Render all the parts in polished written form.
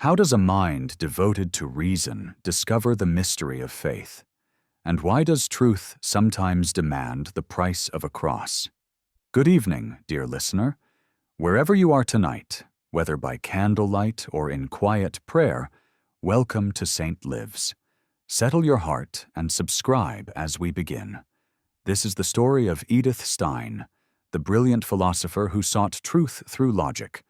How does a mind devoted to reason discover the mystery of faith? And why does truth sometimes demand the price of a cross? Good evening, dear listener. Wherever you are tonight, whether by candlelight or in quiet prayer, welcome to St. Lives. Settle your heart and subscribe as we begin. This is the story of Edith Stein, the brilliant philosopher who sought truth through logic,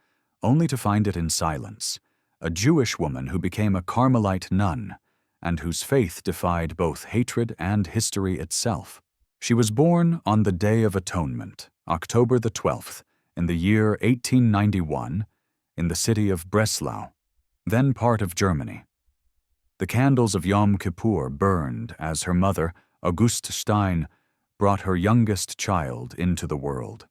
only to find it in silence, a Jewish woman who became a Carmelite nun, and whose faith defied both hatred and history itself. She was born on the Day of Atonement, October the 12th, in the year 1891, in the city of Breslau, then part of Germany. The candles of Yom Kippur burned as her mother, Edith Stein, brought her youngest child into the world.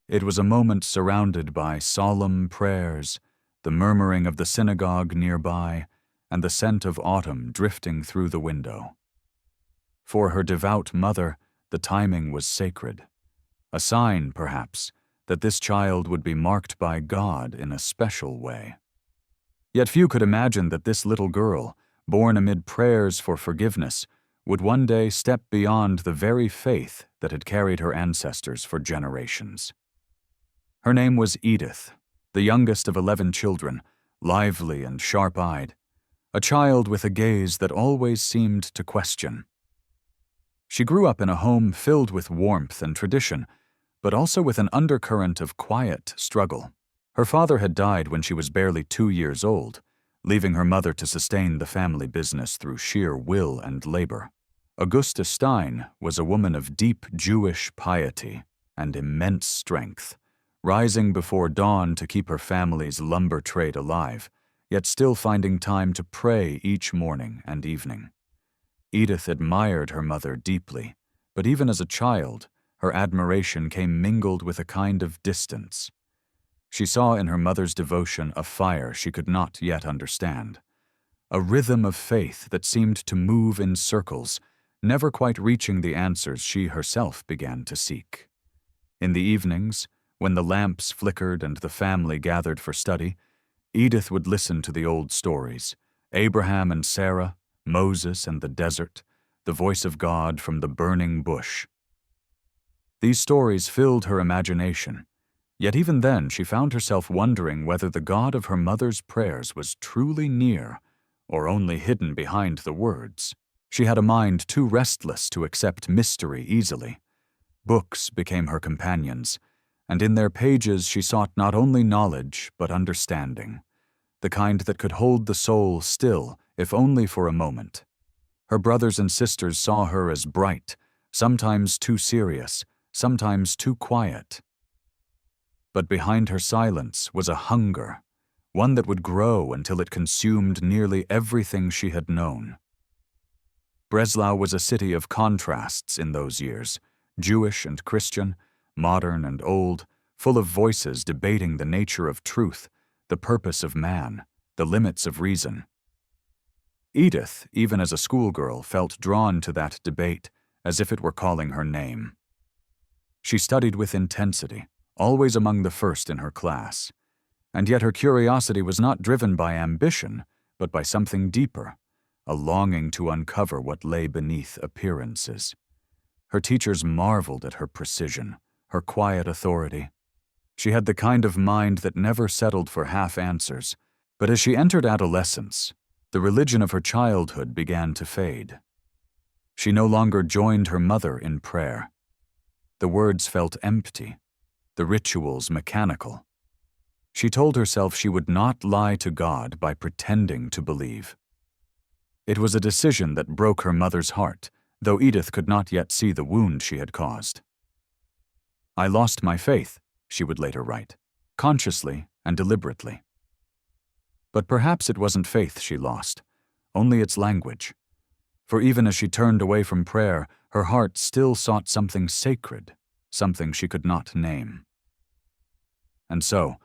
It was a moment surrounded by solemn prayers, the murmuring of the synagogue nearby, and the scent of autumn drifting through the window. For her devout mother, the timing was sacred, a sign, perhaps, that this child would be marked by God in a special way. Yet few could imagine that this little girl, born amid prayers for forgiveness, would one day step beyond the very faith that had carried her ancestors for generations. Her name was Edith, the youngest of 11 children, lively and sharp-eyed, a child with a gaze that always seemed to question. She grew up in a home filled with warmth and tradition, but also with an undercurrent of quiet struggle. Her father had died when she was barely 2 years old, leaving her mother to sustain the family business through sheer will and labor. Edith Stein was a woman of deep Jewish piety and immense strength, rising before dawn to keep her family's lumber trade alive, yet still finding time to pray each morning and evening. Edith admired her mother deeply, but even as a child, her admiration came mingled with a kind of distance. She saw in her mother's devotion a fire she could not yet understand, a rhythm of faith that seemed to move in circles, never quite reaching the answers she herself began to seek. In the evenings, when the lamps flickered and the family gathered for study, Edith would listen to the old stories, Abraham and Sarah, Moses and the desert, the voice of God from the burning bush. These stories filled her imagination, yet even then she found herself wondering whether the God of her mother's prayers was truly near or only hidden behind the words. She had a mind too restless to accept mystery easily. Books became her companions, and in their pages she sought not only knowledge but understanding, the kind that could hold the soul still, if only for a moment. Her brothers and sisters saw her as bright, sometimes too serious, sometimes too quiet. But behind her silence was a hunger, one that would grow until it consumed nearly everything she had known. Breslau was a city of contrasts in those years, Jewish and Christian, modern and old, full of voices debating the nature of truth, the purpose of man, the limits of reason. Edith, even as a schoolgirl, felt drawn to that debate as if it were calling her name. She studied with intensity, always among the first in her class, and yet her curiosity was not driven by ambition, but by something deeper, a longing to uncover what lay beneath appearances. Her teachers marveled at her precision, her quiet authority. She had the kind of mind that never settled for half answers, but as she entered adolescence, the religion of her childhood began to fade. She no longer joined her mother in prayer. The words felt empty, the rituals mechanical. She told herself she would not lie to God by pretending to believe. It was a decision that broke her mother's heart, though Edith could not yet see the wound she had caused. "I lost my faith," she would later write, consciously and deliberately. But perhaps it wasn't faith she lost, only its language. For even as she turned away from prayer, her heart still sought something sacred, something she could not name. And so,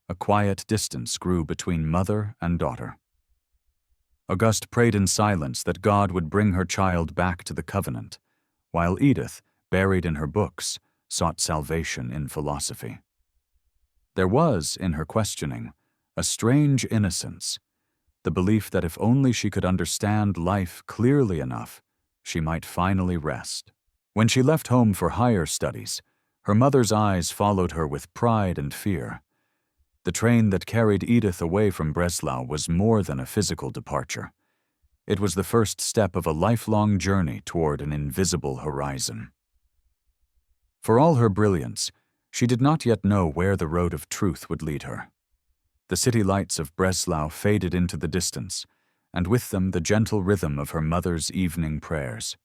a quiet distance grew between mother and daughter. Auguste prayed in silence that God would bring her child back to the covenant, while Edith, buried in her books, sought salvation in philosophy. There was, in her questioning, a strange innocence, the belief that if only she could understand life clearly enough, she might finally rest. When she left home for higher studies, her mother's eyes followed her with pride and fear. The train that carried Edith away from Breslau was more than a physical departure. It was the first step of a lifelong journey toward an invisible horizon. For all her brilliance, she did not yet know where the road of truth would lead her. The city lights of Breslau faded into the distance, and with them the gentle rhythm of her mother's evening prayers.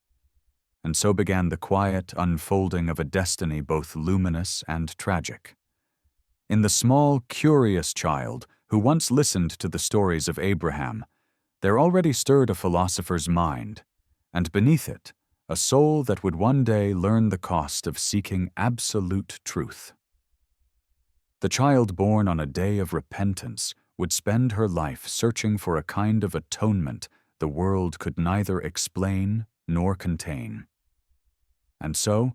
And so began the quiet unfolding of a destiny both luminous and tragic. In the small, curious child who once listened to the stories of Abraham, there already stirred a philosopher's mind, and beneath it, a soul that would one day learn the cost of seeking absolute truth. The child born on a day of repentance would spend her life searching for a kind of atonement the world could neither explain nor contain. And so,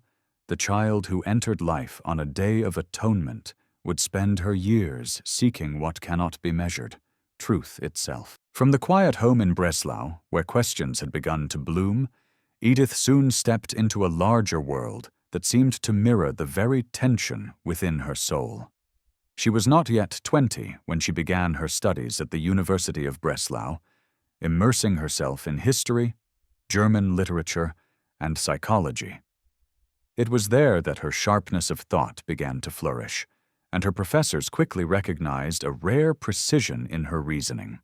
the child who entered life on a day of atonement would spend her years seeking what cannot be measured, truth itself. From the quiet home in Breslau, where questions had begun to bloom, Edith soon stepped into a larger world that seemed to mirror the very tension within her soul. She was not yet 20 when she began her studies at the University of Breslau, immersing herself in history, German literature, and psychology. It was there that her sharpness of thought began to flourish, and her professors quickly recognized a rare precision in her reasoning.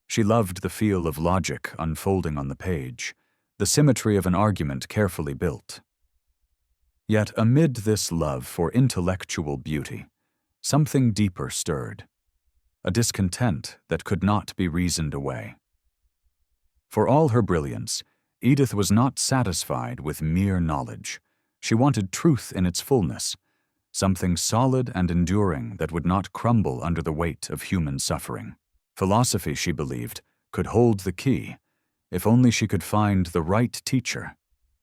She loved the feel of logic unfolding on the page, the symmetry of an argument carefully built. Yet amid this love for intellectual beauty, something deeper stirred, a discontent that could not be reasoned away. For all her brilliance, Edith was not satisfied with mere knowledge. She wanted truth in its fullness, something solid and enduring that would not crumble under the weight of human suffering. Philosophy, she believed, could hold the key, if only she could find the right teacher,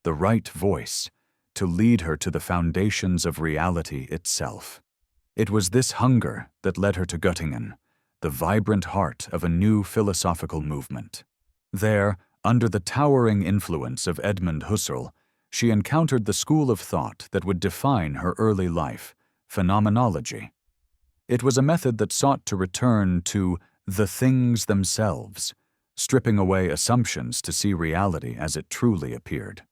the right voice, to lead her to the foundations of reality itself. It was this hunger that led her to Göttingen, the vibrant heart of a new philosophical movement. There, under the towering influence of Edmund Husserl, she encountered the school of thought that would define her early life, phenomenology. It was a method that sought to return to the things themselves, stripping away assumptions to see reality as it truly appeared.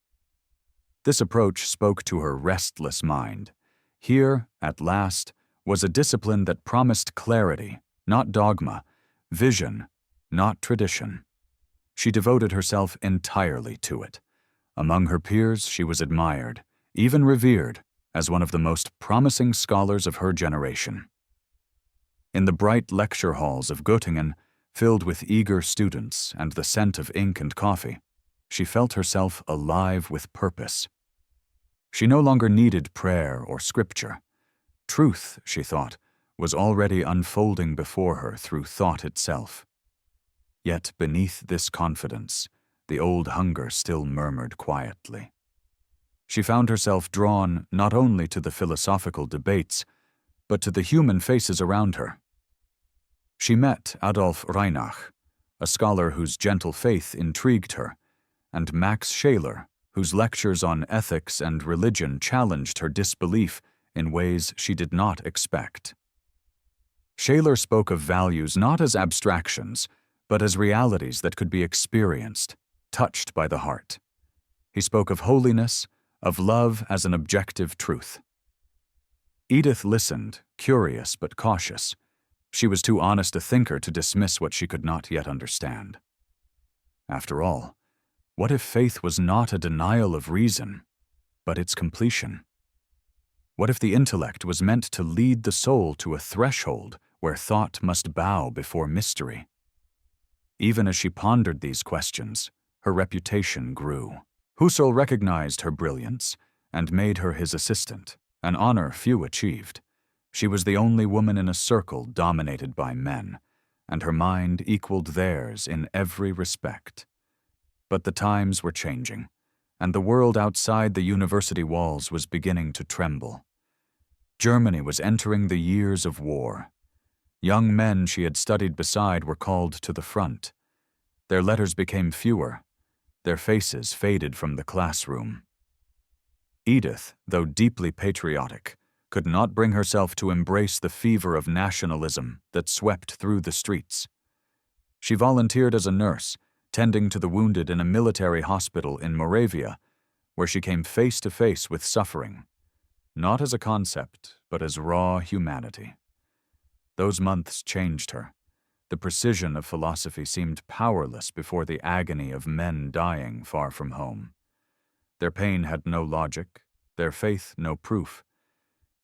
This approach spoke to her restless mind. Here, at last, was a discipline that promised clarity, not dogma, vision, not tradition. She devoted herself entirely to it. Among her peers, she was admired, even revered, as one of the most promising scholars of her generation. In the bright lecture halls of Göttingen, filled with eager students and the scent of ink and coffee, she felt herself alive with purpose. She no longer needed prayer or scripture. Truth, she thought, was already unfolding before her through thought itself. Yet beneath this confidence, the old hunger still murmured quietly. She found herself drawn not only to the philosophical debates, but to the human faces around her. She met Adolf Reinach, a scholar whose gentle faith intrigued her, and Max Scheler, whose lectures on ethics and religion challenged her disbelief in ways she did not expect. Scheler spoke of values not as abstractions, but as realities that could be experienced, touched by the heart. He spoke of holiness, of love as an objective truth. Edith listened, curious but cautious. She was too honest a thinker to dismiss what she could not yet understand. After all, what if faith was not a denial of reason, but its completion? What if the intellect was meant to lead the soul to a threshold where thought must bow before mystery? Even as she pondered these questions, her reputation grew. Husserl recognized her brilliance and made her his assistant, an honor few achieved. She was the only woman in a circle dominated by men, and her mind equaled theirs in every respect. But the times were changing, and the world outside the university walls was beginning to tremble. Germany was entering the years of war. Young men she had studied beside were called to the front. Their letters became fewer. Their faces faded from the classroom. Edith, though deeply patriotic, could not bring herself to embrace the fever of nationalism that swept through the streets. She volunteered as a nurse, tending to the wounded in a military hospital in Moravia, where she came face to face with suffering, not as a concept, but as raw humanity. Those months changed her. The precision of philosophy seemed powerless before the agony of men dying far from home. Their pain had no logic, their faith no proof.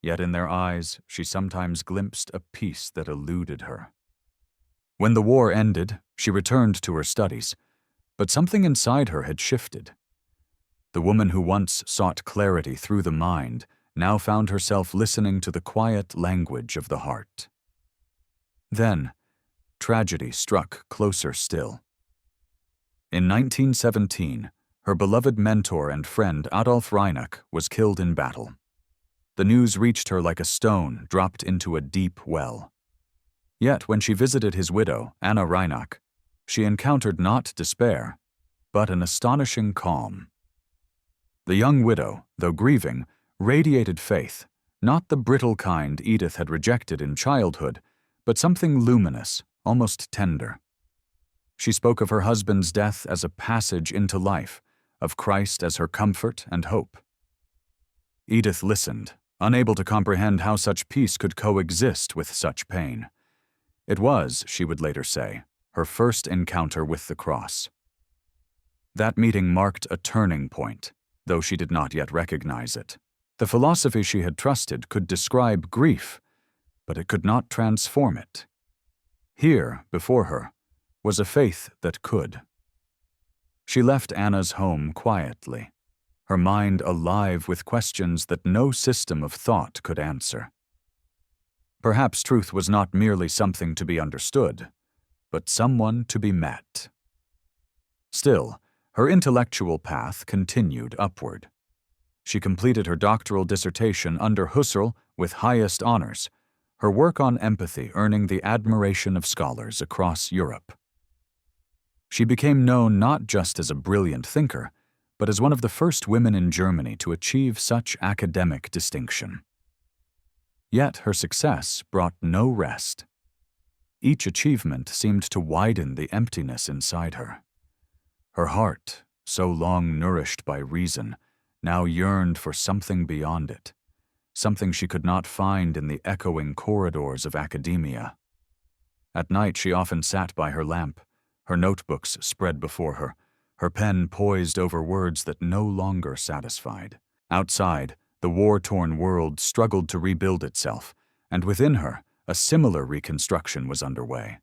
Yet in their eyes she sometimes glimpsed a peace that eluded her. When the war ended, she returned to her studies, but something inside her had shifted. The woman who once sought clarity through the mind now found herself listening to the quiet language of the heart. Then, tragedy struck closer still. In 1917, her beloved mentor and friend Adolf Reinach was killed in battle. The news reached her like a stone dropped into a deep well. Yet when she visited his widow, Anna Reinach, she encountered not despair, but an astonishing calm. The young widow, though grieving, radiated faith, not the brittle kind Edith had rejected in childhood, but something luminous, almost tender. She spoke of her husband's death as a passage into life, of Christ as her comfort and hope. Edith listened, unable to comprehend how such peace could coexist with such pain. It was, she would later say, her first encounter with the cross. That meeting marked a turning point, though she did not yet recognize it. The philosophy she had trusted could describe grief, but it could not transform it. Here, before her, was a faith that could. She left Anna's home quietly, her mind alive with questions that no system of thought could answer. Perhaps truth was not merely something to be understood, but someone to be met. Still, her intellectual path continued upward. She completed her doctoral dissertation under Husserl with highest honors, her work on empathy earning the admiration of scholars across Europe. She became known not just as a brilliant thinker, but as one of the first women in Germany to achieve such academic distinction. Yet her success brought no rest. Each achievement seemed to widen the emptiness inside her. Her heart, so long nourished by reason, now yearned for something beyond it, something she could not find in the echoing corridors of academia. At night she often sat by her lamp, her notebooks spread before her, her pen poised over words that no longer satisfied. Outside, the war-torn world struggled to rebuild itself, and within her, a similar reconstruction was underway.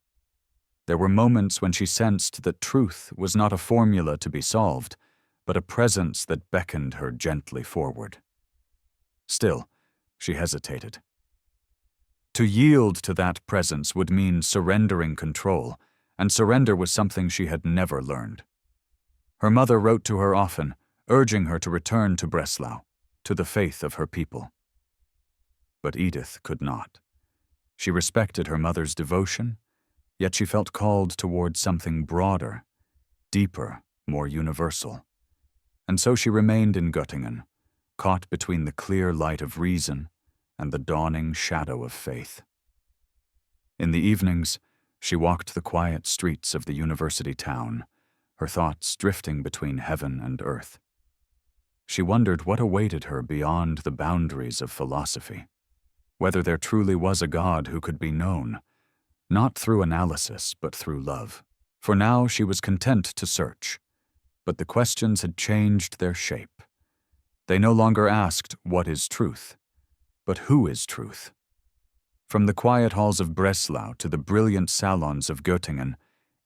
There were moments when she sensed that truth was not a formula to be solved, but a presence that beckoned her gently forward. Still, she hesitated. To yield to that presence would mean surrendering control, and surrender was something she had never learned. Her mother wrote to her often, urging her to return to Breslau, to the faith of her people. But Edith could not. She respected her mother's devotion, yet she felt called toward something broader, deeper, more universal. And so she remained in Göttingen, caught between the clear light of reason and the dawning shadow of faith. In the evenings, she walked the quiet streets of the university town, her thoughts drifting between heaven and earth. She wondered what awaited her beyond the boundaries of philosophy, whether there truly was a God who could be known, not through analysis but through love. For now she was content to search, but the questions had changed their shape. They no longer asked, "What is truth?" but "Who is truth?" From the quiet halls of Breslau to the brilliant salons of Göttingen,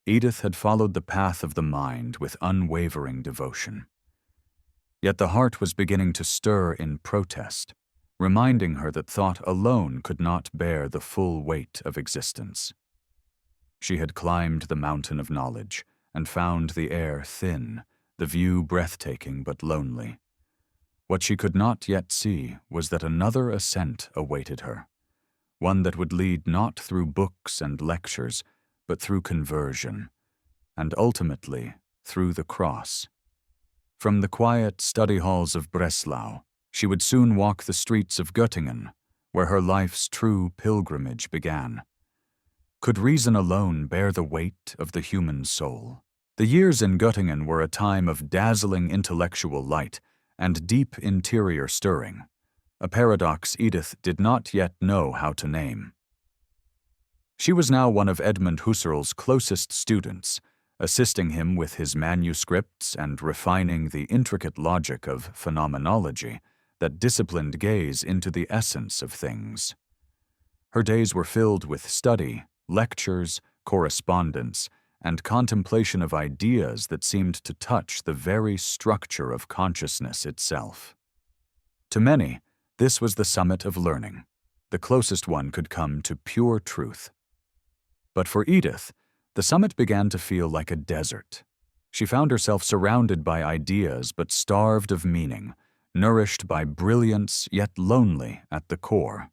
Edith had followed the path of the mind with unwavering devotion. Yet the heart was beginning to stir in protest, reminding her that thought alone could not bear the full weight of existence. She had climbed the mountain of knowledge and found the air thin, the view breathtaking but lonely. What she could not yet see was that another ascent awaited her, one that would lead not through books and lectures, but through conversion, and ultimately through the cross. From the quiet study halls of Breslau, she would soon walk the streets of Göttingen, where her life's true pilgrimage began. Could reason alone bear the weight of the human soul? The years in Göttingen were a time of dazzling intellectual light and deep interior stirring, a paradox Edith did not yet know how to name. She was now one of Edmund Husserl's closest students, assisting him with his manuscripts and refining the intricate logic of phenomenology that disciplined gaze into the essence of things. Her days were filled with study, lectures, correspondence, and contemplation of ideas that seemed to touch the very structure of consciousness itself. To many, this was the summit of learning, the closest one could come to pure truth. But for Edith, the summit began to feel like a desert. She found herself surrounded by ideas but starved of meaning, nourished by brilliance yet lonely at the core.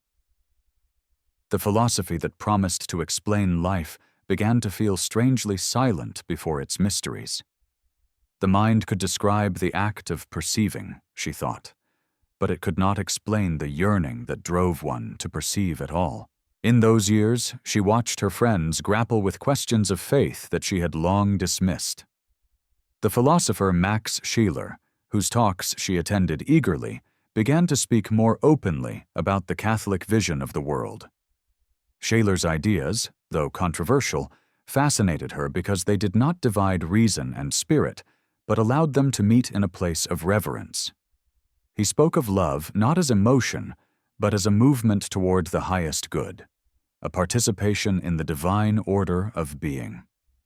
The philosophy that promised to explain life began to feel strangely silent before its mysteries. The mind could describe the act of perceiving, she thought, but it could not explain the yearning that drove one to perceive at all. In those years, she watched her friends grapple with questions of faith that she had long dismissed. The philosopher Max Scheler, whose talks she attended eagerly, began to speak more openly about the Catholic vision of the world. Scheler's ideas, though controversial, fascinated her because they did not divide reason and spirit, but allowed them to meet in a place of reverence. He spoke of love not as emotion, but as a movement toward the highest good, a participation in the divine order of being.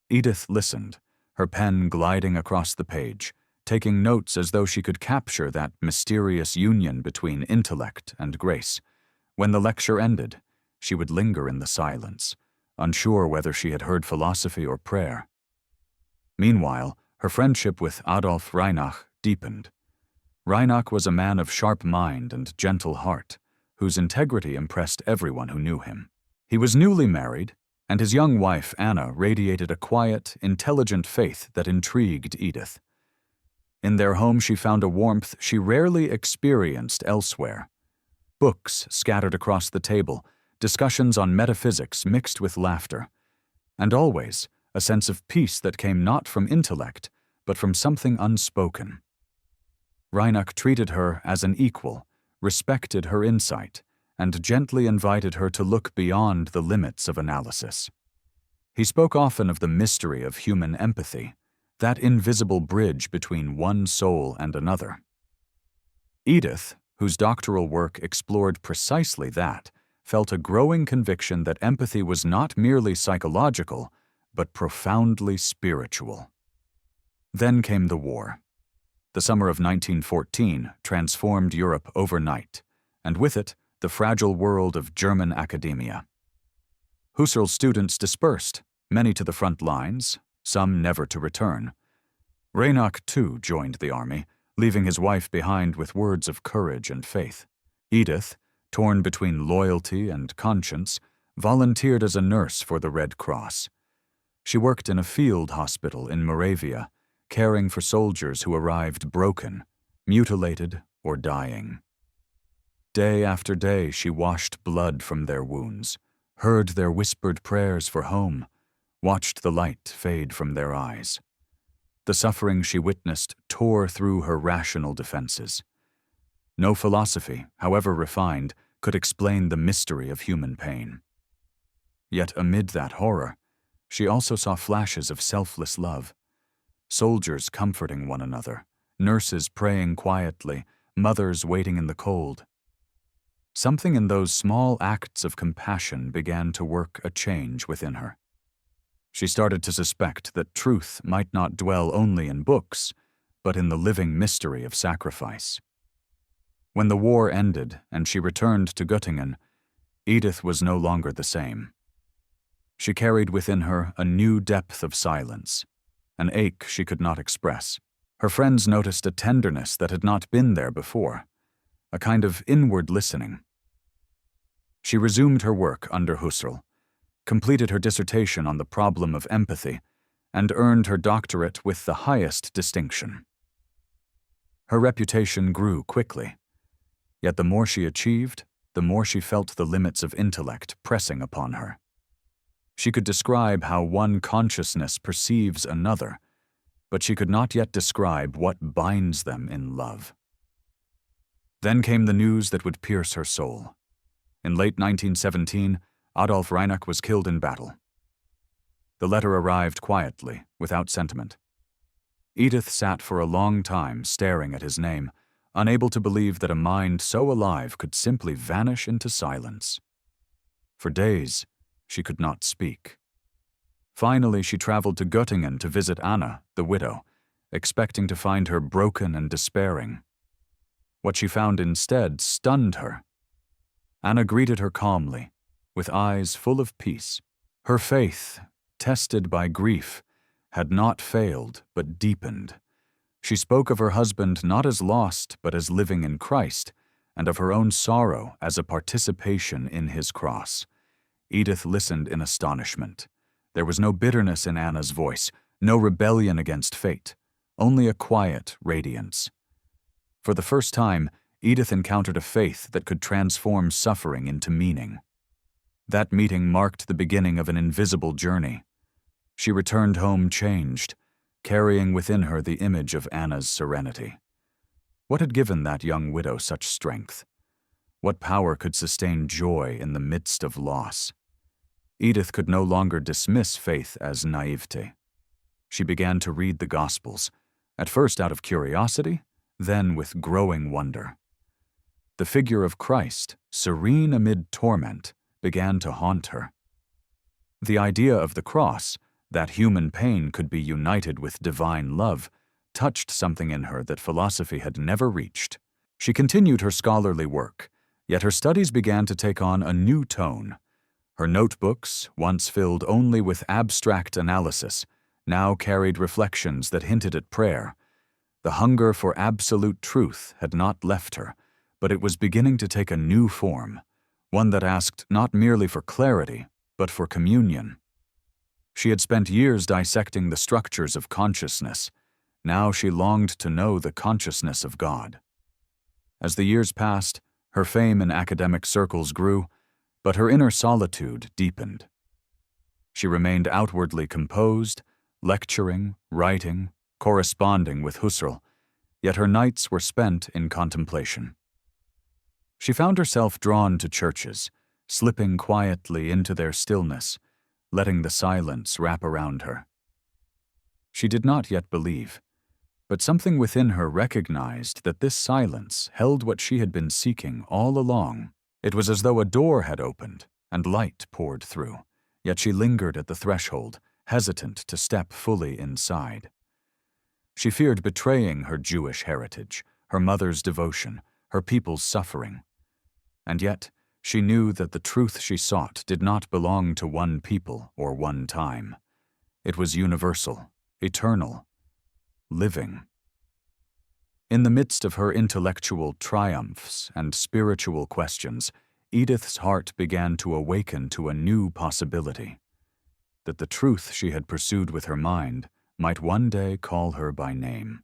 Edith listened, her pen gliding across the page, taking notes as though she could capture that mysterious union between intellect and grace. When the lecture ended, she would linger in the silence, unsure whether she had heard philosophy or prayer. Meanwhile, her friendship with Adolf Reinach deepened. Reinach was a man of sharp mind and gentle heart, whose integrity impressed everyone who knew him. He was newly married, and his young wife, Anna, radiated a quiet, intelligent faith that intrigued Edith. In their home she found a warmth she rarely experienced elsewhere. Books scattered across the table, discussions on metaphysics mixed with laughter, and always a sense of peace that came not from intellect, but from something unspoken. Reinach treated her as an equal, respected her insight, and gently invited her to look beyond the limits of analysis. He spoke often of the mystery of human empathy, that invisible bridge between one soul and another. Edith, whose doctoral work explored precisely that, felt a growing conviction that empathy was not merely psychological, but profoundly spiritual. Then came the war. The summer of 1914 transformed Europe overnight, and with it, the fragile world of German academia. Husserl's students dispersed, many to the front lines, some never to return. Reinach, too, joined the army, leaving his wife behind with words of courage and faith. Edith, torn between loyalty and conscience, volunteered as a nurse for the Red Cross. She worked in a field hospital in Moravia, caring for soldiers who arrived broken, mutilated, or dying. Day after day she washed blood from their wounds, heard their whispered prayers for home, watched the light fade from their eyes. The suffering she witnessed tore through her rational defenses. No philosophy, however refined, could explain the mystery of human pain. Yet amid that horror, she also saw flashes of selfless love. Soldiers comforting one another, nurses praying quietly, mothers waiting in the cold. Something in those small acts of compassion began to work a change within her. She started to suspect that truth might not dwell only in books, but in the living mystery of sacrifice. When the war ended and she returned to Göttingen, Edith was no longer the same. She carried within her a new depth of silence, an ache she could not express. Her friends noticed a tenderness that had not been there before, a kind of inward listening. She resumed her work under Husserl, completed her dissertation on the problem of empathy, and earned her doctorate with the highest distinction. Her reputation grew quickly, yet the more she achieved, the more she felt the limits of intellect pressing upon her. She could describe how one consciousness perceives another, but she could not yet describe what binds them in love. Then came the news that would pierce her soul. In late 1917, Adolf Reinach was killed in battle. The letter arrived quietly, without sentiment. Edith sat for a long time staring at his name, unable to believe that a mind so alive could simply vanish into silence. For days, she could not speak. Finally, she traveled to Göttingen to visit Anna, the widow, expecting to find her broken and despairing. What she found instead stunned her. Anna greeted her calmly, with eyes full of peace. Her faith, tested by grief, had not failed but deepened. She spoke of her husband not as lost but as living in Christ, and of her own sorrow as a participation in his cross. Edith listened in astonishment. There was no bitterness in Anna's voice, no rebellion against fate, only a quiet radiance. For the first time, Edith encountered a faith that could transform suffering into meaning. That meeting marked the beginning of an invisible journey. She returned home changed, carrying within her the image of Anna's serenity. What had given that young widow such strength? What power could sustain joy in the midst of loss? Edith could no longer dismiss faith as naivete. She began to read the Gospels, at first out of curiosity, then with growing wonder. The figure of Christ, serene amid torment, began to haunt her. The idea of the cross, that human pain could be united with divine love, touched something in her that philosophy had never reached. She continued her scholarly work, yet her studies began to take on a new tone. Her notebooks, once filled only with abstract analysis, now carried reflections that hinted at prayer. The hunger for absolute truth had not left her, but it was beginning to take a new form, one that asked not merely for clarity, but for communion. She had spent years dissecting the structures of consciousness. Now she longed to know the consciousness of God. As the years passed, her fame in academic circles grew, but her inner solitude deepened. She remained outwardly composed, lecturing, writing, corresponding with Husserl, yet her nights were spent in contemplation. She found herself drawn to churches, slipping quietly into their stillness, letting the silence wrap around her. She did not yet believe, but something within her recognized that this silence held what she had been seeking all along. It was as though a door had opened and light poured through, yet she lingered at the threshold, hesitant to step fully inside. She feared betraying her Jewish heritage, her mother's devotion, her people's suffering. And yet, she knew that the truth she sought did not belong to one people or one time. It was universal, eternal, living. In the midst of her intellectual triumphs and spiritual questions, Edith's heart began to awaken to a new possibility, that the truth she had pursued with her mind might one day call her by name.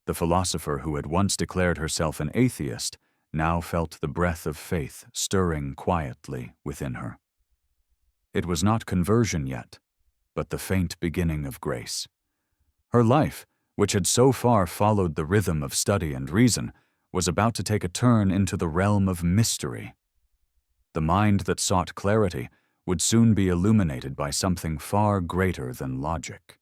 The philosopher who had once declared herself an atheist now felt the breath of faith stirring quietly within her. It was not conversion yet, but the faint beginning of grace. Her life, which had so far followed the rhythm of study and reason, was about to take a turn into the realm of mystery. The mind that sought clarity would soon be illuminated by something far greater than logic,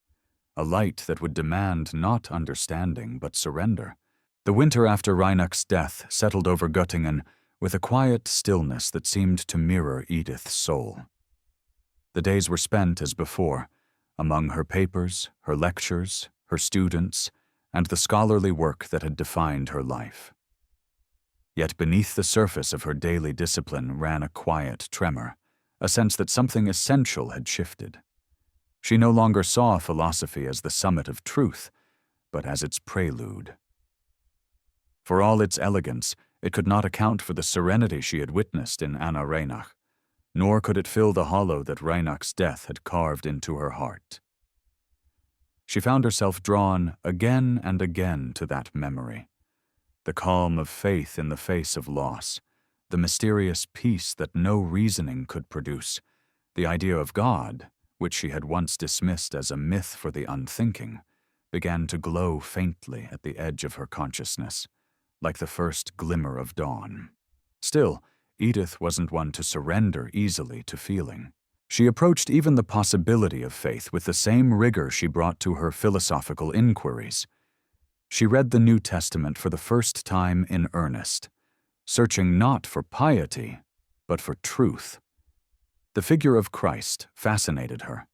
a light that would demand not understanding but surrender. The winter after Reinach's death settled over Göttingen with a quiet stillness that seemed to mirror Edith's soul. The days were spent as before, among her papers, her lectures, her students, and the scholarly work that had defined her life. Yet beneath the surface of her daily discipline ran a quiet tremor, a sense that something essential had shifted. She no longer saw philosophy as the summit of truth, but as its prelude. For all its elegance, It could not account for the serenity she had witnessed in Anna Reinach, nor could it fill the hollow that Reinach's death had carved into her heart. She found herself drawn again and again to that memory, the calm of faith in the face of loss, the mysterious peace that no reasoning could produce, the idea of God, which she had once dismissed as a myth for the unthinking, began to glow faintly at the edge of her consciousness, like the first glimmer of dawn. Still, Edith wasn't one to surrender easily to feeling. She approached even the possibility of faith with the same rigor she brought to her philosophical inquiries. She read the New Testament for the first time in earnest, searching not for piety, but for truth. The figure of Christ fascinated her.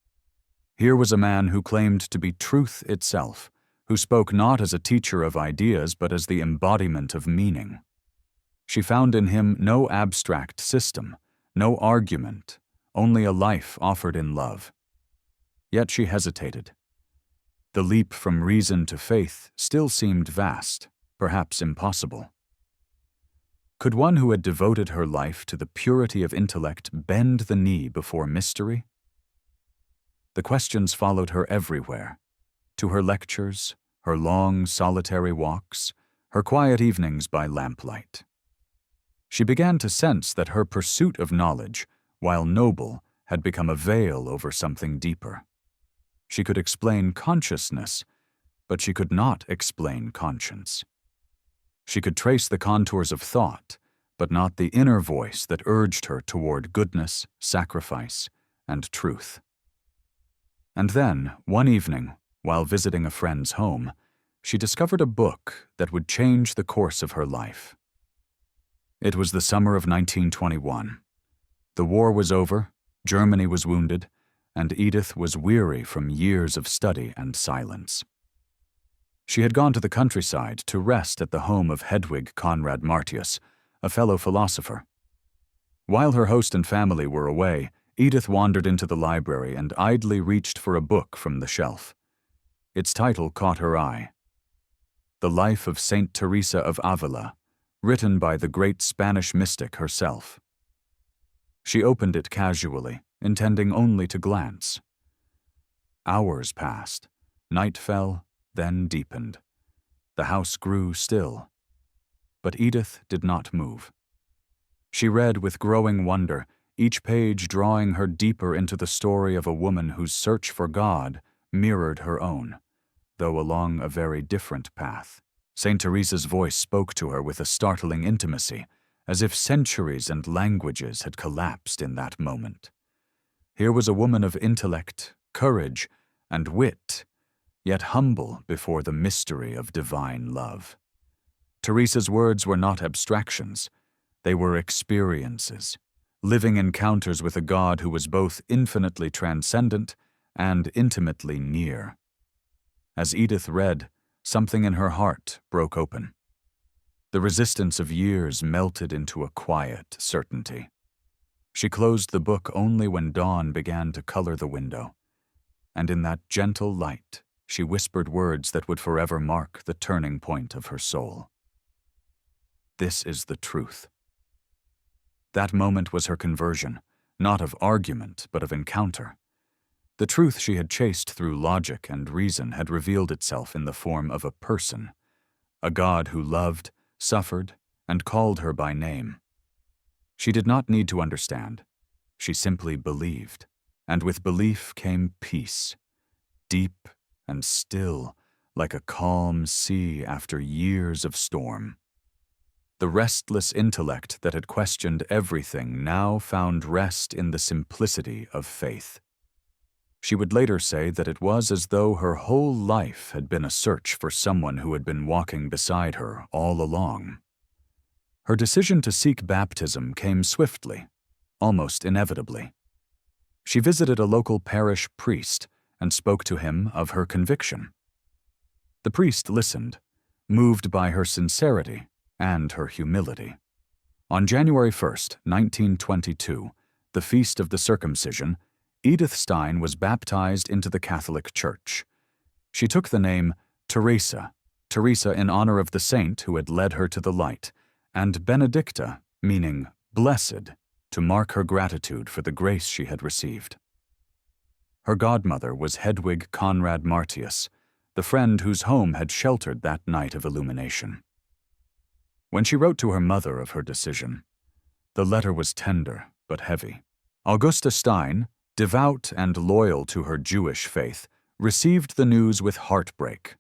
Here was a man who claimed to be truth itself, who spoke not as a teacher of ideas but as the embodiment of meaning. She found in him no abstract system, no argument, only a life offered in love. Yet she hesitated. The leap from reason to faith still seemed vast, perhaps impossible. Could one who had devoted her life to the purity of intellect bend the knee before mystery? The questions followed her everywhere, to her lectures, her long, solitary walks, her quiet evenings by lamplight. She began to sense that her pursuit of knowledge, while noble, had become a veil over something deeper. She could explain consciousness, but she could not explain conscience. She could trace the contours of thought, but not the inner voice that urged her toward goodness, sacrifice, and truth. And then, one evening, while visiting a friend's home, she discovered a book that would change the course of her life. It was the summer of 1921. The war was over, Germany was wounded, and Edith was weary from years of study and silence. She had gone to the countryside to rest at the home of Hedwig Conrad Martius, a fellow philosopher. While her host and family were away, Edith wandered into the library and idly reached for a book from the shelf. Its title caught her eye. The Life of Saint Teresa of Avila, written by the great Spanish mystic herself. She opened it casually, intending only to glance. Hours passed. Night fell, then deepened. The house grew still. But Edith did not move. She read with growing wonder, each page drawing her deeper into the story of a woman whose search for God mirrored her own, though along a very different path. St. Teresa's voice spoke to her with a startling intimacy, as if centuries and languages had collapsed in that moment. Here was a woman of intellect, courage, and wit, yet humble before the mystery of divine love. Teresa's words were not abstractions. They were experiences, living encounters with a God who was both infinitely transcendent and intimately near. As Edith read, something in her heart broke open. The resistance of years melted into a quiet certainty. She closed the book only when dawn began to color the window, and in that gentle light she whispered words that would forever mark the turning point of her soul. This is the truth. That moment was her conversion, not of argument, but of encounter. The truth she had chased through logic and reason had revealed itself in the form of a person, a God who loved, suffered, and called her by name. She did not need to understand. She simply believed, and with belief came peace, deep and still, like a calm sea after years of storm. The restless intellect that had questioned everything now found rest in the simplicity of faith. She would later say that it was as though her whole life had been a search for someone who had been walking beside her all along. Her decision to seek baptism came swiftly, almost inevitably. She visited a local parish priest and spoke to him of her conviction. The priest listened, moved by her sincerity and her humility. On January 1st, 1922, the feast of the circumcision, Edith Stein was baptized into the Catholic Church. She took the name Teresa in honor of the saint who had led her to the light, and Benedicta, meaning blessed, to mark her gratitude for the grace she had received. Her godmother was Hedwig Conrad Martius, the friend whose home had sheltered that night of illumination. When she wrote to her mother of her decision, the letter was tender but heavy. Augusta Stein, devout and loyal to her Jewish faith, received the news with heartbreak.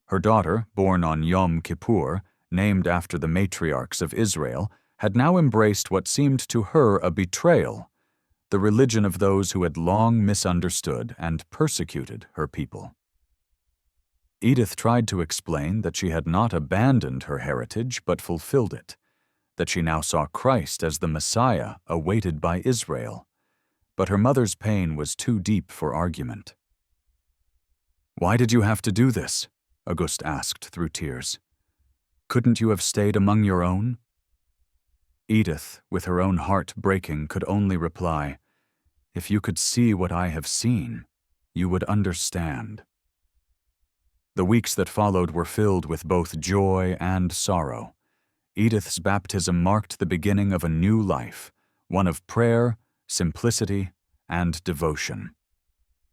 Her daughter, born on Yom Kippur, named after the matriarchs of Israel, had now embraced what seemed to her a betrayal, the religion of those who had long misunderstood and persecuted her people. Edith tried to explain that she had not abandoned her heritage but fulfilled it, that she now saw Christ as the Messiah awaited by Israel, but her mother's pain was too deep for argument. "Why did you have to do this?" Auguste asked through tears. "Couldn't you have stayed among your own?" Edith, with her own heart breaking, could only reply, "If you could see what I have seen, you would understand." The weeks that followed were filled with both joy and sorrow. Edith's baptism marked the beginning of a new life, one of prayer, simplicity, and devotion.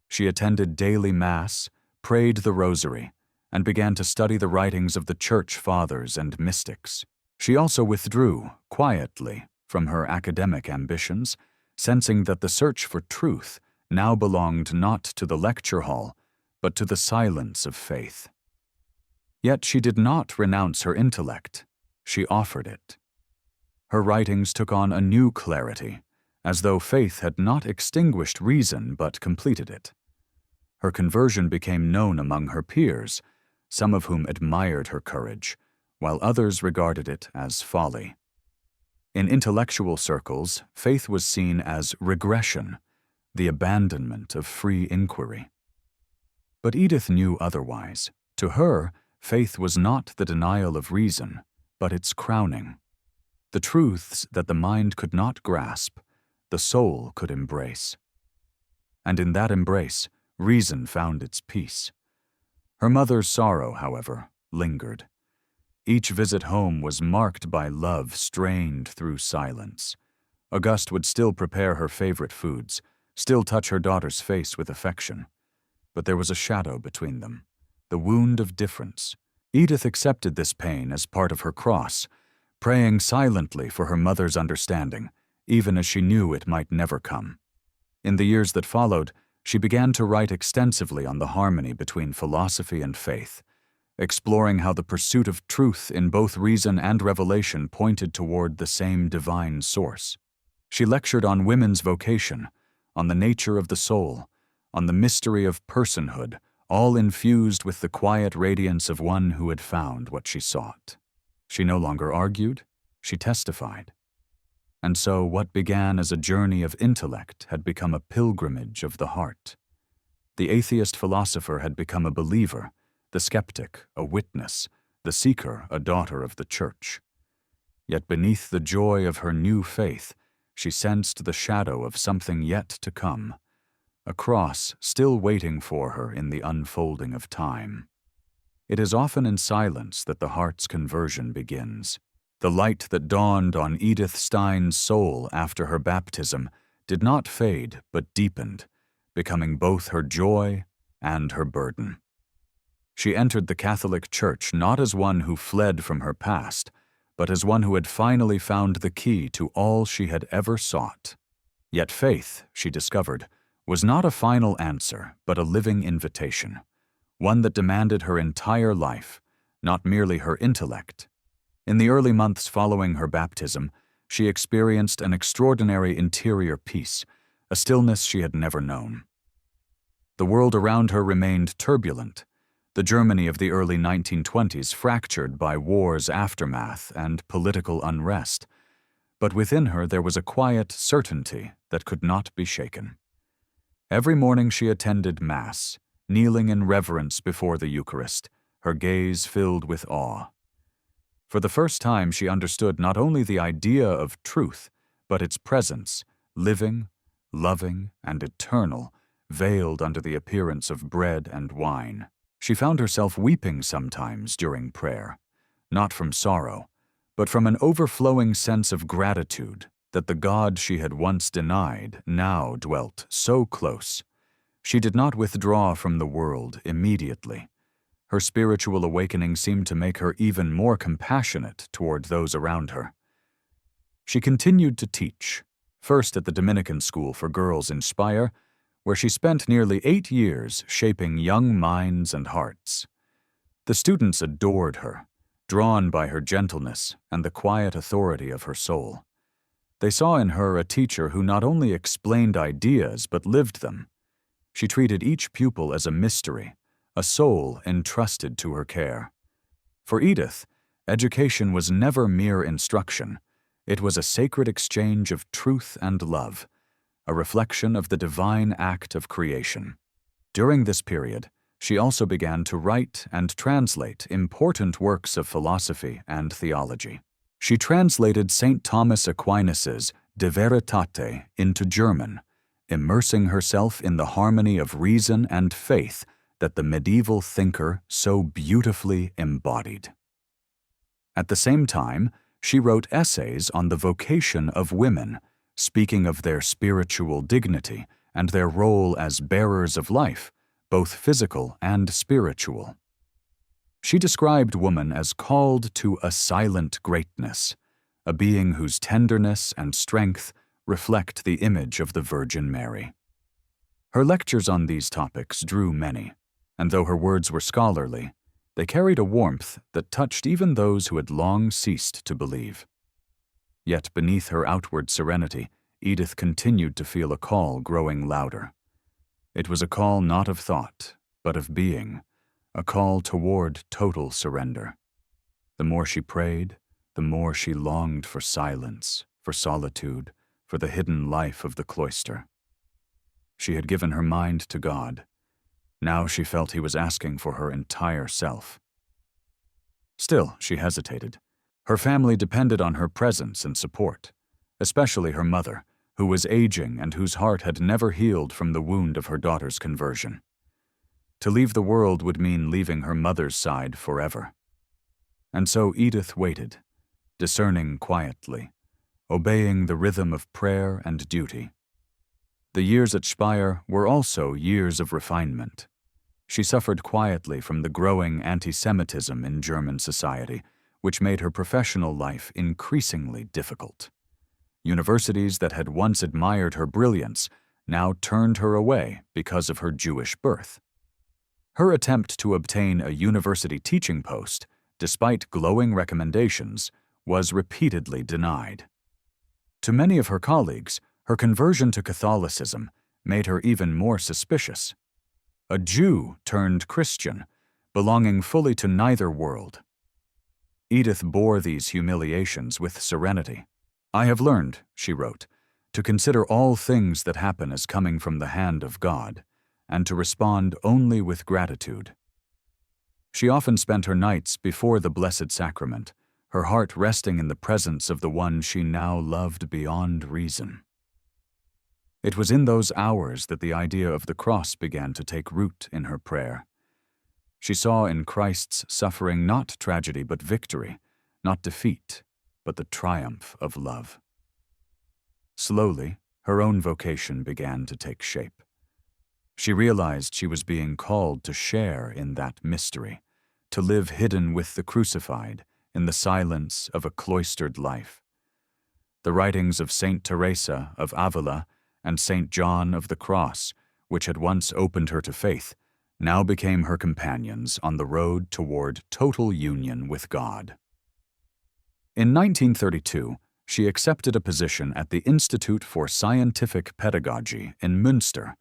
She attended daily Mass, prayed the Rosary, and began to study the writings of the Church Fathers and mystics. She also withdrew, quietly, from her academic ambitions, sensing that the search for truth now belonged not to the lecture hall, but to the silence of faith. Yet she did not renounce her intellect. She offered it. Her writings took on a new clarity, as though faith had not extinguished reason but completed it. Her conversion became known among her peers, some of whom admired her courage, while others regarded it as folly. In intellectual circles, faith was seen as regression, the abandonment of free inquiry. But Edith knew otherwise. To her, faith was not the denial of reason, but its crowning. The truths that the mind could not grasp, the soul could embrace. And in that embrace, reason found its peace. Her mother's sorrow, however, lingered. Each visit home was marked by love strained through silence. Auguste would still prepare her favorite foods, still touch her daughter's face with affection. But there was a shadow between them, the wound of difference. Edith accepted this pain as part of her cross, praying silently for her mother's understanding, even as she knew it might never come. In the years that followed, she began to write extensively on the harmony between philosophy and faith, exploring how the pursuit of truth in both reason and revelation pointed toward the same divine source. She lectured on women's vocation, on the nature of the soul, on the mystery of personhood, all infused with the quiet radiance of one who had found what she sought. She no longer argued, she testified. And so what began as a journey of intellect had become a pilgrimage of the heart. The atheist philosopher had become a believer, the skeptic a witness, the seeker a daughter of the Church. Yet beneath the joy of her new faith, she sensed the shadow of something yet to come, a cross still waiting for her in the unfolding of time. It is often in silence that the heart's conversion begins. The light that dawned on Edith Stein's soul after her baptism did not fade but deepened, becoming both her joy and her burden. She entered the Catholic Church not as one who fled from her past, but as one who had finally found the key to all she had ever sought. Yet faith, she discovered, was not a final answer, but a living invitation, one that demanded her entire life, not merely her intellect. In the early months following her baptism, she experienced an extraordinary interior peace, a stillness she had never known. The world around her remained turbulent, the Germany of the early 1920s fractured by war's aftermath and political unrest, but within her there was a quiet certainty that could not be shaken. Every morning she attended Mass, kneeling in reverence before the Eucharist, her gaze filled with awe. For the first time she understood not only the idea of truth, but its presence, living, loving, and eternal, veiled under the appearance of bread and wine. She found herself weeping sometimes during prayer, not from sorrow, but from an overflowing sense of gratitude that the God she had once denied now dwelt so close. She did not withdraw from the world immediately. Her spiritual awakening seemed to make her even more compassionate toward those around her. She continued to teach, first at the Dominican School for Girls in Speyer, where she spent nearly 8 years shaping young minds and hearts. The students adored her, drawn by her gentleness and the quiet authority of her soul. They saw in her a teacher who not only explained ideas but lived them. She treated each pupil as a mystery, a soul entrusted to her care. For Edith, education was never mere instruction. It was a sacred exchange of truth and love, a reflection of the divine act of creation. During this period, she also began to write and translate important works of philosophy and theology. She translated St. Thomas Aquinas's De Veritate into German, immersing herself in the harmony of reason and faith that the medieval thinker so beautifully embodied. At the same time, she wrote essays on the vocation of women, speaking of their spiritual dignity and their role as bearers of life, both physical and spiritual. She described woman as called to a silent greatness, a being whose tenderness and strength reflect the image of the Virgin Mary. Her lectures on these topics drew many, and though her words were scholarly, they carried a warmth that touched even those who had long ceased to believe. Yet beneath her outward serenity, Edith continued to feel a call growing louder. It was a call not of thought, but of being, a call toward total surrender. The more she prayed, the more she longed for silence, for solitude, for the hidden life of the cloister. She had given her mind to God. Now she felt he was asking for her entire self. Still, she hesitated. Her family depended on her presence and support, especially her mother, who was aging and whose heart had never healed from the wound of her daughter's conversion. To leave the world would mean leaving her mother's side forever. And so Edith waited, discerning quietly, obeying the rhythm of prayer and duty. The years at Speyer were also years of refinement. She suffered quietly from the growing anti-Semitism in German society, which made her professional life increasingly difficult. Universities that had once admired her brilliance now turned her away because of her Jewish birth. Her attempt to obtain a university teaching post, despite glowing recommendations, was repeatedly denied. To many of her colleagues, her conversion to Catholicism made her even more suspicious. A Jew turned Christian, belonging fully to neither world. Edith bore these humiliations with serenity. "I have learned," she wrote, "to consider all things that happen as coming from the hand of God, and to respond only with gratitude." She often spent her nights before the Blessed Sacrament, her heart resting in the presence of the one she now loved beyond reason. It was in those hours that the idea of the cross began to take root in her prayer. She saw in Christ's suffering not tragedy but victory, not defeat, but the triumph of love. Slowly, her own vocation began to take shape. She realized she was being called to share in that mystery, to live hidden with the crucified in the silence of a cloistered life. The writings of Saint Teresa of Avila and Saint John of the Cross, which had once opened her to faith, now became her companions on the road toward total union with God. In 1932, she accepted a position at the Institute for Scientific Pedagogy in Münster,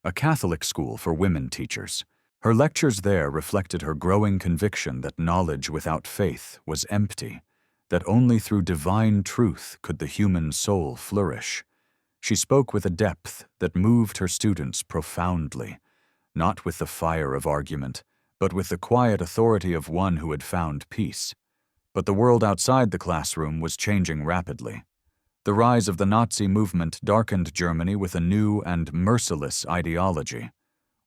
a Catholic school for women teachers. Her lectures there reflected her growing conviction that knowledge without faith was empty, that only through divine truth could the human soul flourish. She spoke with a depth that moved her students profoundly, not with the fire of argument, but with the quiet authority of one who had found peace. But the world outside the classroom was changing rapidly. The rise of the Nazi movement darkened Germany with a new and merciless ideology,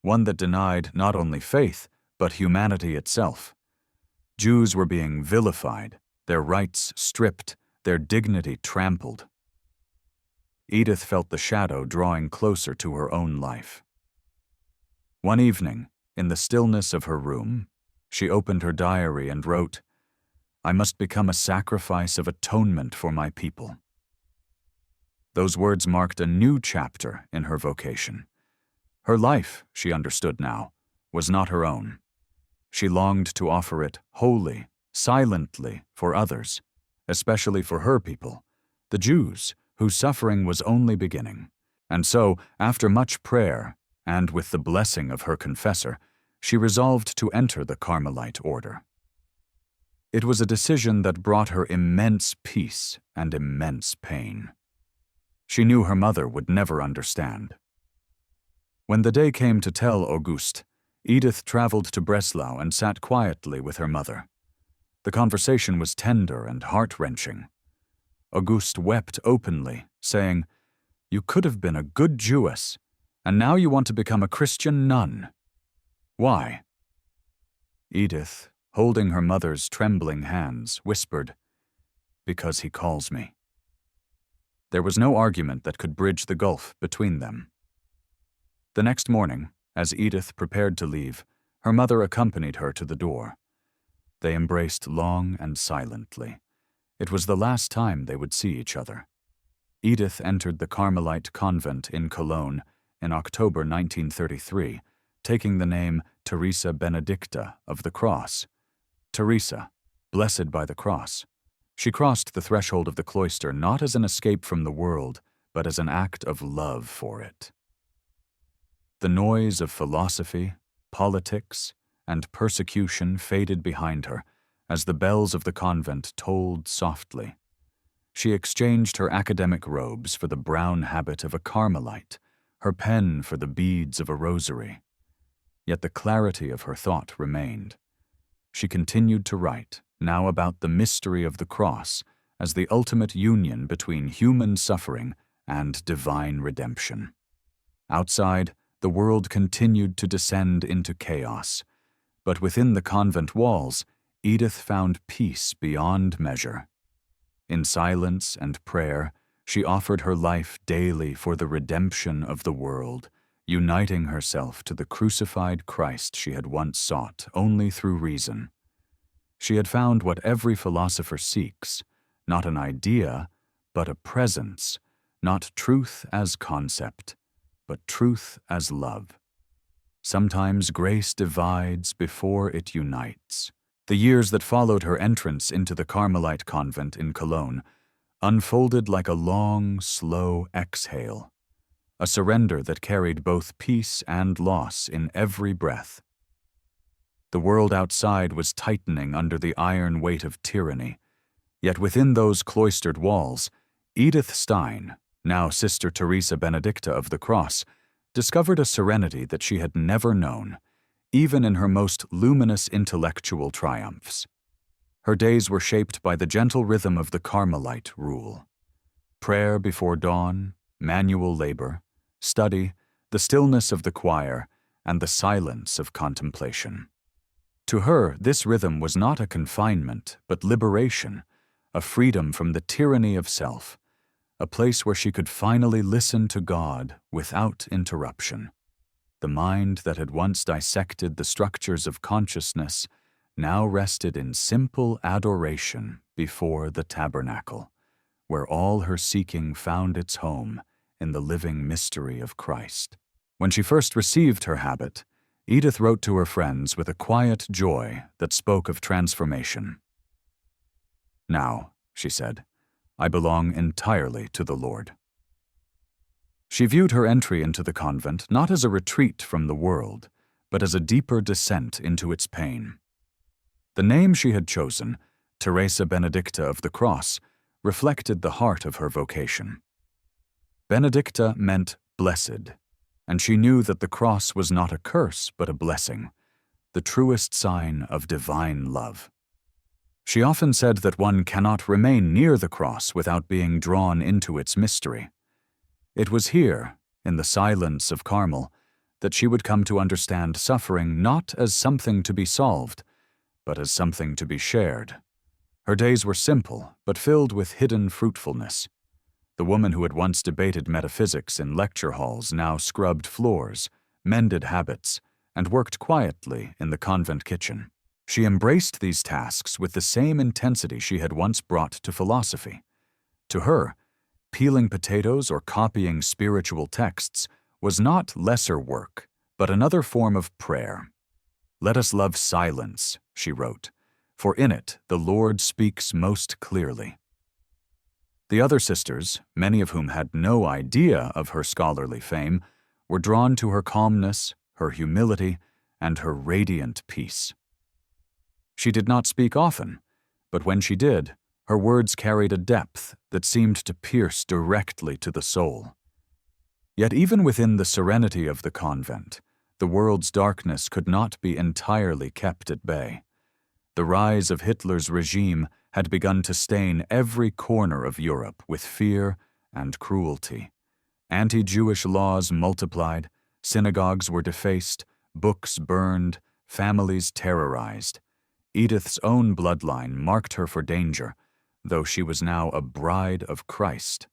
one that denied not only faith, but humanity itself. Jews were being vilified, their rights stripped, their dignity trampled. Edith felt the shadow drawing closer to her own life. One evening, in the stillness of her room, she opened her diary and wrote, "I must become a sacrifice of atonement for my people." Those words marked a new chapter in her vocation. Her life, she understood now, was not her own. She longed to offer it wholly, silently for others, especially for her people, the Jews, whose suffering was only beginning. And so, after much prayer, and with the blessing of her confessor, she resolved to enter the Carmelite order. It was a decision that brought her immense peace and immense pain. She knew her mother would never understand. When the day came to tell Auguste, Edith traveled to Breslau and sat quietly with her mother. The conversation was tender and heart-wrenching. Auguste wept openly, saying, "You could have been a good Jewess, and now you want to become a Christian nun. Why?" Edith, holding her mother's trembling hands, whispered, "Because he calls me." There was no argument that could bridge the gulf between them. The next morning, as Edith prepared to leave, her mother accompanied her to the door. They embraced long and silently. It was the last time they would see each other. Edith entered the Carmelite convent in Cologne in October 1933, taking the name Teresa Benedicta of the Cross. Teresa, blessed by the cross. She crossed the threshold of the cloister not as an escape from the world, but as an act of love for it. The noise of philosophy, politics, and persecution faded behind her as the bells of the convent tolled softly. She exchanged her academic robes for the brown habit of a Carmelite, her pen for the beads of a rosary. Yet the clarity of her thought remained. She continued to write, now about the mystery of the cross as the ultimate union between human suffering and divine redemption. Outside, the world continued to descend into chaos, but within the convent walls, Edith found peace beyond measure. In silence and prayer, she offered her life daily for the redemption of the world, uniting herself to the crucified Christ she had once sought only through reason. She had found what every philosopher seeks, not an idea, but a presence, not truth as concept, but truth as love. Sometimes grace divides before it unites. The years that followed her entrance into the Carmelite convent in Cologne unfolded like a long, slow exhale, a surrender that carried both peace and loss in every breath. The world outside was tightening under the iron weight of tyranny, yet within those cloistered walls, Edith Stein, now Sister Teresa Benedicta of the Cross, discovered a serenity that she had never known, even in her most luminous intellectual triumphs. Her days were shaped by the gentle rhythm of the Carmelite rule. Prayer before dawn, manual labor, study, the stillness of the choir, and the silence of contemplation. To her, this rhythm was not a confinement, but liberation, a freedom from the tyranny of self, a place where she could finally listen to God without interruption. The mind that had once dissected the structures of consciousness now rested in simple adoration before the tabernacle, where all her seeking found its home in the living mystery of Christ. When she first received her habit, Edith wrote to her friends with a quiet joy that spoke of transformation. "Now," she said, "I belong entirely to the Lord." She viewed her entry into the convent not as a retreat from the world, but as a deeper descent into its pain. The name she had chosen, Teresa Benedicta of the Cross, reflected the heart of her vocation. Benedicta meant blessed, and she knew that the cross was not a curse but a blessing, the truest sign of divine love. She often said that one cannot remain near the cross without being drawn into its mystery. It was here, in the silence of Carmel, that she would come to understand suffering not as something to be solved, but as something to be shared. Her days were simple, but filled with hidden fruitfulness. The woman who had once debated metaphysics in lecture halls now scrubbed floors, mended habits, and worked quietly in the convent kitchen. She embraced these tasks with the same intensity she had once brought to philosophy. To her, peeling potatoes or copying spiritual texts was not lesser work, but another form of prayer. "Let us love silence," she wrote, "for in it the Lord speaks most clearly." The other sisters, many of whom had no idea of her scholarly fame, were drawn to her calmness, her humility, and her radiant peace. She did not speak often, but when she did, her words carried a depth that seemed to pierce directly to the soul. Yet even within the serenity of the convent, the world's darkness could not be entirely kept at bay. The rise of Hitler's regime had begun to stain every corner of Europe with fear and cruelty. Anti-Jewish laws multiplied, synagogues were defaced, books burned, families terrorized. Edith's own bloodline marked her for danger, though she was now a bride of Christ.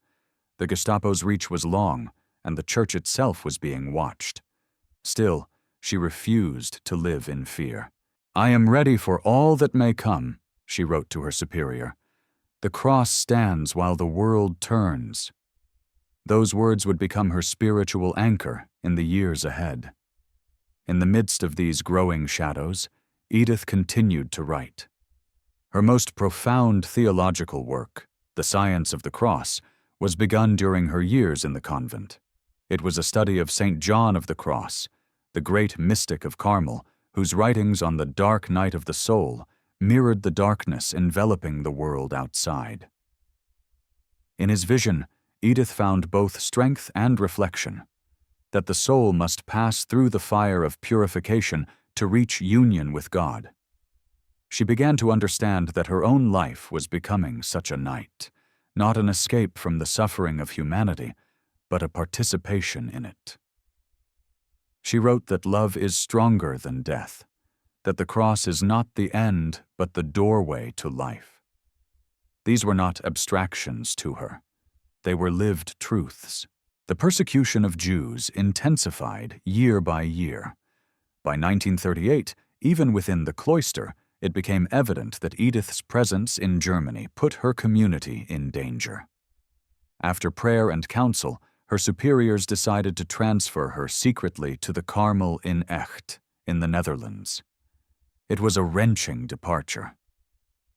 The Gestapo's reach was long, and the church itself was being watched. Still, she refused to live in fear. "I am ready for all that may come," she wrote to her superior. "The cross stands while the world turns." Those words would become her spiritual anchor in the years ahead. In the midst of these growing shadows, Edith continued to write. Her most profound theological work, The Science of the Cross, was begun during her years in the convent. It was a study of St. John of the Cross, the great mystic of Carmel, whose writings on the dark night of the soul mirrored the darkness enveloping the world outside. In his vision, Edith found both strength and reflection, that the soul must pass through the fire of purification to reach union with God. She began to understand that her own life was becoming such a night, not an escape from the suffering of humanity, but a participation in it. She wrote that love is stronger than death, that the cross is not the end, but the doorway to life. These were not abstractions to her. They were lived truths. The persecution of Jews intensified year by year. By 1938, even within the cloister, it became evident that Edith's presence in Germany put her community in danger. After prayer and counsel, her superiors decided to transfer her secretly to the Carmel in Echt, in the Netherlands. It was a wrenching departure.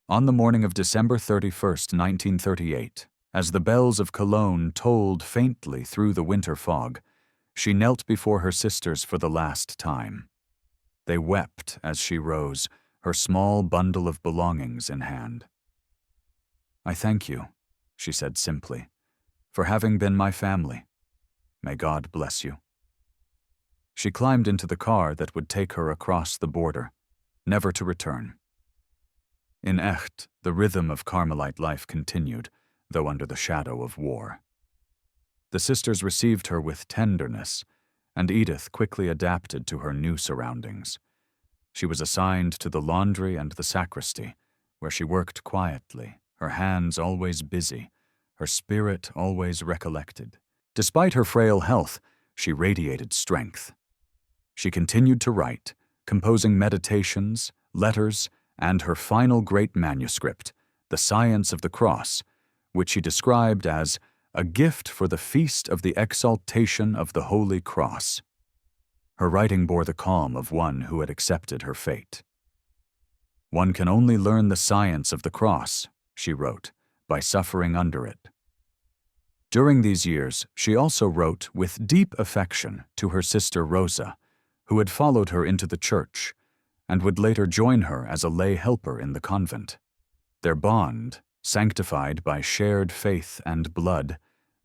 On the morning of December 31st, 1938, as the bells of Cologne tolled faintly through the winter fog, she knelt before her sisters for the last time. They wept as she rose, her small bundle of belongings in hand. "I thank you," she said simply, "for having been my family. May God bless you." She climbed into the car that would take her across the border, never to return. In Echt, the rhythm of Carmelite life continued, though under the shadow of war. The sisters received her with tenderness, and Edith quickly adapted to her new surroundings. She was assigned to the laundry and the sacristy, where she worked quietly, her hands always busy, her spirit always recollected. Despite her frail health, she radiated strength. She continued to write, composing meditations, letters, and her final great manuscript, The Science of the Cross, which she described as a gift for the feast of the exaltation of the Holy Cross. Her writing bore the calm of one who had accepted her fate. "One can only learn the science of the cross," she wrote, "by suffering under it." During these years, she also wrote with deep affection to her sister Rosa, who had followed her into the church and would later join her as a lay helper in the convent. Their bond, sanctified by shared faith and blood,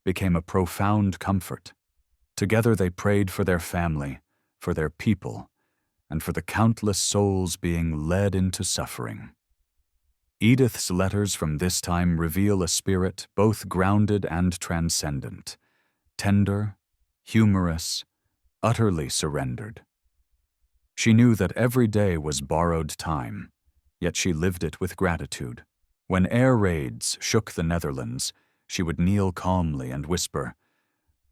became a profound comfort. Together they prayed for their family, for their people, and for the countless souls being led into suffering. Edith's letters from this time reveal a spirit both grounded and transcendent, tender, humorous, utterly surrendered. She knew that every day was borrowed time, yet she lived it with gratitude. When air raids shook the Netherlands, she would kneel calmly and whisper,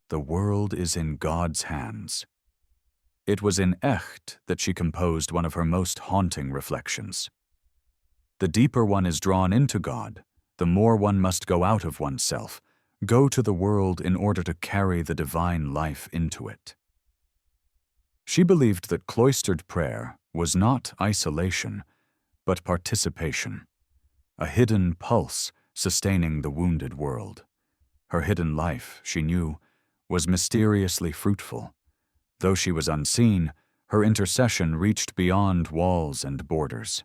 "The world is in God's hands." It was in Echt that she composed one of her most haunting reflections. The deeper one is drawn into God, the more one must go out of oneself, go to the world in order to carry the divine life into it. She believed that cloistered prayer was not isolation, but participation, a hidden pulse sustaining the wounded world. Her hidden life, she knew, was mysteriously fruitful. Though she was unseen, her intercession reached beyond walls and borders.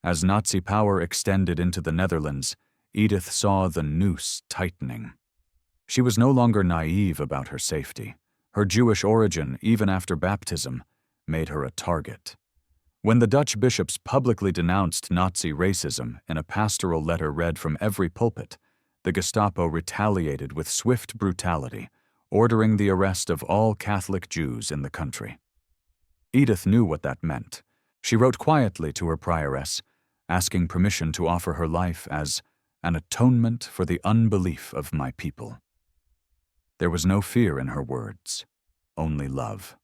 As Nazi power extended into the Netherlands, Edith saw the noose tightening. She was no longer naive about her safety. Her Jewish origin, even after baptism, made her a target. When the Dutch bishops publicly denounced Nazi racism in a pastoral letter read from every pulpit, the Gestapo retaliated with swift brutality, ordering the arrest of all Catholic Jews in the country. Edith knew what that meant. She wrote quietly to her prioress, asking permission to offer her life as an atonement for the unbelief of my people. There was no fear in her words, only love.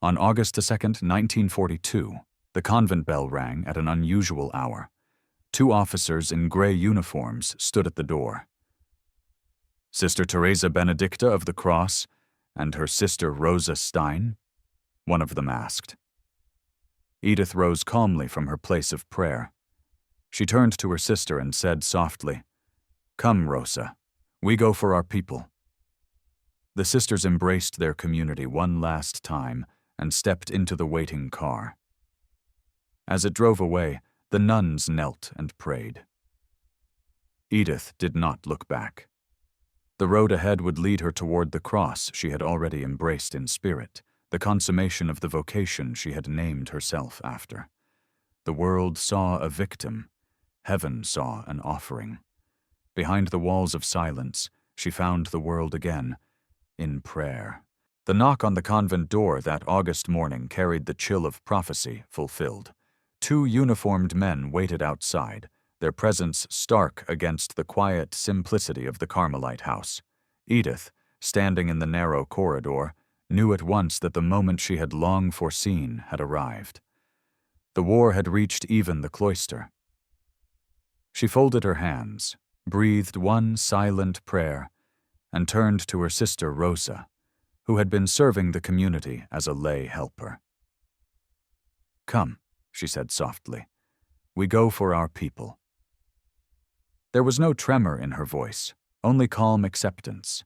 On August 2nd, 1942, the convent bell rang at an unusual hour. 2 officers in gray uniforms stood at the door. Sister Teresa Benedicta of the Cross and her sister Rosa Stein, one of them asked. Edith rose calmly from her place of prayer. She turned to her sister and said softly, "Come, Rosa, we go for our people." The sisters embraced their community one last time and stepped into the waiting car. As it drove away, the nuns knelt and prayed. Edith did not look back. The road ahead would lead her toward the cross she had already embraced in spirit, the consummation of the vocation she had named herself after. The world saw a victim. Heaven saw an offering. Behind the walls of silence, she found the world again, in prayer. The knock on the convent door that August morning carried the chill of prophecy fulfilled. 2 uniformed men waited outside, their presence stark against the quiet simplicity of the Carmelite house. Edith, standing in the narrow corridor, knew at once that the moment she had long foreseen had arrived. The war had reached even the cloister. She folded her hands, breathed one silent prayer, and turned to her sister Rosa, who had been serving the community as a lay helper. "Come," she said softly, "we go for our people." There was no tremor in her voice, only calm acceptance.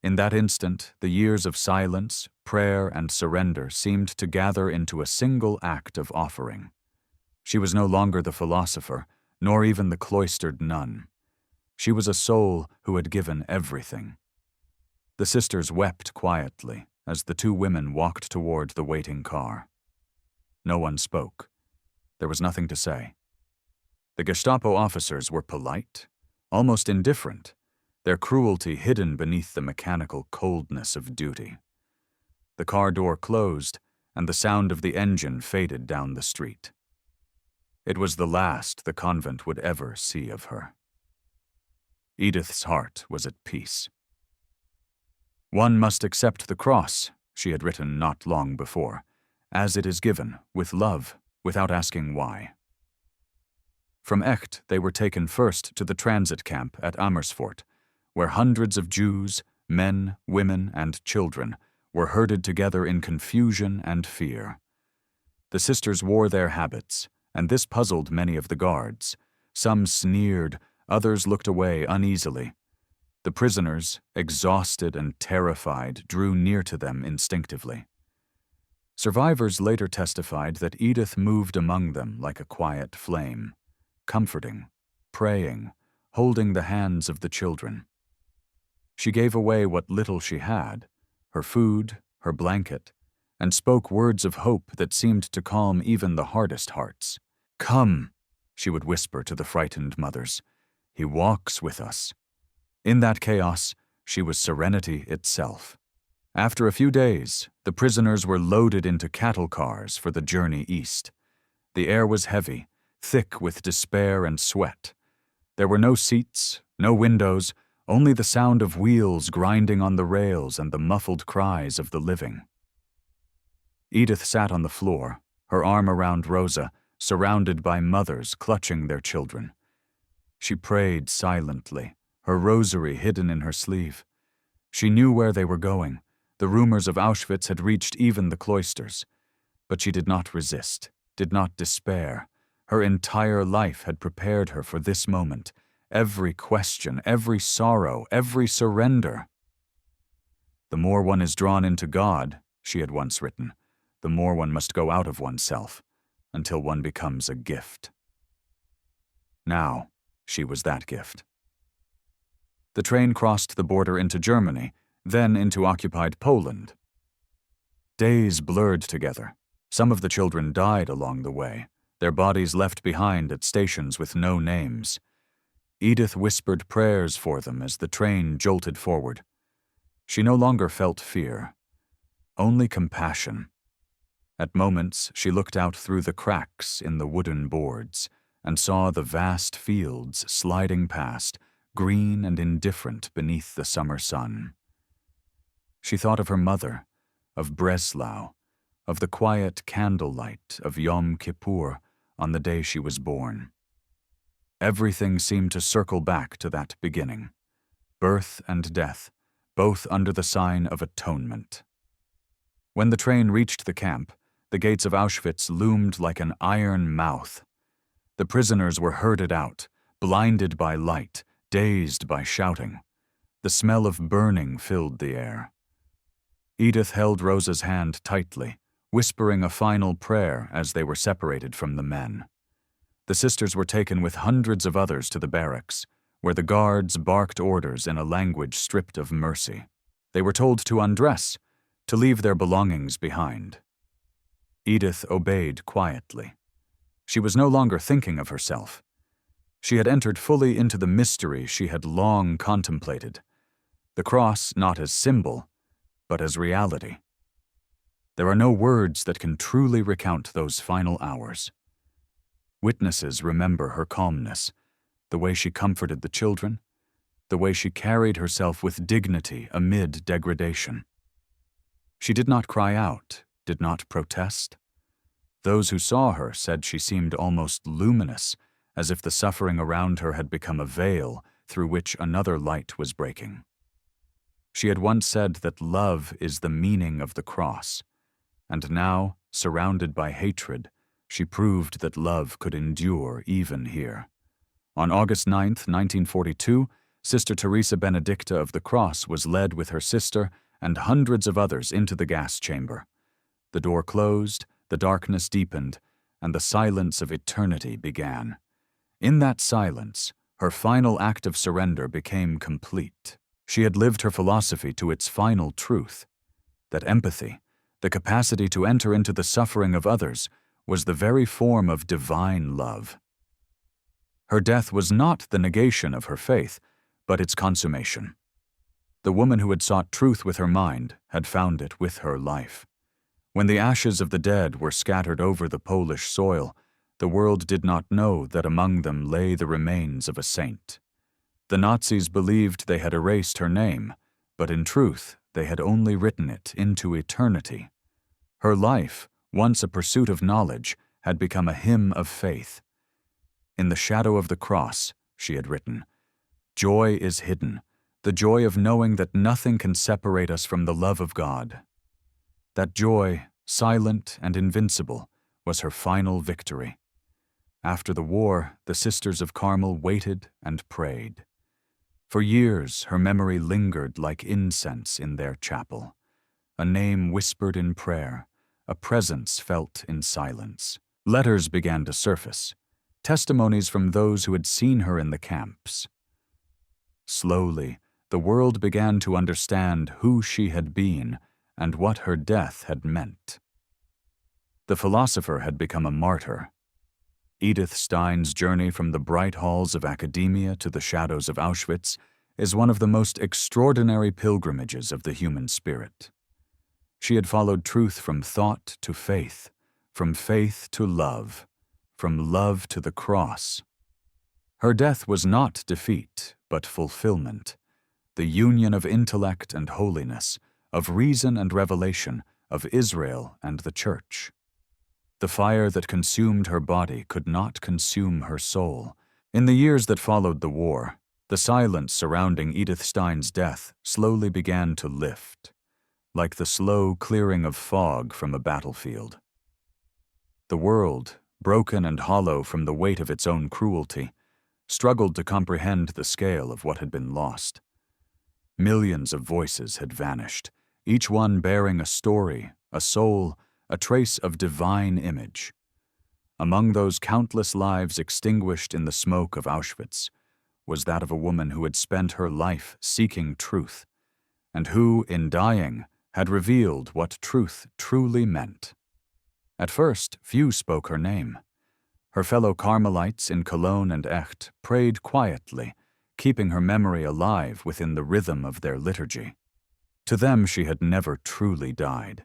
In that instant, the years of silence, prayer, and surrender seemed to gather into a single act of offering. She was no longer the philosopher, nor even the cloistered nun. She was a soul who had given everything. The sisters wept quietly as the 2 women walked toward the waiting car. No one spoke. There was nothing to say. The Gestapo officers were polite, almost indifferent, their cruelty hidden beneath the mechanical coldness of duty. The car door closed, and the sound of the engine faded down the street. It was the last the convent would ever see of her. Edith's heart was at peace. "One must accept the cross," she had written not long before, "as it is given, with love, without asking why." From Echt, they were taken first to the transit camp at Amersfoort, where hundreds of Jews, men, women, and children were herded together in confusion and fear. The sisters wore their habits, and this puzzled many of the guards. Some sneered, others looked away uneasily. The prisoners, exhausted and terrified, drew near to them instinctively. Survivors later testified that Edith moved among them like a quiet flame, comforting, praying, holding the hands of the children. She gave away what little she had, her food, her blanket, and spoke words of hope that seemed to calm even the hardest hearts. "Come," she would whisper to the frightened mothers. "He walks with us." In that chaos, she was serenity itself. After a few days, the prisoners were loaded into cattle cars for the journey east. The air was heavy, thick with despair and sweat. There were no seats, no windows, only the sound of wheels grinding on the rails and the muffled cries of the living. Edith sat on the floor, her arm around Rosa, surrounded by mothers clutching their children. She prayed silently, her rosary hidden in her sleeve. She knew where they were going. The rumors of Auschwitz had reached even the cloisters. But she did not resist, did not despair. Her entire life had prepared her for this moment. Every question, every sorrow, every surrender. The more one is drawn into God, she had once written, the more one must go out of oneself, until one becomes a gift. Now, she was that gift. The train crossed the border into Germany, then into occupied Poland. Days blurred together. Some of the children died along the way, their bodies left behind at stations with no names. Edith whispered prayers for them as the train jolted forward. She no longer felt fear, only compassion. At moments, she looked out through the cracks in the wooden boards and saw the vast fields sliding past, green and indifferent beneath the summer sun. She thought of her mother, of Breslau, of the quiet candlelight of Yom Kippur on the day she was born. Everything seemed to circle back to that beginning, birth and death, both under the sign of atonement. When the train reached the camp, the gates of Auschwitz loomed like an iron mouth. The prisoners were herded out, blinded by light, dazed by shouting. The smell of burning filled the air. Edith held Rosa's hand tightly, whispering a final prayer as they were separated from the men. The sisters were taken with hundreds of others to the barracks, where the guards barked orders in a language stripped of mercy. They were told to undress, to leave their belongings behind. Edith obeyed quietly. She was no longer thinking of herself. She had entered fully into the mystery she had long contemplated, the cross not as symbol, but as reality. There are no words that can truly recount those final hours. Witnesses remember her calmness, the way she comforted the children, the way she carried herself with dignity amid degradation. She did not cry out, did not protest. Those who saw her said she seemed almost luminous, as if the suffering around her had become a veil through which another light was breaking. She had once said that love is the meaning of the cross, and now, surrounded by hatred, she proved that love could endure even here. On August 9, 1942, Sister Teresa Benedicta of the Cross was led with her sister and hundreds of others into the gas chamber. The door closed, the darkness deepened, and the silence of eternity began. In that silence, her final act of surrender became complete. She had lived her philosophy to its final truth, that empathy, the capacity to enter into the suffering of others, was the very form of divine love. Her death was not the negation of her faith, but its consummation. The woman who had sought truth with her mind had found it with her life. When the ashes of the dead were scattered over the Polish soil, the world did not know that among them lay the remains of a saint. The Nazis believed they had erased her name, but in truth they had only written it into eternity. Her life, once a pursuit of knowledge, had become a hymn of faith. In the shadow of the cross, she had written, "Joy is hidden, the joy of knowing that nothing can separate us from the love of God." That joy, silent and invincible, was her final victory. After the war, the Sisters of Carmel waited and prayed. For years, her memory lingered like incense in their chapel, a name whispered in prayer, a presence felt in silence. Letters began to surface, testimonies from those who had seen her in the camps. Slowly, the world began to understand who she had been and what her death had meant. The philosopher had become a martyr. Edith Stein's journey from the bright halls of academia to the shadows of Auschwitz is one of the most extraordinary pilgrimages of the human spirit. She had followed truth from thought to faith, from faith to love, from love to the cross. Her death was not defeat, but fulfillment, the union of intellect and holiness, of reason and revelation, of Israel and the Church. The fire that consumed her body could not consume her soul. In the years that followed the war, the silence surrounding Edith Stein's death slowly began to lift, like the slow clearing of fog from a battlefield. The world, broken and hollow from the weight of its own cruelty, struggled to comprehend the scale of what had been lost. Millions of voices had vanished, each one bearing a story, a soul, a trace of divine image. Among those countless lives extinguished in the smoke of Auschwitz was that of a woman who had spent her life seeking truth, and who, in dying, had revealed what truth truly meant. At first, few spoke her name. Her fellow Carmelites in Cologne and Echt prayed quietly, keeping her memory alive within the rhythm of their liturgy. To them, she had never truly died.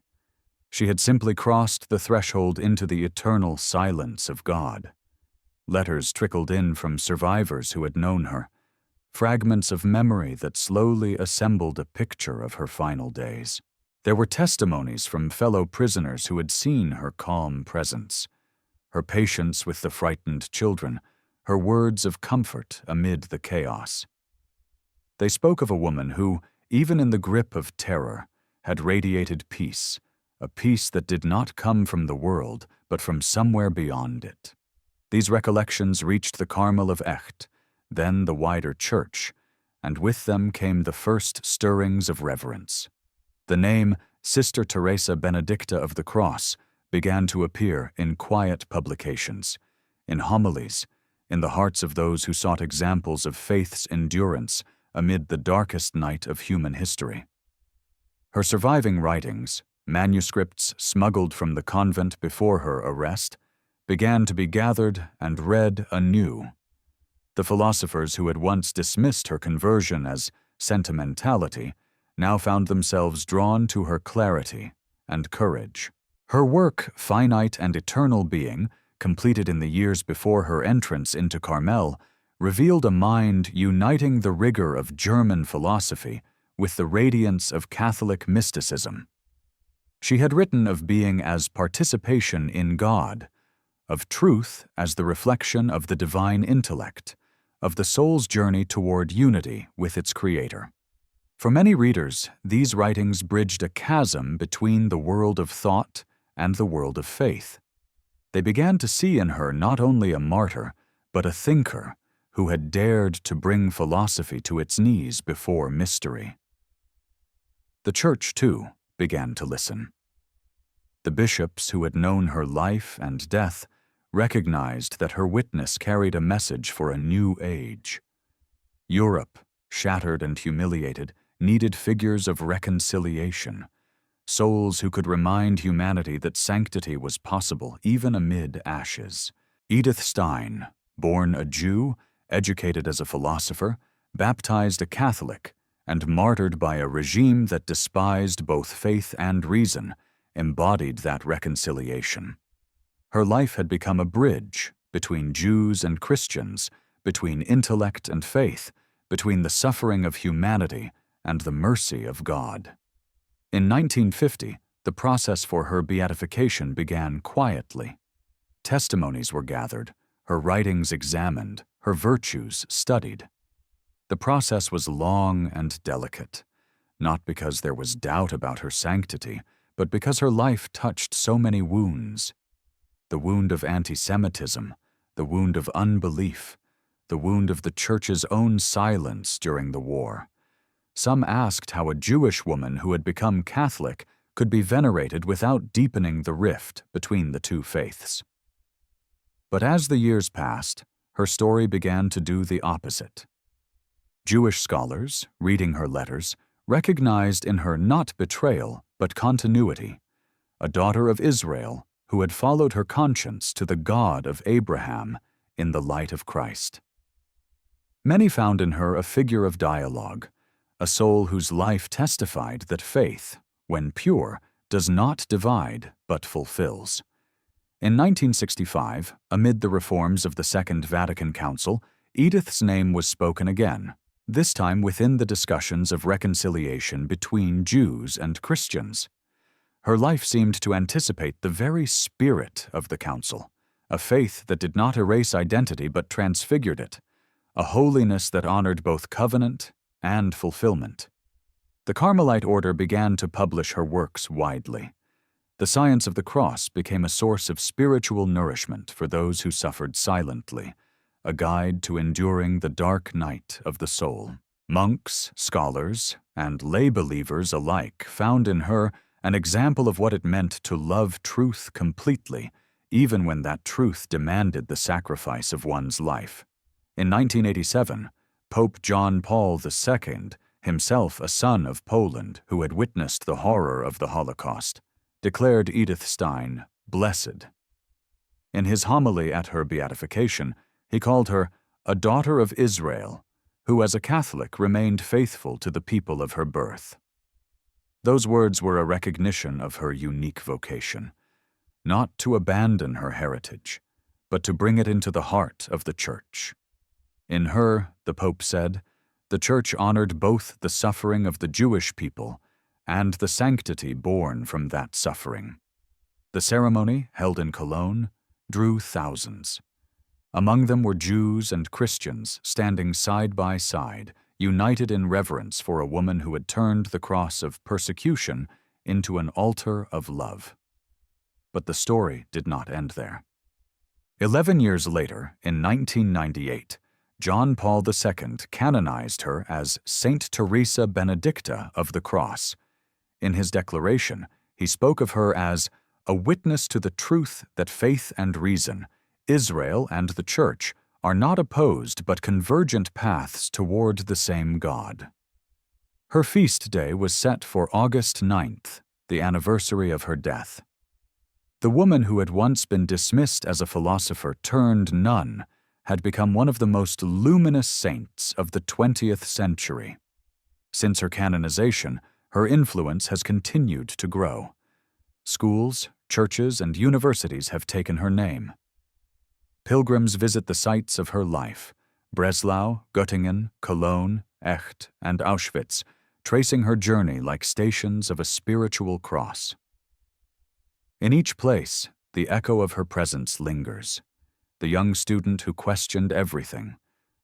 She had simply crossed the threshold into the eternal silence of God. Letters trickled in from survivors who had known her, fragments of memory that slowly assembled a picture of her final days. There were testimonies from fellow prisoners who had seen her calm presence, her patience with the frightened children, her words of comfort amid the chaos. They spoke of a woman who, even in the grip of terror, had radiated peace, a peace that did not come from the world, but from somewhere beyond it. These recollections reached the Carmel of Echt, then the wider church, and with them came the first stirrings of reverence. The name Sister Teresa Benedicta of the Cross began to appear in quiet publications, in homilies, in the hearts of those who sought examples of faith's endurance amid the darkest night of human history. Her surviving writings, manuscripts smuggled from the convent before her arrest, began to be gathered and read anew. The philosophers who had once dismissed her conversion as sentimentality now found themselves drawn to her clarity and courage. Her work, Finite and Eternal Being, completed in the years before her entrance into Carmel, revealed a mind uniting the rigor of German philosophy with the radiance of Catholic mysticism. She had written of being as participation in God, of truth as the reflection of the divine intellect, of the soul's journey toward unity with its Creator. For many readers, these writings bridged a chasm between the world of thought and the world of faith. They began to see in her not only a martyr, but a thinker who had dared to bring philosophy to its knees before mystery. The Church, too, began to listen. The bishops who had known her life and death recognized that her witness carried a message for a new age. Europe, shattered and humiliated, needed figures of reconciliation, souls who could remind humanity that sanctity was possible even amid ashes. Edith Stein, born a Jew, educated as a philosopher, baptized a Catholic, and martyred by a regime that despised both faith and reason, embodied that reconciliation. Her life had become a bridge between Jews and Christians, between intellect and faith, between the suffering of humanity and the mercy of God. In 1950, the process for her beatification began quietly. Testimonies were gathered, her writings examined, her virtues studied. The process was long and delicate, not because there was doubt about her sanctity, but because her life touched so many wounds. The wound of anti-Semitism, the wound of unbelief, the wound of the Church's own silence during the war. Some asked how a Jewish woman who had become Catholic could be venerated without deepening the rift between the two faiths. But as the years passed, her story began to do the opposite. Jewish scholars, reading her letters, recognized in her not betrayal, but continuity, a daughter of Israel who had followed her conscience to the God of Abraham in the light of Christ. Many found in her a figure of dialogue, a soul whose life testified that faith, when pure, does not divide but fulfills. In 1965, amid the reforms of the Second Vatican Council, Edith's name was spoken again, this time within the discussions of reconciliation between Jews and Christians. Her life seemed to anticipate the very spirit of the Council, a faith that did not erase identity but transfigured it, a holiness that honored both covenant and fulfillment. The Carmelite order began to publish her works widely. The Science of the Cross became a source of spiritual nourishment for those who suffered silently, a guide to enduring the dark night of the soul. Monks, scholars, and lay believers alike found in her an example of what it meant to love truth completely, even when that truth demanded the sacrifice of one's life. In 1987, Pope John Paul II, himself a son of Poland who had witnessed the horror of the Holocaust, declared Edith Stein blessed. In his homily at her beatification, he called her a daughter of Israel, who as a Catholic remained faithful to the people of her birth. Those words were a recognition of her unique vocation, not to abandon her heritage, but to bring it into the heart of the Church. In her, the Pope said, the Church honored both the suffering of the Jewish people and the sanctity born from that suffering. The ceremony, held in Cologne, drew thousands. Among them were Jews and Christians standing side by side, united in reverence for a woman who had turned the cross of persecution into an altar of love. But the story did not end there. 11 years later, in 1998, John Paul II canonized her as Saint Teresa Benedicta of the Cross. In his declaration, he spoke of her as a witness to the truth that faith and reason, Israel and the Church, are not opposed but convergent paths toward the same God. Her feast day was set for August 9th, the anniversary of her death. The woman who had once been dismissed as a philosopher turned nun had become one of the most luminous saints of the 20th century. Since her canonization, her influence has continued to grow. Schools, churches, and universities have taken her name. Pilgrims visit the sites of her life, Breslau, Göttingen, Cologne, Echt, and Auschwitz, tracing her journey like stations of a spiritual cross. In each place, the echo of her presence lingers. The young student who questioned everything,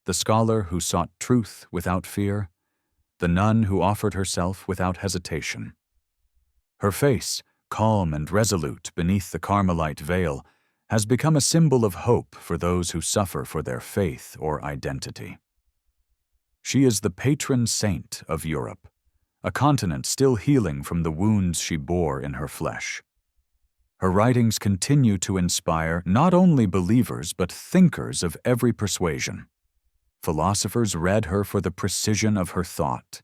the scholar who sought truth without fear, the nun who offered herself without hesitation. Her face, calm and resolute beneath the Carmelite veil, has become a symbol of hope for those who suffer for their faith or identity. She is the patron saint of Europe, a continent still healing from the wounds she bore in her flesh. Her writings continue to inspire not only believers but thinkers of every persuasion. Philosophers read her for the precision of her thought,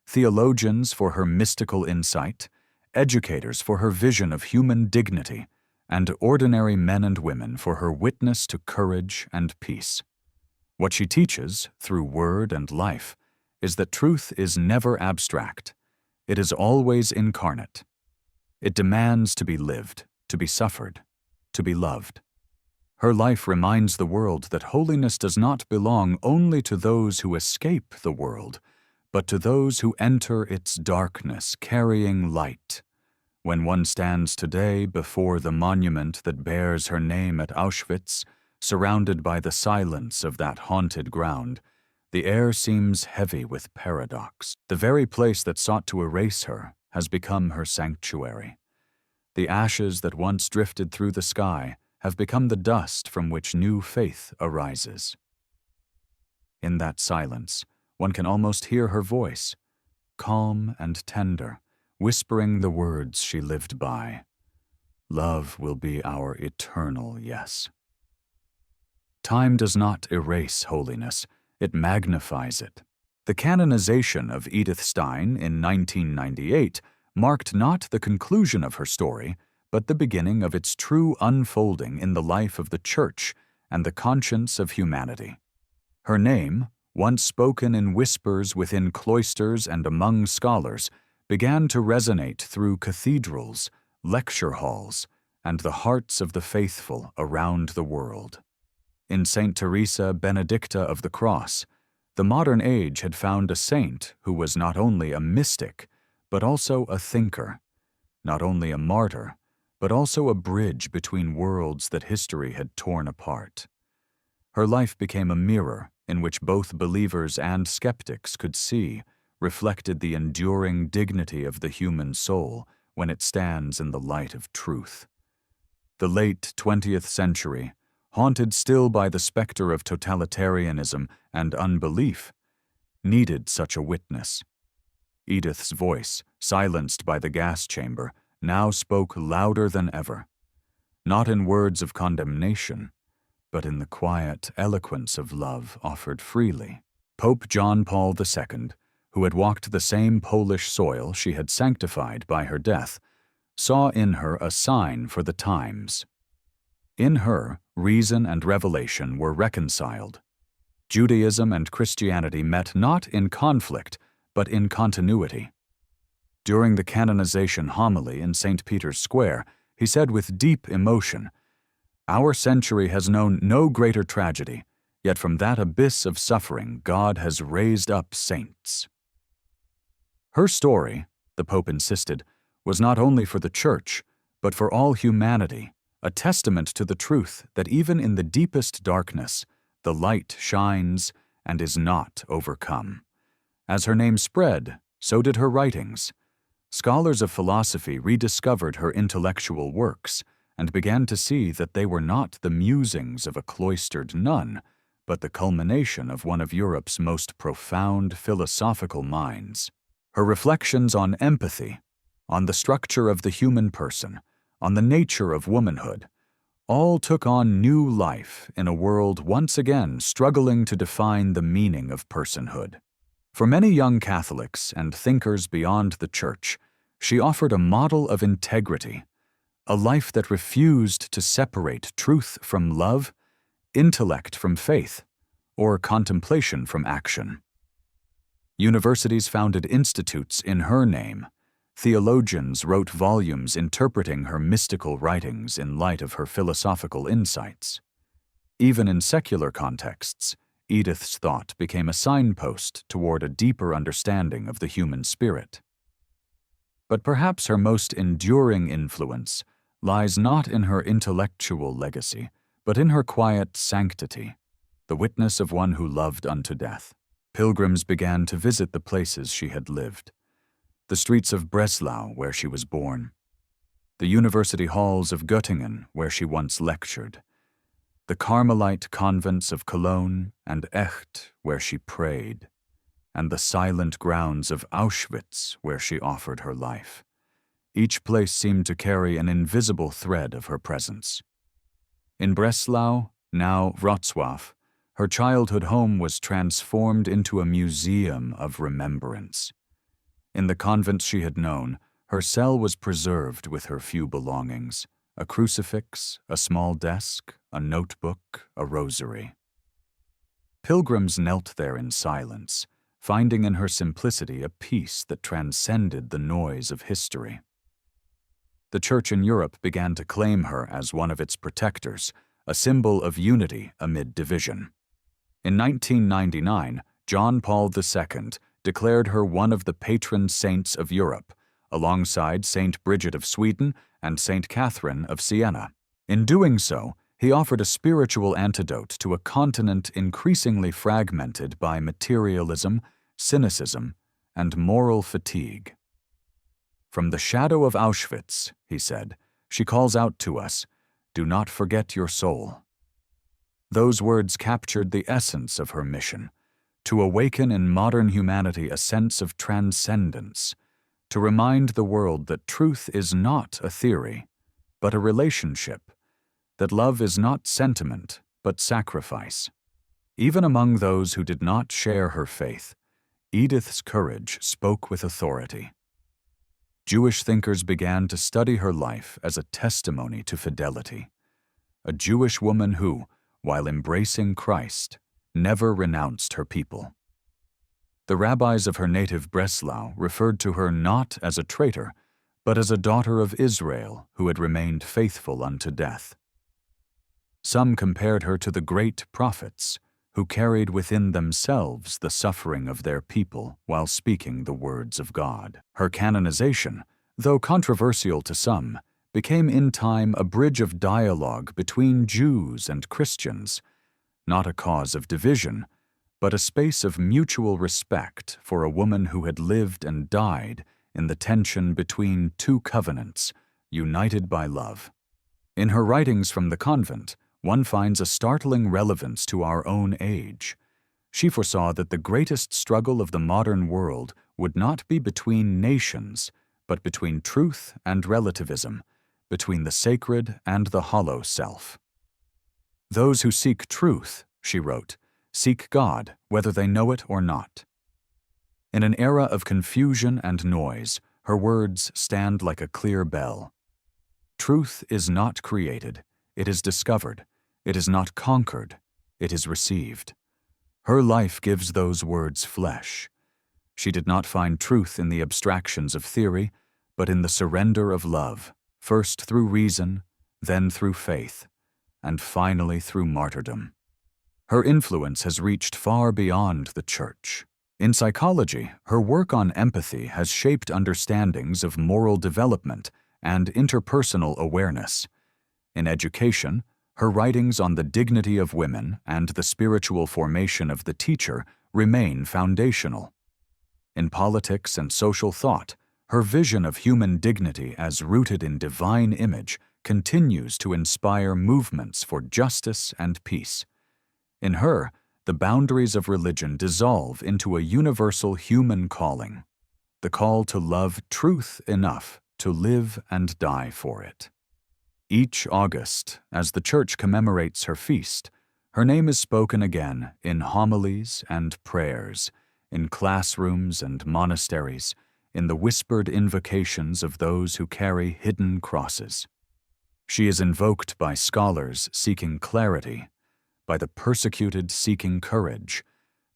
theologians for her mystical insight, educators for her vision of human dignity, and ordinary men and women for her witness to courage and peace. What she teaches, through word and life, is that truth is never abstract. It is always incarnate. It demands to be lived, to be suffered, to be loved. Her life reminds the world that holiness does not belong only to those who escape the world, but to those who enter its darkness carrying light. When one stands today before the monument that bears her name at Auschwitz, surrounded by the silence of that haunted ground, the air seems heavy with paradox. The very place that sought to erase her has become her sanctuary. The ashes that once drifted through the sky have become the dust from which new faith arises. In that silence, one can almost hear her voice, calm and tender, whispering the words she lived by. Love will be our eternal yes. Time does not erase holiness, it magnifies it. The canonization of Edith Stein in 1998 marked not the conclusion of her story, but the beginning of its true unfolding in the life of the Church and the conscience of humanity. Her name, once spoken in whispers within cloisters and among scholars, began to resonate through cathedrals, lecture halls, and the hearts of the faithful around the world. In Saint Teresa Benedicta of the Cross, the modern age had found a saint who was not only a mystic, but also a thinker, not only a martyr, but also a bridge between worlds that history had torn apart. Her life became a mirror in which both believers and skeptics could see, reflected the enduring dignity of the human soul when it stands in the light of truth. The late 20th century, haunted still by the specter of totalitarianism and unbelief, needed such a witness. Edith's voice, silenced by the gas chamber, now spoke louder than ever, not in words of condemnation, but in the quiet eloquence of love offered freely. Pope John Paul II, who had walked the same Polish soil she had sanctified by her death, saw in her a sign for the times. In her, reason and revelation were reconciled. Judaism and Christianity met not in conflict, but in continuity. During the canonization homily in St. Peter's Square, he said with deep emotion, "Our century has known no greater tragedy, yet from that abyss of suffering God has raised up saints." Her story, the Pope insisted, was not only for the Church, but for all humanity, a testament to the truth that even in the deepest darkness, the light shines and is not overcome. As her name spread, so did her writings. Scholars of philosophy rediscovered her intellectual works and began to see that they were not the musings of a cloistered nun, but the culmination of one of Europe's most profound philosophical minds. Her reflections on empathy, on the structure of the human person, on the nature of womanhood, all took on new life in a world once again struggling to define the meaning of personhood. For many young Catholics and thinkers beyond the Church, she offered a model of integrity, a life that refused to separate truth from love, intellect from faith, or contemplation from action. Universities founded institutes in her name. Theologians wrote volumes interpreting her mystical writings in light of her philosophical insights. Even in secular contexts, Edith's thought became a signpost toward a deeper understanding of the human spirit. But perhaps her most enduring influence lies not in her intellectual legacy, but in her quiet sanctity, the witness of one who loved unto death. Pilgrims began to visit the places she had lived, the streets of Breslau, where she was born, the university halls of Göttingen, where she once lectured, the Carmelite convents of Cologne and Echt, where she prayed, and the silent grounds of Auschwitz, where she offered her life. Each place seemed to carry an invisible thread of her presence. In Breslau, now Wrocław, her childhood home was transformed into a museum of remembrance. In the convents she had known, her cell was preserved with her few belongings, a crucifix, a small desk, a notebook, a rosary. Pilgrims knelt there in silence, finding in her simplicity a peace that transcended the noise of history. The Church in Europe began to claim her as one of its protectors, a symbol of unity amid division. In 1999, John Paul II declared her one of the patron saints of Europe, alongside Saint Bridget of Sweden and Saint Catherine of Siena. In doing so, he offered a spiritual antidote to a continent increasingly fragmented by materialism, cynicism, and moral fatigue. "From the shadow of Auschwitz," he said, "she calls out to us, 'Do not forget your soul.'" Those words captured the essence of her mission, to awaken in modern humanity a sense of transcendence, to remind the world that truth is not a theory, but a relationship, that love is not sentiment, but sacrifice. Even among those who did not share her faith, Edith's courage spoke with authority. Jewish thinkers began to study her life as a testimony to fidelity, a Jewish woman who, while embracing Christ, never renounced her people. The rabbis of her native Breslau referred to her not as a traitor, but as a daughter of Israel who had remained faithful unto death. Some compared her to the great prophets, who carried within themselves the suffering of their people while speaking the words of God. Her canonization, though controversial to some, became in time a bridge of dialogue between Jews and Christians, not a cause of division, but a space of mutual respect for a woman who had lived and died in the tension between two covenants, united by love. In her writings from the convent, one finds a startling relevance to our own age. She foresaw that the greatest struggle of the modern world would not be between nations, but between truth and relativism, between the sacred and the hollow self. Those who seek truth, she wrote, seek God, whether they know it or not. In an era of confusion and noise, her words stand like a clear bell. Truth is not created, it is discovered. It is not conquered, it is received. Her life gives those words flesh. She did not find truth in the abstractions of theory, but in the surrender of love, first through reason, then through faith, and finally through martyrdom. Her influence has reached far beyond the Church. In psychology, her work on empathy has shaped understandings of moral development and interpersonal awareness. In education, her writings on the dignity of women and the spiritual formation of the teacher remain foundational. In politics and social thought, her vision of human dignity as rooted in divine image continues to inspire movements for justice and peace. In her, the boundaries of religion dissolve into a universal human calling, the call to love truth enough to live and die for it. Each August, as the Church commemorates her feast, her name is spoken again in homilies and prayers, in classrooms and monasteries, in the whispered invocations of those who carry hidden crosses. She is invoked by scholars seeking clarity, by the persecuted seeking courage,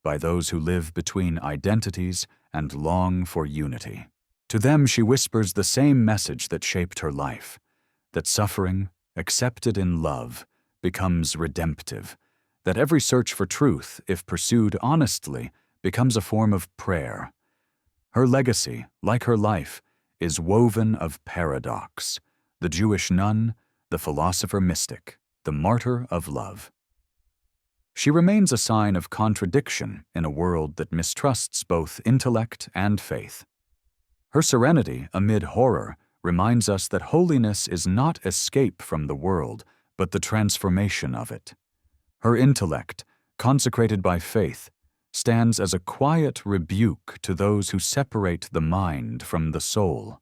by those who live between identities and long for unity. To them she whispers the same message that shaped her life, that suffering, accepted in love, becomes redemptive, that every search for truth, if pursued honestly, becomes a form of prayer. Her legacy, like her life, is woven of paradox, the Jewish nun, the philosopher-mystic, the martyr of love. She remains a sign of contradiction in a world that mistrusts both intellect and faith. Her serenity amid horror reminds us that holiness is not escape from the world, but the transformation of it. Her intellect, consecrated by faith, stands as a quiet rebuke to those who separate the mind from the soul.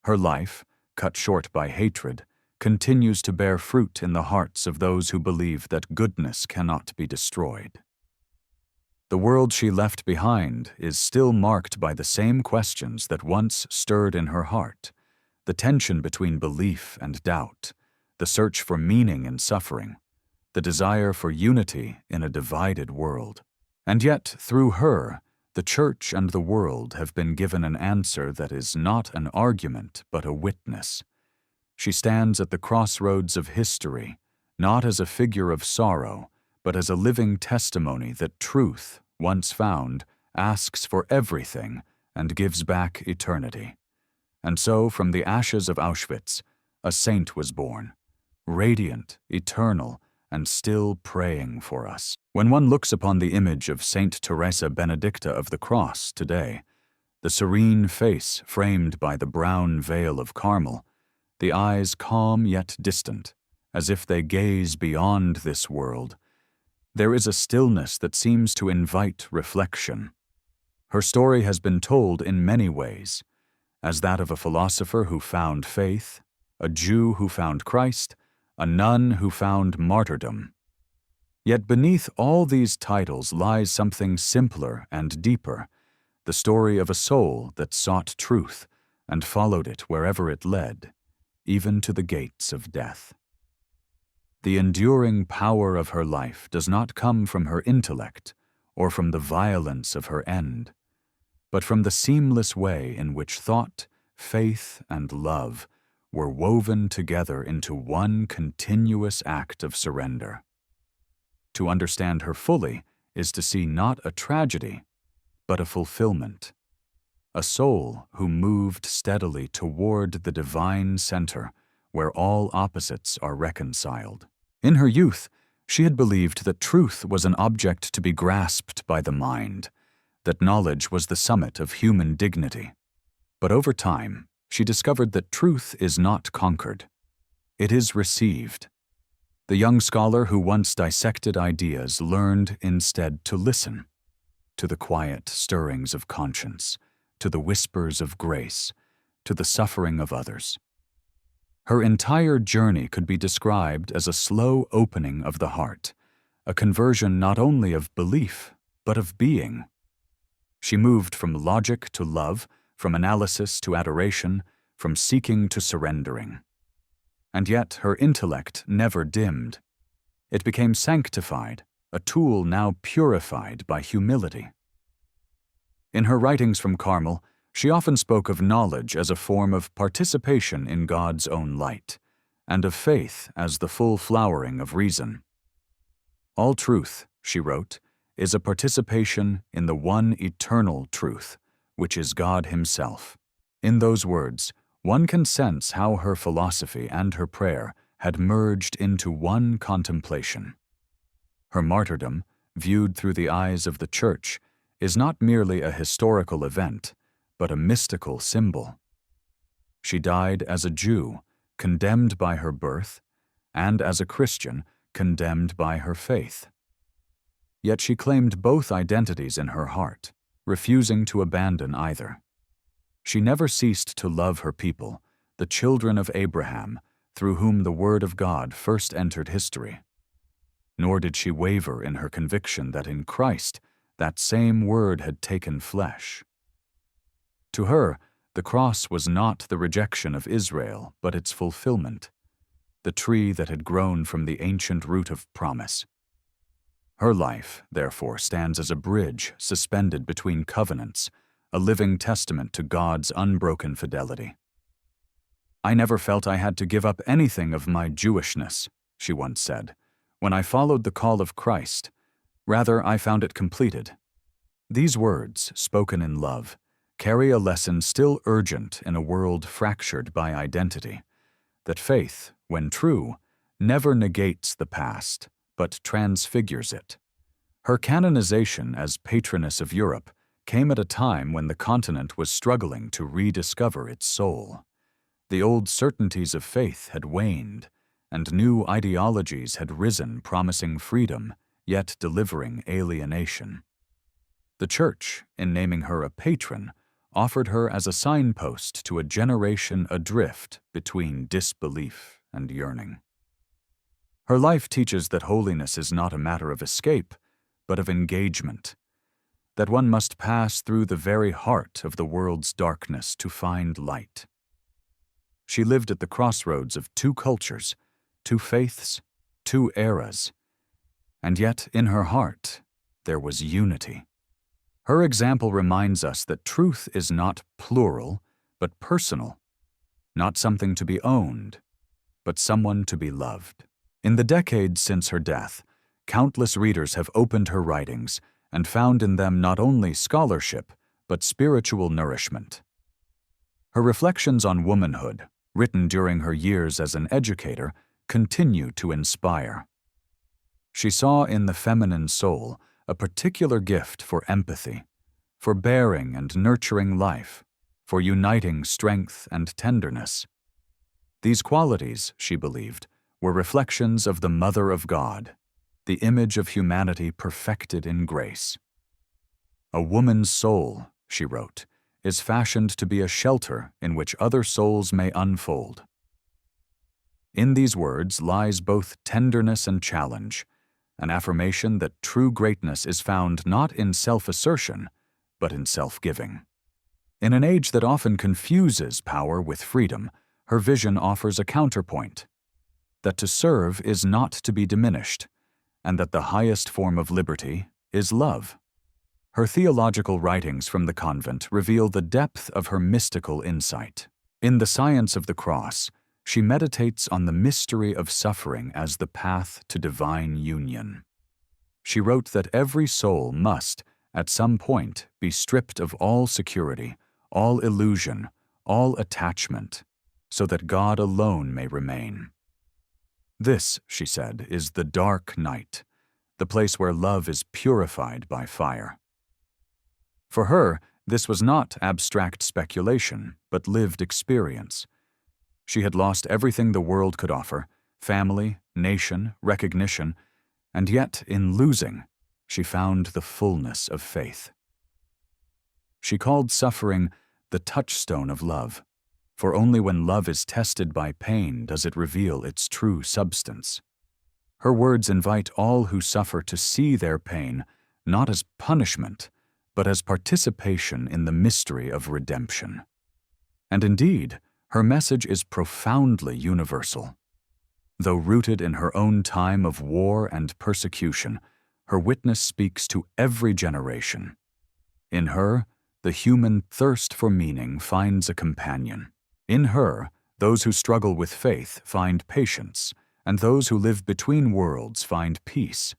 Her life, cut short by hatred, continues to bear fruit in the hearts of those who believe that goodness cannot be destroyed. The world she left behind is still marked by the same questions that once stirred in her heart: the tension between belief and doubt, the search for meaning in suffering, the desire for unity in a divided world. And yet, through her, the Church and the world have been given an answer that is not an argument but a witness. She stands at the crossroads of history, not as a figure of sorrow, but as a living testimony that truth, once found, asks for everything and gives back eternity. And so, from the ashes of Auschwitz, a saint was born, radiant, eternal, and still praying for us. When one looks upon the image of Saint Teresa Benedicta of the Cross today, the serene face framed by the brown veil of Carmel, the eyes calm yet distant, as if they gaze beyond this world, there is a stillness that seems to invite reflection. Her story has been told in many ways, as that of a philosopher who found faith, a Jew who found Christ, a nun who found martyrdom. Yet beneath all these titles lies something simpler and deeper, the story of a soul that sought truth and followed it wherever it led, even to the gates of death. The enduring power of her life does not come from her intellect or from the violence of her end, but from the seamless way in which thought, faith, and love were woven together into one continuous act of surrender. To understand her fully is to see not a tragedy, but a fulfillment. A soul who moved steadily toward the divine center where all opposites are reconciled. In her youth, she had believed that truth was an object to be grasped by the mind, that knowledge was the summit of human dignity. But over time, she discovered that truth is not conquered. It is received. The young scholar who once dissected ideas learned instead to listen, to the quiet stirrings of conscience, to the whispers of grace, to the suffering of others. Her entire journey could be described as a slow opening of the heart, a conversion not only of belief, but of being. She moved from logic to love, from analysis to adoration, from seeking to surrendering. And yet her intellect never dimmed. It became sanctified, a tool now purified by humility. In her writings from Carmel, she often spoke of knowledge as a form of participation in God's own light, and of faith as the full flowering of reason. All truth, she wrote, is a participation in the one eternal truth, which is God Himself. In those words, one can sense how her philosophy and her prayer had merged into one contemplation. Her martyrdom, viewed through the eyes of the Church, is not merely a historical event, but a mystical symbol. She died as a Jew, condemned by her birth, and as a Christian, condemned by her faith. Yet she claimed both identities in her heart, refusing to abandon either. She never ceased to love her people, the children of Abraham, through whom the Word of God first entered history. Nor did she waver in her conviction that in Christ, that same Word had taken flesh. To her, the cross was not the rejection of Israel, but its fulfillment, the tree that had grown from the ancient root of promise. Her life, therefore, stands as a bridge suspended between covenants, a living testament to God's unbroken fidelity. "I never felt I had to give up anything of my Jewishness," she once said, "when I followed the call of Christ. Rather, I found it completed." These words, spoken in love, carry a lesson still urgent in a world fractured by identity, that faith, when true, never negates the past, but transfigures it. Her canonization as patroness of Europe came at a time when the continent was struggling to rediscover its soul. The old certainties of faith had waned, and new ideologies had risen promising freedom, yet delivering alienation. The Church, in naming her a patron, offered her as a signpost to a generation adrift between disbelief and yearning. Her life teaches that holiness is not a matter of escape, but of engagement, that one must pass through the very heart of the world's darkness to find light. She lived at the crossroads of two cultures, two faiths, two eras, and yet in her heart there was unity. Her example reminds us that truth is not plural, but personal, not something to be owned, but someone to be loved. In the decades since her death, countless readers have opened her writings and found in them not only scholarship, but spiritual nourishment. Her reflections on womanhood, written during her years as an educator, continue to inspire. She saw in the feminine soul a particular gift for empathy, for bearing and nurturing life, for uniting strength and tenderness. These qualities, she believed, were reflections of the Mother of God, the image of humanity perfected in grace. "A woman's soul," she wrote, "is fashioned to be a shelter in which other souls may unfold." In these words lies both tenderness and challenge, an affirmation that true greatness is found not in self-assertion, but in self-giving. In an age that often confuses power with freedom, her vision offers a counterpoint, that to serve is not to be diminished, and that the highest form of liberty is love. Her theological writings from the convent reveal the depth of her mystical insight. In The Science of the Cross, she meditates on the mystery of suffering as the path to divine union. She wrote that every soul must, at some point, be stripped of all security, all illusion, all attachment, so that God alone may remain. This, she said, is the dark night, the place where love is purified by fire. For her, this was not abstract speculation, but lived experience. She had lost everything the world could offer, family, nation, recognition, and yet, in losing, she found the fullness of faith. She called suffering the touchstone of love, for only when love is tested by pain does it reveal its true substance. Her words invite all who suffer to see their pain not as punishment, but as participation in the mystery of redemption. And indeed, her message is profoundly universal. Though rooted in her own time of war and persecution, her witness speaks to every generation. In her, the human thirst for meaning finds a companion. In her, those who struggle with faith find patience, and those who live between worlds find peace.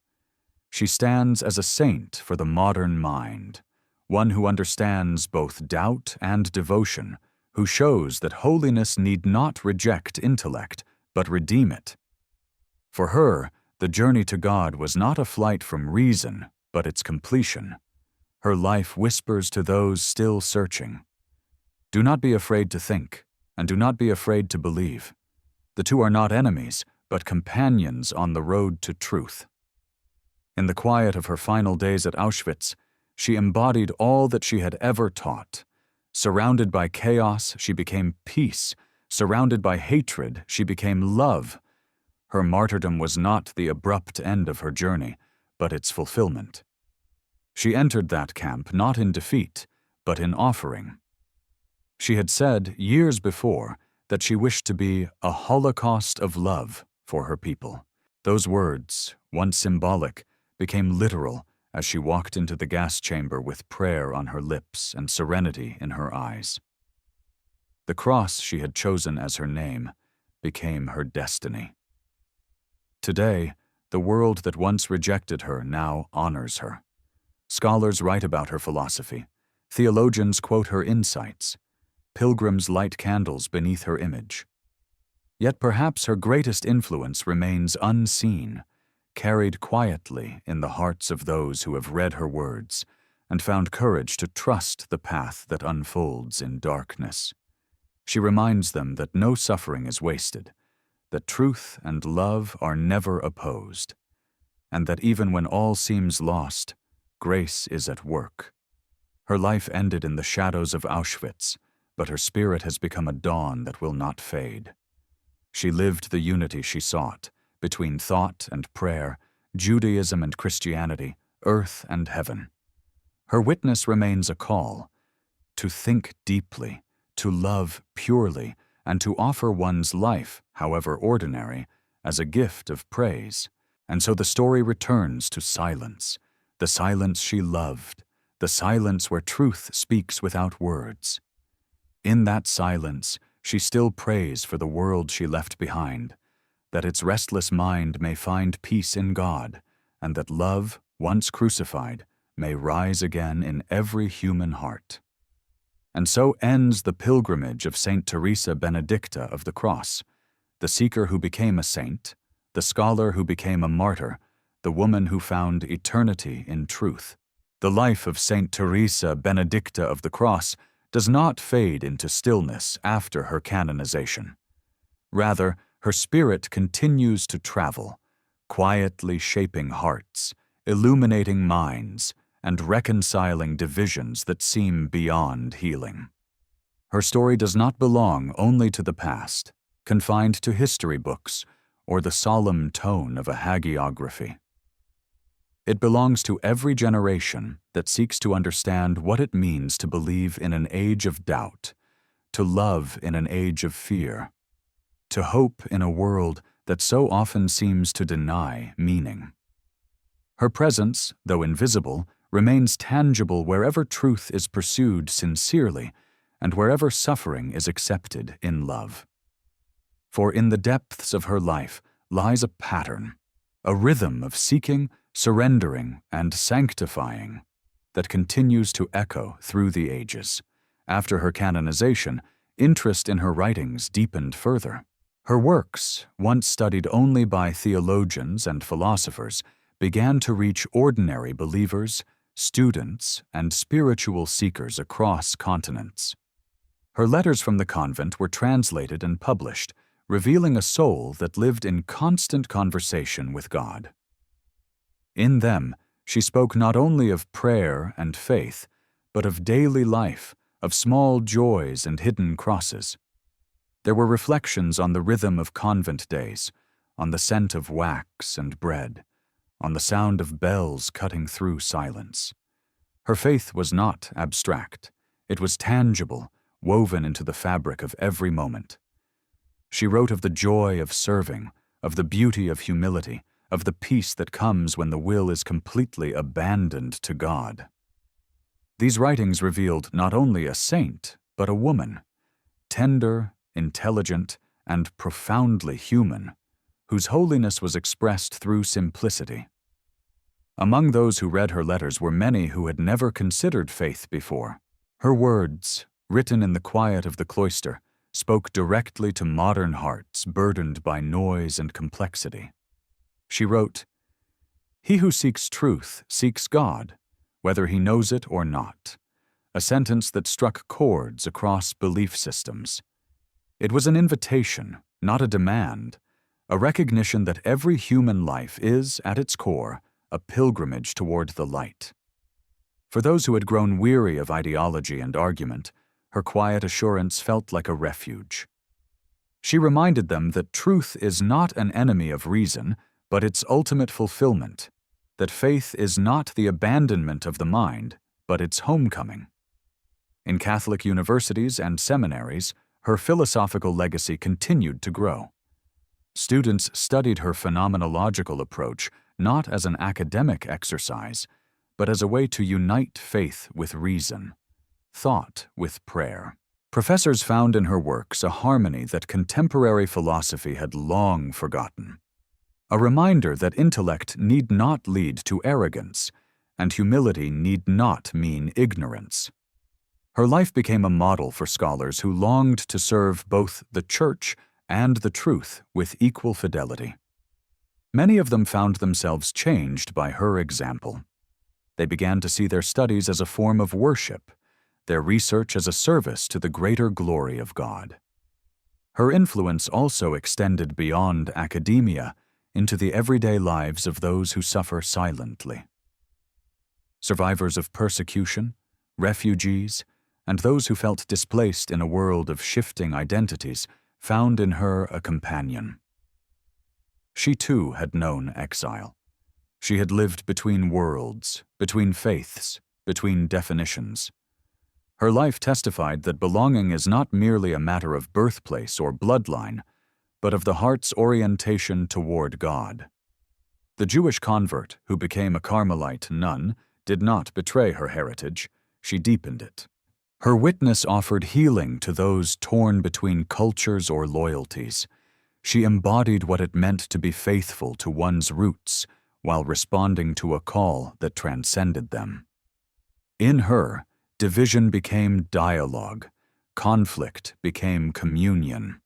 She stands as a saint for the modern mind, one who understands both doubt and devotion, who shows that holiness need not reject intellect, but redeem it. For her, the journey to God was not a flight from reason, but its completion. Her life whispers to those still searching. Do not be afraid to think, and do not be afraid to believe. The two are not enemies, but companions on the road to truth. In the quiet of her final days at Auschwitz, she embodied all that she had ever taught. Surrounded by chaos, she became peace. Surrounded by hatred, she became love. Her martyrdom was not the abrupt end of her journey, but its fulfillment. She entered that camp not in defeat, but in offering. She had said years before that she wished to be a holocaust of love for her people. Those words, once symbolic, became literal as she walked into the gas chamber with prayer on her lips and serenity in her eyes. The cross she had chosen as her name became her destiny. Today, the world that once rejected her now honors her. Scholars write about her philosophy. Theologians quote her insights. Pilgrims light candles beneath her image. Yet perhaps her greatest influence remains unseen, carried quietly in the hearts of those who have read her words and found courage to trust the path that unfolds in darkness. She reminds them that no suffering is wasted, that truth and love are never opposed, and that even when all seems lost, grace is at work. Her life ended in the shadows of Auschwitz, but her spirit has become a dawn that will not fade. She lived the unity she sought, between thought and prayer, Judaism and Christianity, earth and heaven. Her witness remains a call to think deeply, to love purely, and to offer one's life, however ordinary, as a gift of praise. And so the story returns to silence, the silence she loved, the silence where truth speaks without words. In that silence, she still prays for the world she left behind, that its restless mind may find peace in God, and that love, once crucified, may rise again in every human heart. And so ends the pilgrimage of Saint Teresa Benedicta of the Cross, the seeker who became a saint, the scholar who became a martyr, the woman who found eternity in truth. The life of Saint Teresa Benedicta of the Cross does not fade into stillness after her canonization. Rather, her spirit continues to travel, quietly shaping hearts, illuminating minds, and reconciling divisions that seem beyond healing. Her story does not belong only to the past, confined to history books or the solemn tone of a hagiography. It belongs to every generation that seeks to understand what it means to believe in an age of doubt, to love in an age of fear, to hope in a world that so often seems to deny meaning. Her presence, though invisible, remains tangible wherever truth is pursued sincerely and wherever suffering is accepted in love. For in the depths of her life lies a pattern, a rhythm of seeking, surrendering, and sanctifying that continues to echo through the ages. After her canonization, interest in her writings deepened further. Her works, once studied only by theologians and philosophers, began to reach ordinary believers, students, and spiritual seekers across continents. Her letters from the convent were translated and published, revealing a soul that lived in constant conversation with God. In them, she spoke not only of prayer and faith, but of daily life, of small joys and hidden crosses. There were reflections on the rhythm of convent days, on the scent of wax and bread, on the sound of bells cutting through silence. Her faith was not abstract. It was tangible, woven into the fabric of every moment. She wrote of the joy of serving, of the beauty of humility, of the peace that comes when the will is completely abandoned to God. These writings revealed not only a saint, but a woman, tender, intelligent, and profoundly human, whose holiness was expressed through simplicity. Among those who read her letters were many who had never considered faith before. Her words, written in the quiet of the cloister, spoke directly to modern hearts burdened by noise and complexity. She wrote, "He who seeks truth seeks God, whether he knows it or not," a sentence that struck chords across belief systems. It was an invitation, not a demand, a recognition that every human life is, at its core, a pilgrimage toward the light. For those who had grown weary of ideology and argument, her quiet assurance felt like a refuge. She reminded them that truth is not an enemy of reason, but its ultimate fulfillment, that faith is not the abandonment of the mind, but its homecoming. In Catholic universities and seminaries, her philosophical legacy continued to grow. Students studied her phenomenological approach not as an academic exercise, but as a way to unite faith with reason, thought with prayer. Professors found in her works a harmony that contemporary philosophy had long forgotten, a reminder that intellect need not lead to arrogance, and humility need not mean ignorance. Her life became a model for scholars who longed to serve both the Church and the truth with equal fidelity. Many of them found themselves changed by her example. They began to see their studies as a form of worship, their research as a service to the greater glory of God. Her influence also extended beyond academia into the everyday lives of those who suffer silently. Survivors of persecution, refugees, and those who felt displaced in a world of shifting identities found in her a companion. She too had known exile. She had lived between worlds, between faiths, between definitions. Her life testified that belonging is not merely a matter of birthplace or bloodline, but of the heart's orientation toward God. The Jewish convert who became a Carmelite nun did not betray her heritage, she deepened it. Her witness offered healing to those torn between cultures or loyalties. She embodied what it meant to be faithful to one's roots while responding to a call that transcended them. In her, division became dialogue, conflict became communion.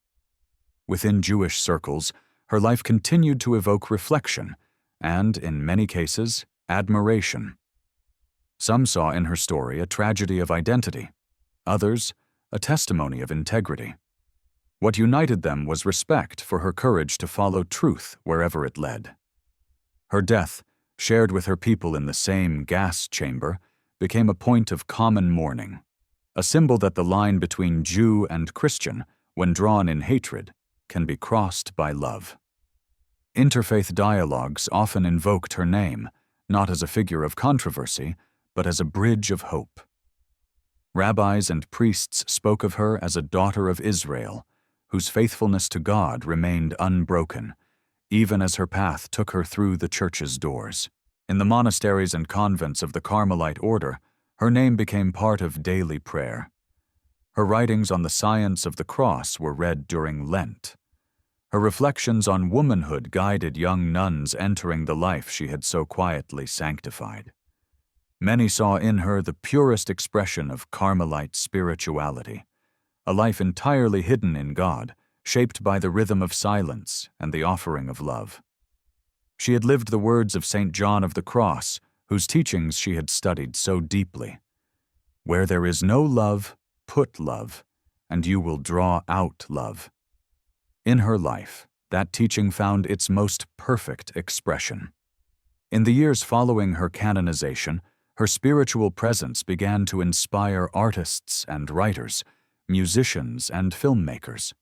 Within Jewish circles, her life continued to evoke reflection and, in many cases, admiration. Some saw in her story a tragedy of identity, others, a testimony of integrity. What united them was respect for her courage to follow truth wherever it led. Her death, shared with her people in the same gas chamber, became a point of common mourning, a symbol that the line between Jew and Christian, when drawn in hatred, can be crossed by love. Interfaith dialogues often invoked her name, not as a figure of controversy, but as a bridge of hope. Rabbis and priests spoke of her as a daughter of Israel, whose faithfulness to God remained unbroken, even as her path took her through the Church's doors. In the monasteries and convents of the Carmelite order, her name became part of daily prayer. Her writings on the science of the cross were read during Lent. Her reflections on womanhood guided young nuns entering the life she had so quietly sanctified. Many saw in her the purest expression of Carmelite spirituality, a life entirely hidden in God, shaped by the rhythm of silence and the offering of love. She had lived the words of St. John of the Cross, whose teachings she had studied so deeply. "Where there is no love, put love, and you will draw out love." In her life, that teaching found its most perfect expression. In the years following her canonization, her spiritual presence began to inspire artists and writers, musicians and filmmakers.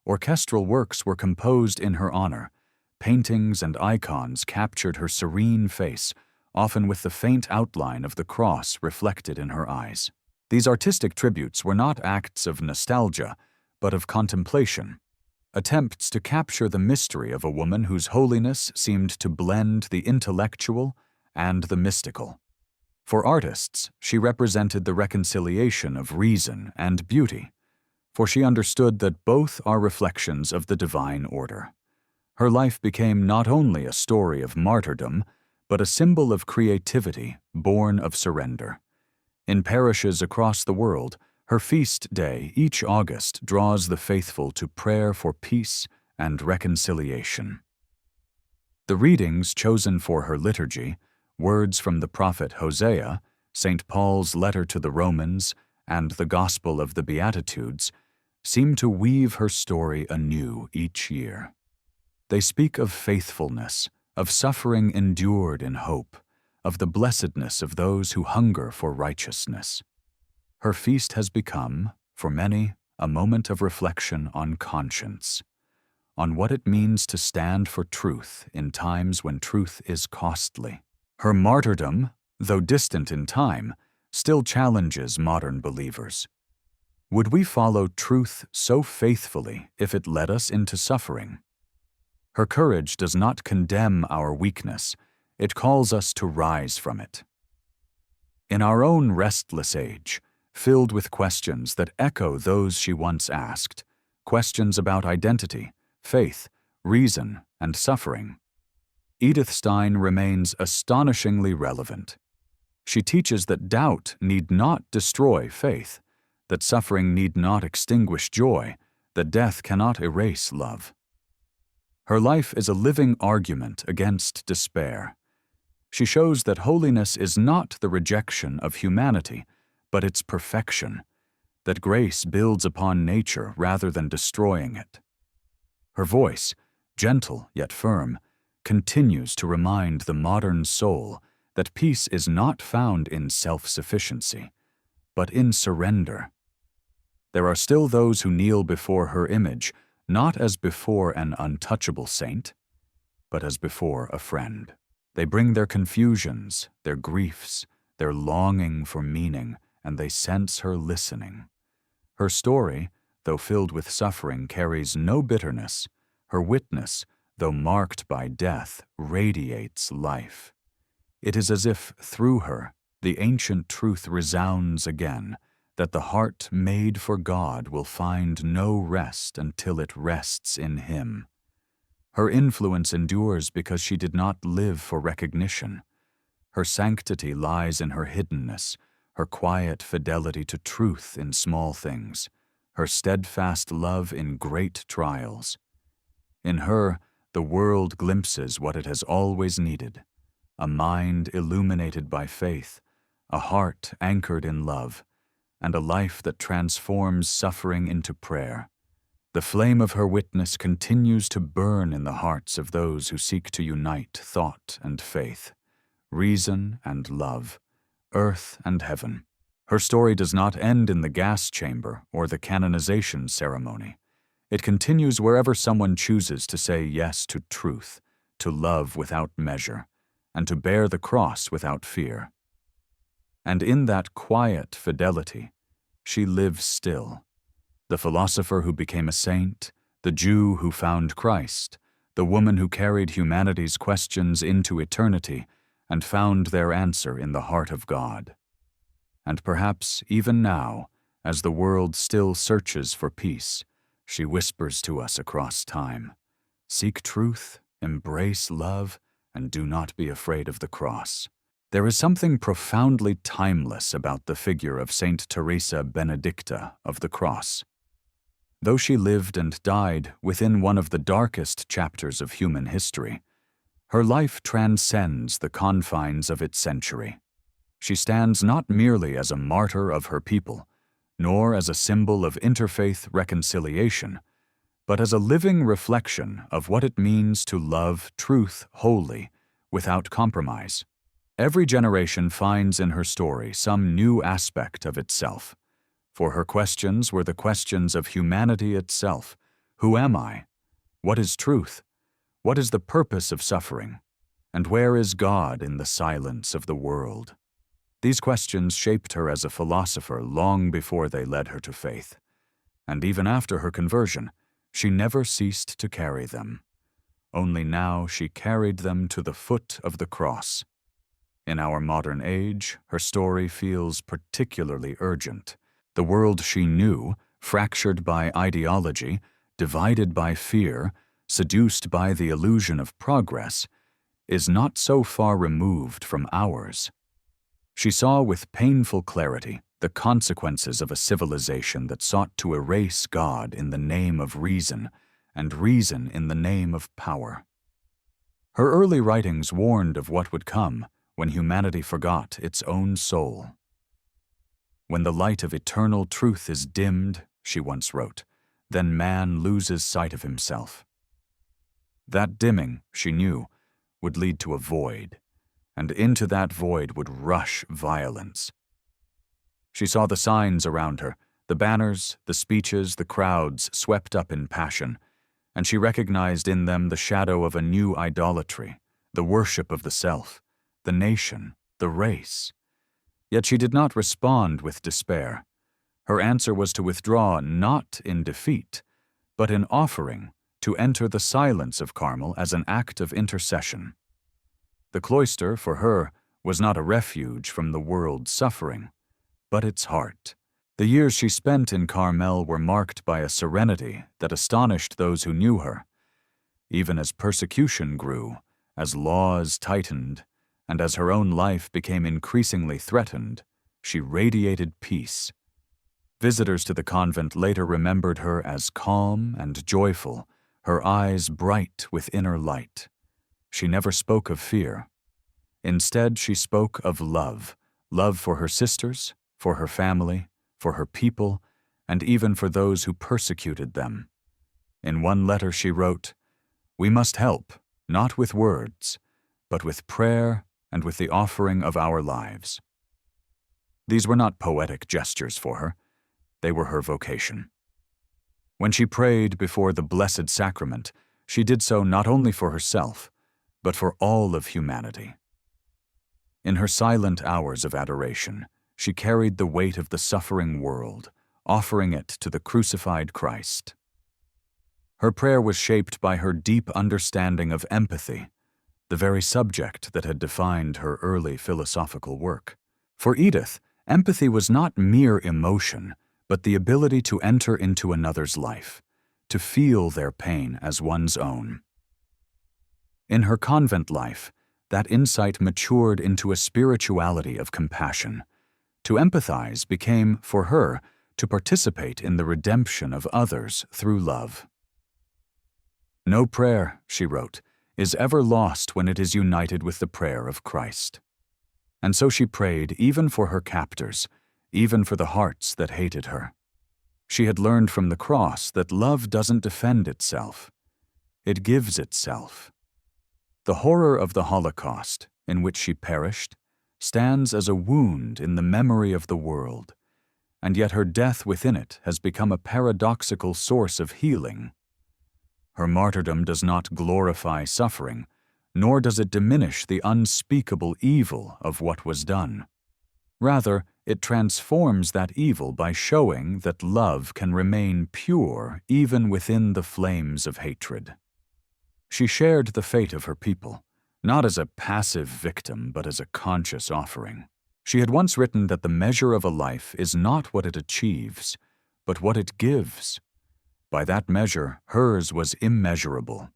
Orchestral works were composed in her honor. Paintings and icons captured her serene face, often with the faint outline of the cross reflected in her eyes. These artistic tributes were not acts of nostalgia, but of contemplation, attempts to capture the mystery of a woman whose holiness seemed to blend the intellectual and the mystical. For artists, she represented the reconciliation of reason and beauty, for she understood that both are reflections of the divine order. Her life became not only a story of martyrdom, but a symbol of creativity born of surrender. In parishes across the world, her feast day each August draws the faithful to prayer for peace and reconciliation. The readings chosen for her liturgy, words from the prophet Hosea, St. Paul's letter to the Romans, and the Gospel of the Beatitudes, seem to weave her story anew each year. They speak of faithfulness, of suffering endured in hope, of the blessedness of those who hunger for righteousness. Her feast has become, for many, a moment of reflection on conscience, on what it means to stand for truth in times when truth is costly. Her martyrdom, though distant in time, still challenges modern believers. Would we follow truth so faithfully if it led us into suffering? Her courage does not condemn our weakness, it calls us to rise from it. In our own restless age, filled with questions that echo those she once asked, questions about identity, faith, reason, and suffering, Edith Stein remains astonishingly relevant. She teaches that doubt need not destroy faith, that suffering need not extinguish joy, that death cannot erase love. Her life is a living argument against despair. She shows that holiness is not the rejection of humanity, but its perfection, that grace builds upon nature rather than destroying it. Her voice, gentle yet firm, continues to remind the modern soul that peace is not found in self-sufficiency, but in surrender. There are still those who kneel before her image, not as before an untouchable saint, but as before a friend. They bring their confusions, their griefs, their longing for meaning, and they sense her listening. Her story, though filled with suffering, carries no bitterness. Her witness, though marked by death, radiates life. It is as if, through her, the ancient truth resounds again, that the heart made for God will find no rest until it rests in Him. Her influence endures because she did not live for recognition. Her sanctity lies in her hiddenness, her quiet fidelity to truth in small things, her steadfast love in great trials. In her, the world glimpses what it has always needed: a mind illuminated by faith, a heart anchored in love, and a life that transforms suffering into prayer. The flame of her witness continues to burn in the hearts of those who seek to unite thought and faith, reason and love, earth and heaven. Her story does not end in the gas chamber or the canonization ceremony. It continues wherever someone chooses to say yes to truth, to love without measure, and to bear the cross without fear. And in that quiet fidelity, she lives still. The philosopher who became a saint, the Jew who found Christ, the woman who carried humanity's questions into eternity, and found their answer in the heart of God. And perhaps even now, as the world still searches for peace, she whispers to us across time, "Seek truth, embrace love, and do not be afraid of the cross." There is something profoundly timeless about the figure of Saint Teresa Benedicta of the Cross. Though she lived and died within one of the darkest chapters of human history, her life transcends the confines of its century. She stands not merely as a martyr of her people, nor as a symbol of interfaith reconciliation, but as a living reflection of what it means to love truth wholly, without compromise. Every generation finds in her story some new aspect of itself, for her questions were the questions of humanity itself. Who am I? What is truth? What is the purpose of suffering? And where is God in the silence of the world? These questions shaped her as a philosopher long before they led her to faith, and even after her conversion, she never ceased to carry them. Only now she carried them to the foot of the cross. In our modern age, her story feels particularly urgent. The world she knew, fractured by ideology, divided by fear, seduced by the illusion of progress, is not so far removed from ours. She saw with painful clarity the consequences of a civilization that sought to erase God in the name of reason, and reason in the name of power. Her early writings warned of what would come when humanity forgot its own soul. "When the light of eternal truth is dimmed," she once wrote, "then man loses sight of himself." That dimming, she knew, would lead to a void, and into that void would rush violence. She saw the signs around her, the banners, the speeches, the crowds swept up in passion, and she recognized in them the shadow of a new idolatry, the worship of the self, the nation, the race. Yet she did not respond with despair. Her answer was to withdraw not in defeat, but in offering, to enter the silence of Carmel as an act of intercession. The cloister, for her, was not a refuge from the world's suffering, but its heart. The years she spent in Carmel were marked by a serenity that astonished those who knew her. Even as persecution grew, as laws tightened, and as her own life became increasingly threatened, she radiated peace. Visitors to the convent later remembered her as calm and joyful, her eyes bright with inner light. She never spoke of fear. Instead, she spoke of love, love for her sisters, for her family, for her people, and even for those who persecuted them. In one letter she wrote, "We must help, not with words, but with prayer and with the offering of our lives." These were not poetic gestures for her. They were her vocation. When she prayed before the Blessed Sacrament, she did so not only for herself, but for all of humanity. In her silent hours of adoration, she carried the weight of the suffering world, offering it to the crucified Christ. Her prayer was shaped by her deep understanding of empathy, the very subject that had defined her early philosophical work. For Edith, empathy was not mere emotion, but the ability to enter into another's life, to feel their pain as one's own. In her convent life, that insight matured into a spirituality of compassion. To empathize became, for her, to participate in the redemption of others through love. "No prayer," she wrote, "is ever lost when it is united with the prayer of Christ." And so she prayed even for her captors, even for the hearts that hated her. She had learned from the cross that love doesn't defend itself. It gives itself. The horror of the Holocaust, in which she perished, stands as a wound in the memory of the world, and yet her death within it has become a paradoxical source of healing. Her martyrdom does not glorify suffering, nor does it diminish the unspeakable evil of what was done. Rather, it transforms that evil by showing that love can remain pure even within the flames of hatred. She shared the fate of her people, not as a passive victim, but as a conscious offering. She had once written that the measure of a life is not what it achieves, but what it gives. By that measure, hers was immeasurable.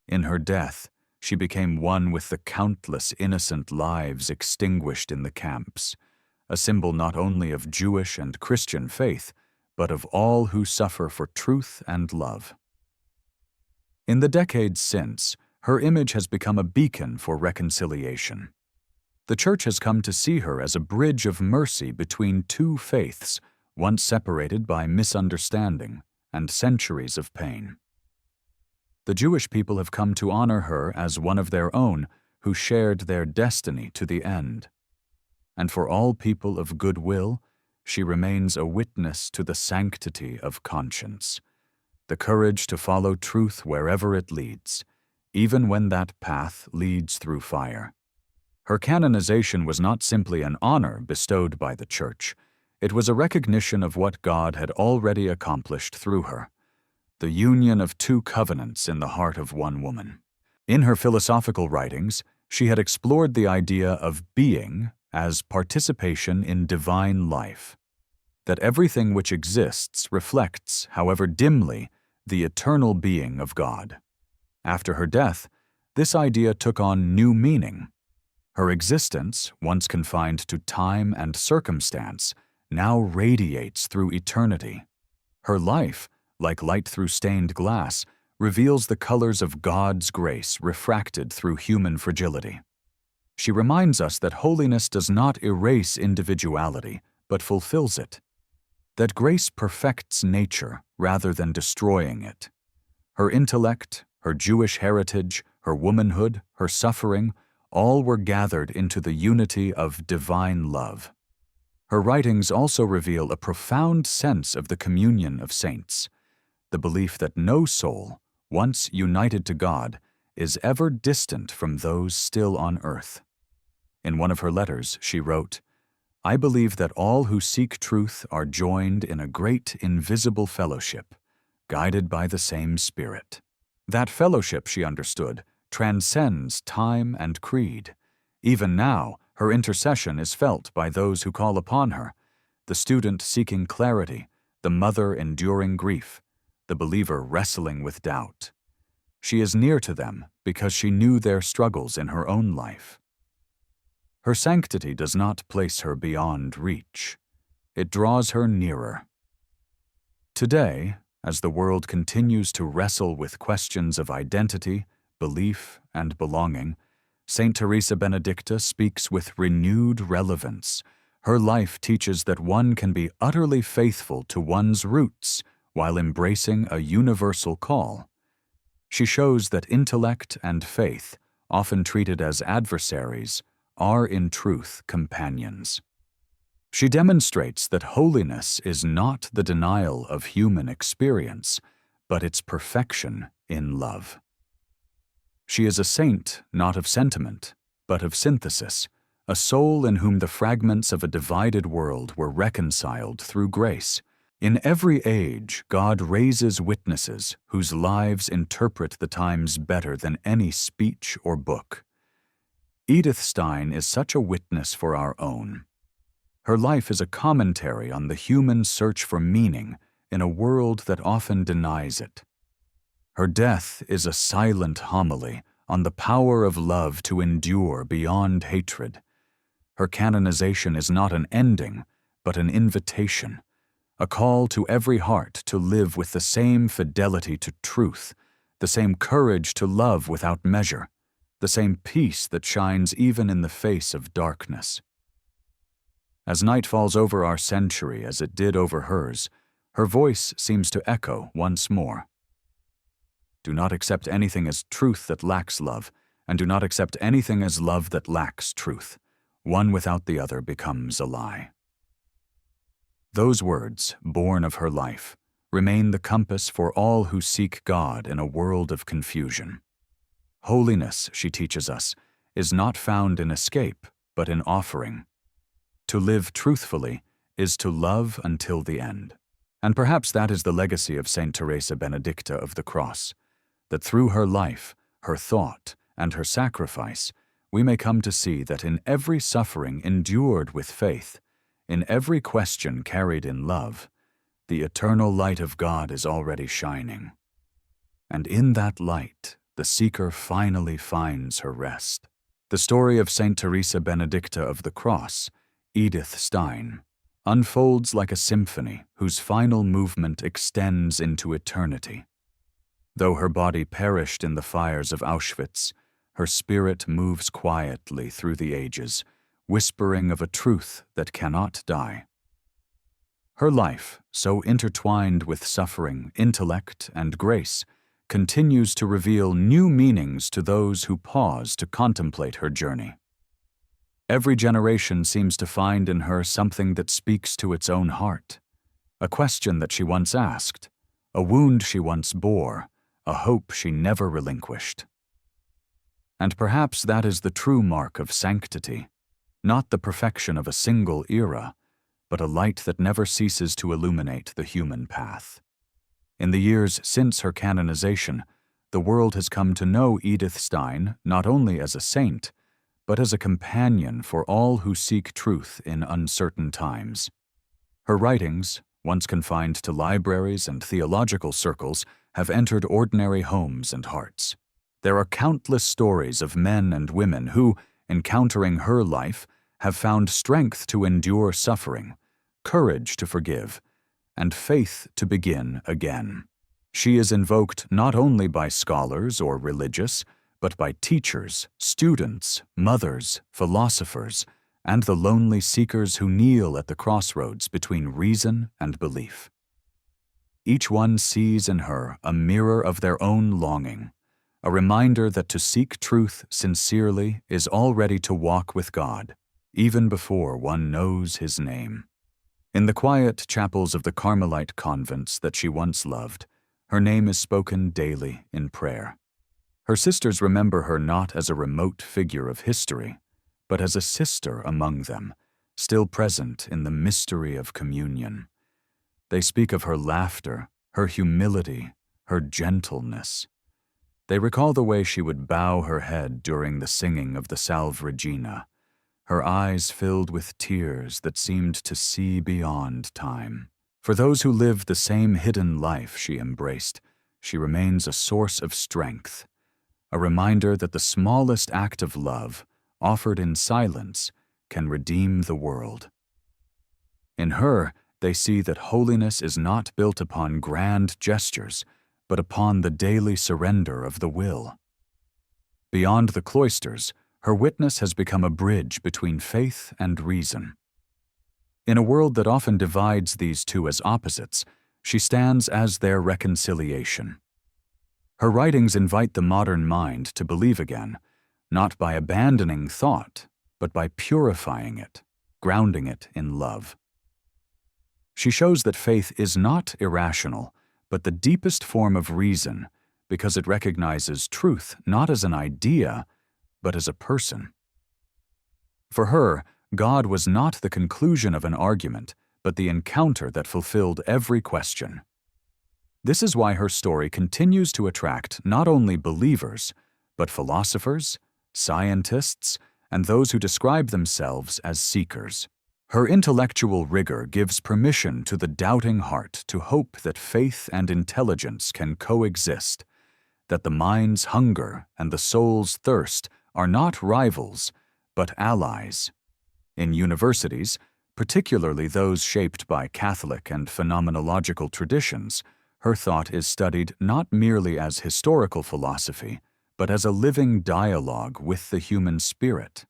In her death, she became one with the countless innocent lives extinguished in the camps, a symbol not only of Jewish and Christian faith, but of all who suffer for truth and love. In the decades since, her image has become a beacon for reconciliation. The Church has come to see her as a bridge of mercy between two faiths, once separated by misunderstanding and centuries of pain. The Jewish people have come to honor her as one of their own who shared their destiny to the end. And for all people of goodwill, she remains a witness to the sanctity of conscience, the courage to follow truth wherever it leads, even when that path leads through fire. Her canonization was not simply an honor bestowed by the Church. It was a recognition of what God had already accomplished through her, the union of two covenants in the heart of one woman. In her philosophical writings, she had explored the idea of being as participation in divine life, that everything which exists reflects, however dimly, the eternal being of God. After her death, this idea took on new meaning. Her existence, once confined to time and circumstance, now radiates through eternity. Her life, like light through stained glass, reveals the colors of God's grace refracted through human fragility. She reminds us that holiness does not erase individuality, but fulfills it, that grace perfects nature rather than destroying it. Her intellect, her Jewish heritage, her womanhood, her suffering, all were gathered into the unity of divine love. Her writings also reveal a profound sense of the communion of saints, the belief that no soul, once united to God, is ever distant from those still on earth. In one of her letters, she wrote, "I believe that all who seek truth are joined in a great invisible fellowship, guided by the same Spirit." That fellowship, she understood, transcends time and creed. Even now, her intercession is felt by those who call upon her, the student seeking clarity, the mother enduring grief, the believer wrestling with doubt. She is near to them because she knew their struggles in her own life. Her sanctity does not place her beyond reach. It draws her nearer. Today, as the world continues to wrestle with questions of identity, belief, and belonging, Saint Teresa Benedicta speaks with renewed relevance. Her life teaches that one can be utterly faithful to one's roots while embracing a universal call. She shows that intellect and faith, often treated as adversaries, are in truth companions. She demonstrates that holiness is not the denial of human experience, but its perfection in love. She is a saint not of sentiment, but of synthesis, a soul in whom the fragments of a divided world were reconciled through grace. In every age, God raises witnesses whose lives interpret the times better than any speech or book. Edith Stein is such a witness for our own. Her life is a commentary on the human search for meaning in a world that often denies it. Her death is a silent homily on the power of love to endure beyond hatred. Her canonization is not an ending, but an invitation, a call to every heart to live with the same fidelity to truth, the same courage to love without measure, the same peace that shines even in the face of darkness. As night falls over our century as it did over hers, her voice seems to echo once more. Do not accept anything as truth that lacks love, and do not accept anything as love that lacks truth. One without the other becomes a lie. Those words, born of her life, remain the compass for all who seek God in a world of confusion. Holiness, she teaches us, is not found in escape, but in offering. To live truthfully is to love until the end. And perhaps that is the legacy of Saint Teresa Benedicta of the Cross, that through her life, her thought, and her sacrifice, we may come to see that in every suffering endured with faith, in every question carried in love, the eternal light of God is already shining. And in that light, the seeker finally finds her rest. The story of Saint Teresa Benedicta of the Cross, Edith Stein, unfolds like a symphony whose final movement extends into eternity. Though her body perished in the fires of Auschwitz, her spirit moves quietly through the ages, whispering of a truth that cannot die. Her life, so intertwined with suffering, intellect, and grace, continues to reveal new meanings to those who pause to contemplate her journey. Every generation seems to find in her something that speaks to its own heart, a question that she once asked, a wound she once bore, a hope she never relinquished. And perhaps that is the true mark of sanctity, not the perfection of a single era, but a light that never ceases to illuminate the human path. In the years since her canonization, the world has come to know Edith Stein not only as a saint, but as a companion for all who seek truth in uncertain times. Her writings, once confined to libraries and theological circles, have entered ordinary homes and hearts. There are countless stories of men and women who, encountering her life, have found strength to endure suffering, courage to forgive, and faith to begin again. She is invoked not only by scholars or religious, but by teachers, students, mothers, philosophers, and the lonely seekers who kneel at the crossroads between reason and belief. Each one sees in her a mirror of their own longing, a reminder that to seek truth sincerely is already to walk with God, even before one knows His name. In the quiet chapels of the Carmelite convents that she once loved, her name is spoken daily in prayer. Her sisters remember her not as a remote figure of history, but as a sister among them, still present in the mystery of communion. They speak of her laughter, her humility, her gentleness. They recall the way she would bow her head during the singing of the Salve Regina, her eyes filled with tears that seemed to see beyond time. For those who live the same hidden life she embraced, she remains a source of strength, a reminder that the smallest act of love, offered in silence, can redeem the world. In her, they see that holiness is not built upon grand gestures, but upon the daily surrender of the will. Beyond the cloisters, her witness has become a bridge between faith and reason. In a world that often divides these two as opposites, she stands as their reconciliation. Her writings invite the modern mind to believe again, not by abandoning thought, but by purifying it, grounding it in love. She shows that faith is not irrational, but the deepest form of reason, because it recognizes truth not as an idea, but as a person. For her, God was not the conclusion of an argument, but the encounter that fulfilled every question. This is why her story continues to attract not only believers, but philosophers, scientists, and those who describe themselves as seekers. Her intellectual rigor gives permission to the doubting heart to hope that faith and intelligence can coexist, that the mind's hunger and the soul's thirst are not rivals, but allies. In universities, particularly those shaped by Catholic and phenomenological traditions, her thought is studied not merely as historical philosophy, but as a living dialogue with the human spirit.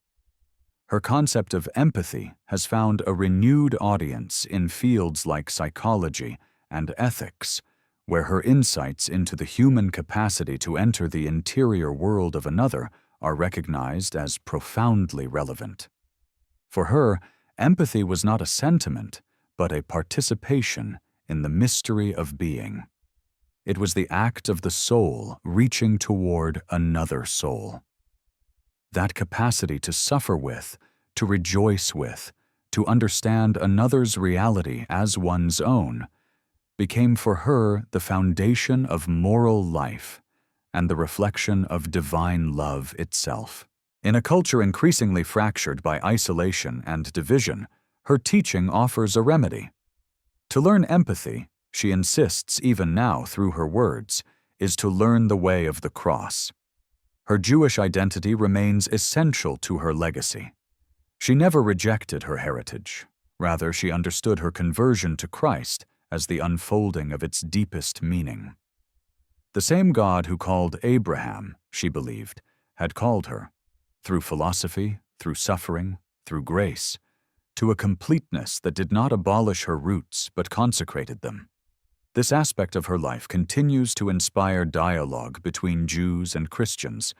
Her concept of empathy has found a renewed audience in fields like psychology and ethics, where her insights into the human capacity to enter the interior world of another are recognized as profoundly relevant. For her, empathy was not a sentiment, but a participation in the mystery of being. It was the act of the soul reaching toward another soul. That capacity to suffer with, to rejoice with, to understand another's reality as one's own, became for her the foundation of moral life and the reflection of divine love itself. In a culture increasingly fractured by isolation and division, her teaching offers a remedy. To learn empathy, she insists even now through her words, is to learn the way of the cross. Her Jewish identity remains essential to her legacy. She never rejected her heritage. Rather, she understood her conversion to Christ as the unfolding of its deepest meaning. The same God who called Abraham, she believed, had called her, through philosophy, through suffering, through grace, to a completeness that did not abolish her roots but consecrated them. This aspect of her life continues to inspire dialogue between Jews and Christians,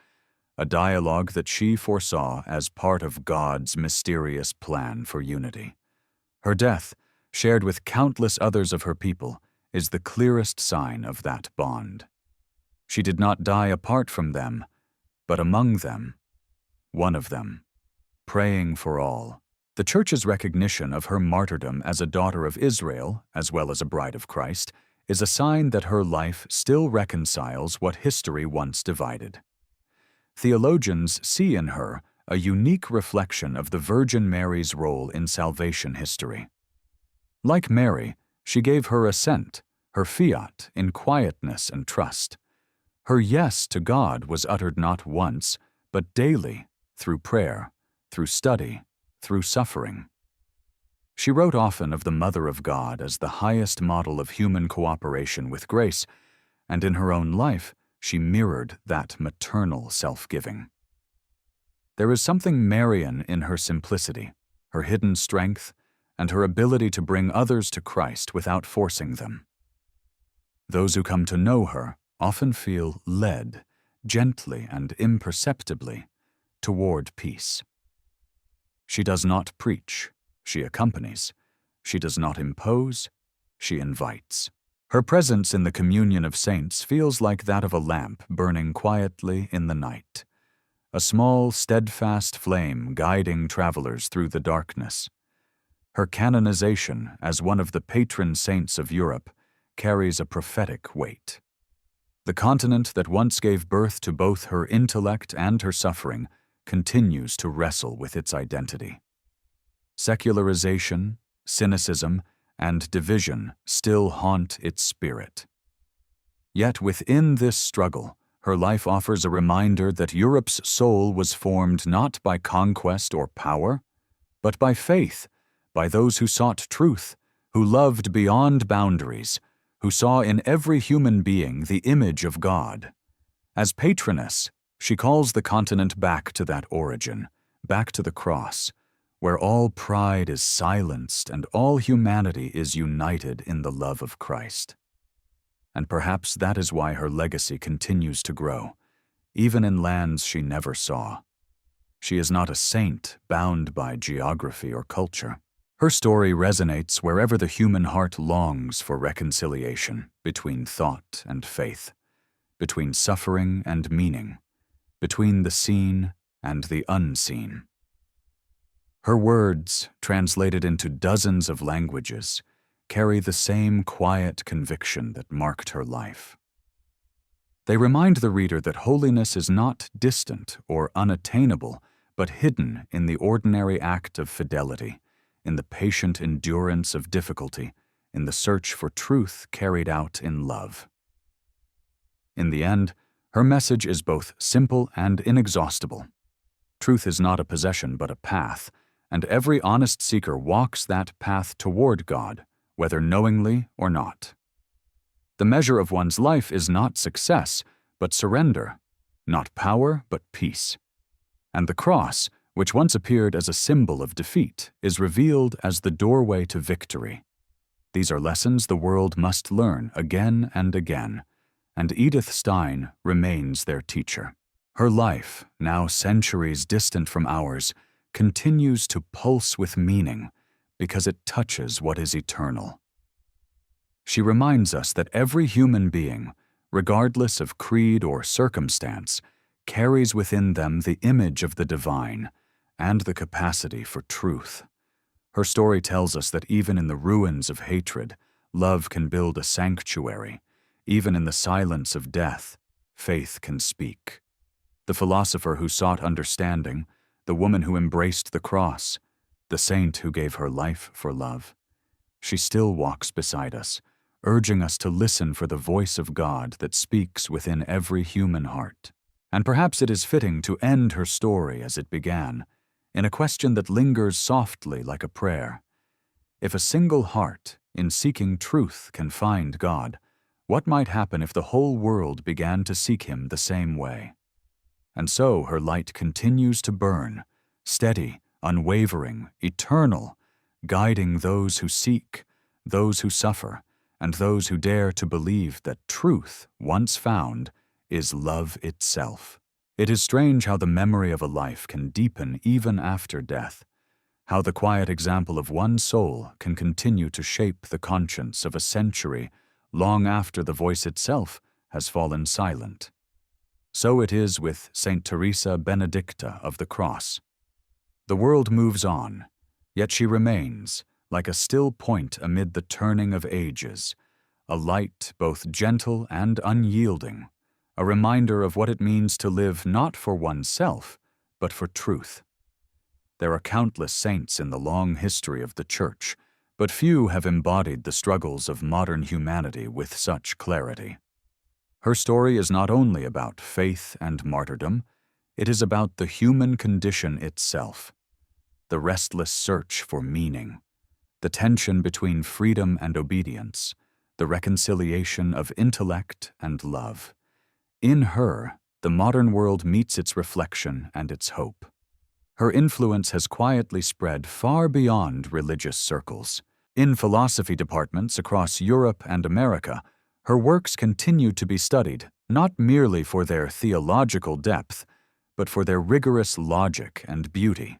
a dialogue that she foresaw as part of God's mysterious plan for unity. Her death, shared with countless others of her people, is the clearest sign of that bond. She did not die apart from them, but among them, one of them, praying for all. The Church's recognition of her martyrdom as a daughter of Israel, as well as a bride of Christ, is a sign that her life still reconciles what history once divided. Theologians see in her a unique reflection of the Virgin Mary's role in salvation history. Like Mary, she gave her assent, her fiat, in quietness and trust. Her yes to God was uttered not once, but daily, through prayer, through study, through suffering. She wrote often of the Mother of God as the highest model of human cooperation with grace, and in her own life, she mirrored that maternal self-giving. There is something Marian in her simplicity, her hidden strength, and her ability to bring others to Christ without forcing them. Those who come to know her often feel led, gently and imperceptibly, toward peace. She does not preach, she accompanies. She does not impose, she invites. Her presence in the communion of saints feels like that of a lamp burning quietly in the night, a small, steadfast flame guiding travelers through the darkness. Her canonization as one of the patron saints of Europe carries a prophetic weight. The continent that once gave birth to both her intellect and her suffering continues to wrestle with its identity. Secularization, cynicism, and division still haunt its spirit. Yet within this struggle, her life offers a reminder that Europe's soul was formed not by conquest or power, but by faith, by those who sought truth, who loved beyond boundaries, who saw in every human being the image of God. As patroness, she calls the continent back to that origin, back to the cross, where all pride is silenced and all humanity is united in the love of Christ. And perhaps that is why her legacy continues to grow, even in lands she never saw. She is not a saint bound by geography or culture. Her story resonates wherever the human heart longs for reconciliation between thought and faith, between suffering and meaning, between the seen and the unseen. Her words, translated into dozens of languages, carry the same quiet conviction that marked her life. They remind the reader that holiness is not distant or unattainable, but hidden in the ordinary act of fidelity, in the patient endurance of difficulty, in the search for truth carried out in love. In the end, her message is both simple and inexhaustible. Truth is not a possession but a path, and every honest seeker walks that path toward God, whether knowingly or not. The measure of one's life is not success, but surrender, not power, but peace. And the cross, which once appeared as a symbol of defeat, is revealed as the doorway to victory. These are lessons the world must learn again and again, and Edith Stein remains their teacher. Her life, now centuries distant from ours, continues to pulse with meaning because it touches what is eternal. She reminds us that every human being, regardless of creed or circumstance, carries within them the image of the divine and the capacity for truth. Her story tells us that even in the ruins of hatred, love can build a sanctuary. Even in the silence of death, faith can speak. The philosopher who sought understanding, the woman who embraced the cross, the saint who gave her life for love. She still walks beside us, urging us to listen for the voice of God that speaks within every human heart. And perhaps it is fitting to end her story as it began, in a question that lingers softly like a prayer. If a single heart, in seeking truth, can find God, what might happen if the whole world began to seek Him the same way? And so her light continues to burn, steady, unwavering, eternal, guiding those who seek, those who suffer, and those who dare to believe that truth, once found, is love itself. It is strange how the memory of a life can deepen even after death, how the quiet example of one soul can continue to shape the conscience of a century long after the voice itself has fallen silent. So it is with Saint Teresa Benedicta of the Cross. The world moves on, yet she remains, like a still point amid the turning of ages, a light both gentle and unyielding, a reminder of what it means to live not for oneself, but for truth. There are countless saints in the long history of the Church, but few have embodied the struggles of modern humanity with such clarity. Her story is not only about faith and martyrdom, it is about the human condition itself, the restless search for meaning, the tension between freedom and obedience, the reconciliation of intellect and love. In her, the modern world meets its reflection and its hope. Her influence has quietly spread far beyond religious circles. In philosophy departments across Europe and America, her works continue to be studied not merely for their theological depth, but for their rigorous logic and beauty.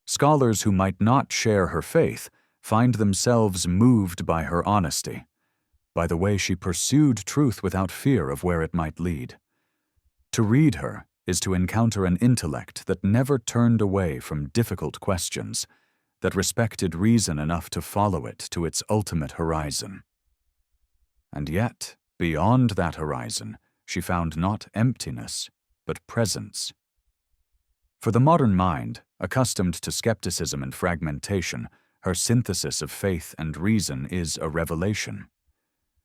Scholars who might not share her faith find themselves moved by her honesty, by the way she pursued truth without fear of where it might lead. To read her is to encounter an intellect that never turned away from difficult questions, that respected reason enough to follow it to its ultimate horizon. And yet, beyond that horizon, she found not emptiness, but presence. For the modern mind, accustomed to skepticism and fragmentation, her synthesis of faith and reason is a revelation.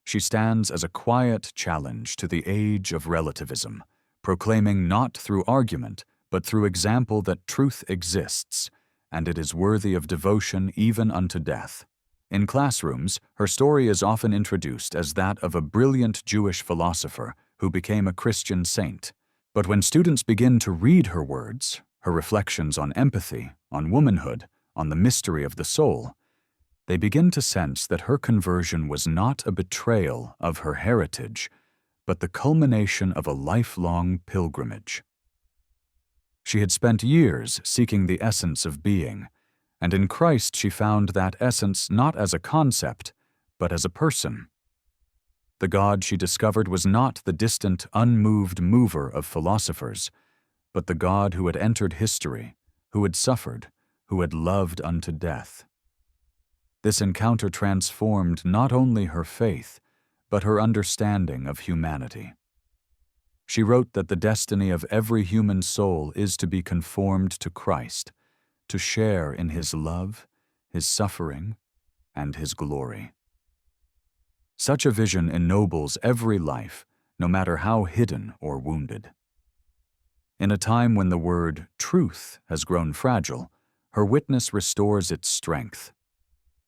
She stands as a quiet challenge to the age of relativism, proclaiming not through argument, but through example that truth exists, and it is worthy of devotion even unto death. In classrooms, her story is often introduced as that of a brilliant Jewish philosopher who became a Christian saint. But when students begin to read her words, her reflections on empathy, on womanhood, on the mystery of the soul, they begin to sense that her conversion was not a betrayal of her heritage, but the culmination of a lifelong pilgrimage. She had spent years seeking the essence of being, and in Christ she found that essence not as a concept, but as a person. The God she discovered was not the distant, unmoved mover of philosophers, but the God who had entered history, who had suffered, who had loved unto death. This encounter transformed not only her faith, but her understanding of humanity. She wrote that the destiny of every human soul is to be conformed to Christ, to share in His love, His suffering, and His glory. Such a vision ennobles every life, no matter how hidden or wounded. In a time when the word truth has grown fragile, her witness restores its strength.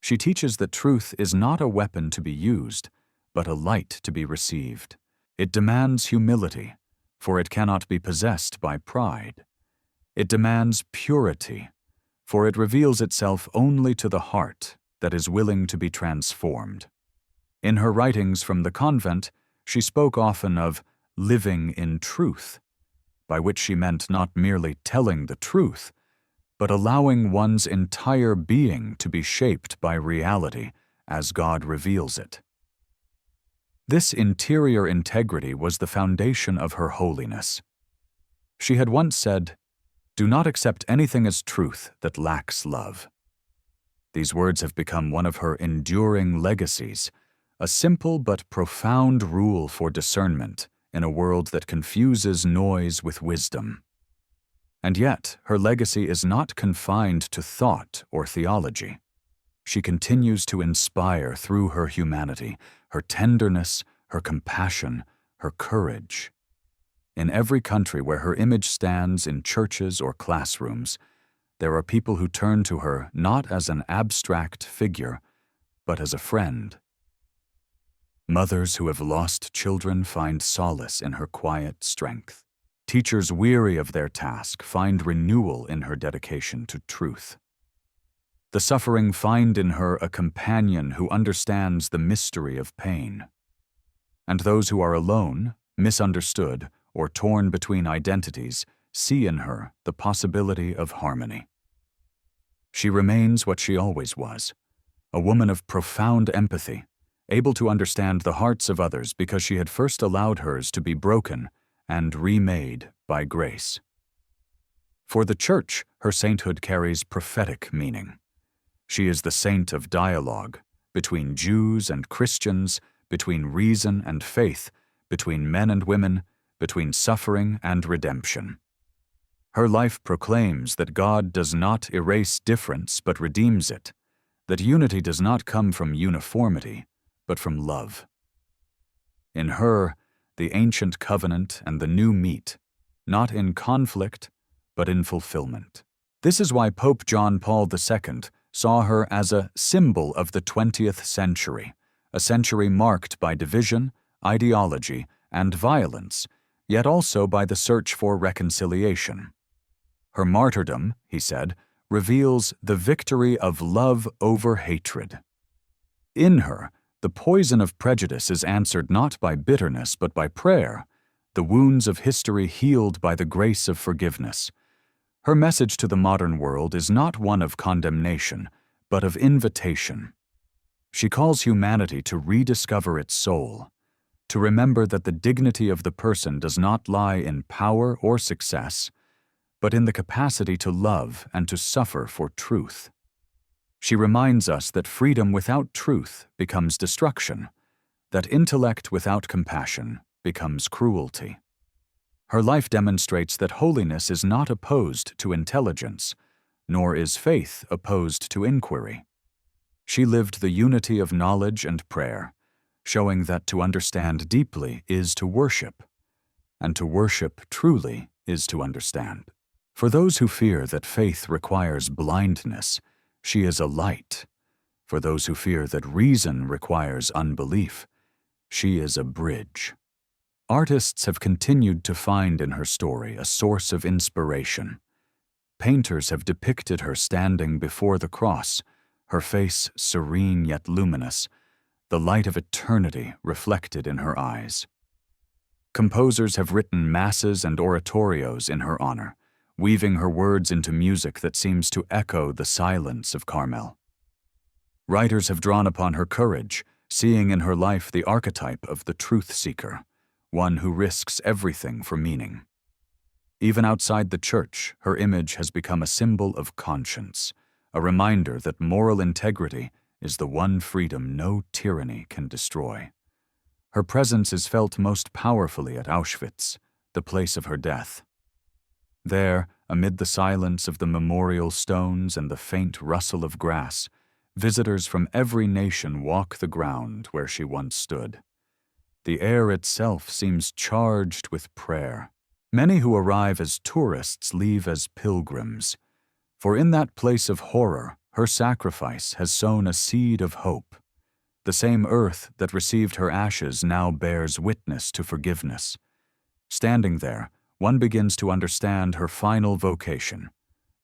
She teaches that truth is not a weapon to be used, but a light to be received. It demands humility, for it cannot be possessed by pride. It demands purity, for it reveals itself only to the heart that is willing to be transformed. In her writings from the convent, she spoke often of living in truth, by which she meant not merely telling the truth, but allowing one's entire being to be shaped by reality as God reveals it. This interior integrity was the foundation of her holiness. She had once said, "Do not accept anything as truth that lacks love." These words have become one of her enduring legacies, a simple but profound rule for discernment in a world that confuses noise with wisdom. And yet, her legacy is not confined to thought or theology. She continues to inspire through her humanity, her tenderness, her compassion, her courage. In every country where her image stands in churches or classrooms, there are people who turn to her not as an abstract figure, but as a friend. Mothers who have lost children find solace in her quiet strength. Teachers weary of their task find renewal in her dedication to truth. The suffering find in her a companion who understands the mystery of pain. And those who are alone, misunderstood, or torn between identities see in her the possibility of harmony. She remains what she always was, a woman of profound empathy, able to understand the hearts of others because she had first allowed hers to be broken and remade by grace. For the Church, her sainthood carries prophetic meaning. She is the saint of dialogue, between Jews and Christians, between reason and faith, between men and women, between suffering and redemption. Her life proclaims that God does not erase difference but redeems it, that unity does not come from uniformity, but from love. In her, the ancient covenant and the new meet, not in conflict, but in fulfillment. This is why Pope John Paul II saw her as a symbol of the 20th century, a century marked by division, ideology, and violence, yet also by the search for reconciliation. Her martyrdom, he said, reveals the victory of love over hatred. In her, the poison of prejudice is answered not by bitterness but by prayer, the wounds of history healed by the grace of forgiveness. Her message to the modern world is not one of condemnation, but of invitation. She calls humanity to rediscover its soul, to remember that the dignity of the person does not lie in power or success, but in the capacity to love and to suffer for truth. She reminds us that freedom without truth becomes destruction, that intellect without compassion becomes cruelty. Her life demonstrates that holiness is not opposed to intelligence, nor is faith opposed to inquiry. She lived the unity of knowledge and prayer, showing that to understand deeply is to worship, and to worship truly is to understand. For those who fear that faith requires blindness, she is a light. For those who fear that reason requires unbelief, she is a bridge. Artists have continued to find in her story a source of inspiration. Painters have depicted her standing before the cross, her face serene yet luminous, the light of eternity reflected in her eyes. Composers have written masses and oratorios in her honor, weaving her words into music that seems to echo the silence of Carmel. Writers have drawn upon her courage, seeing in her life the archetype of the truth seeker, one who risks everything for meaning. Even outside the church, her image has become a symbol of conscience, a reminder that moral integrity is the one freedom no tyranny can destroy. Her presence is felt most powerfully at Auschwitz, the place of her death. There, amid the silence of the memorial stones and the faint rustle of grass, visitors from every nation walk the ground where she once stood. The air itself seems charged with prayer. Many who arrive as tourists leave as pilgrims, for in that place of horror, her sacrifice has sown a seed of hope. The same earth that received her ashes now bears witness to forgiveness. Standing there, one begins to understand her final vocation,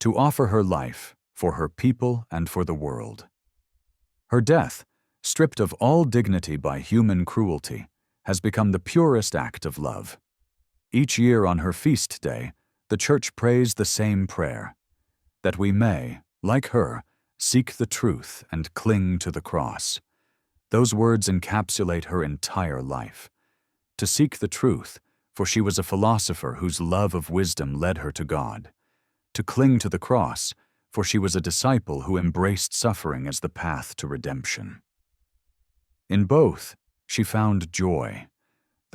to offer her life for her people and for the world. Her death, stripped of all dignity by human cruelty, has become the purest act of love. Each year on her feast day, the Church prays the same prayer, that we may, like her, seek the truth and cling to the cross. Those words encapsulate her entire life. To seek the truth, for she was a philosopher whose love of wisdom led her to God. To cling to the cross, for she was a disciple who embraced suffering as the path to redemption. In both, she found joy.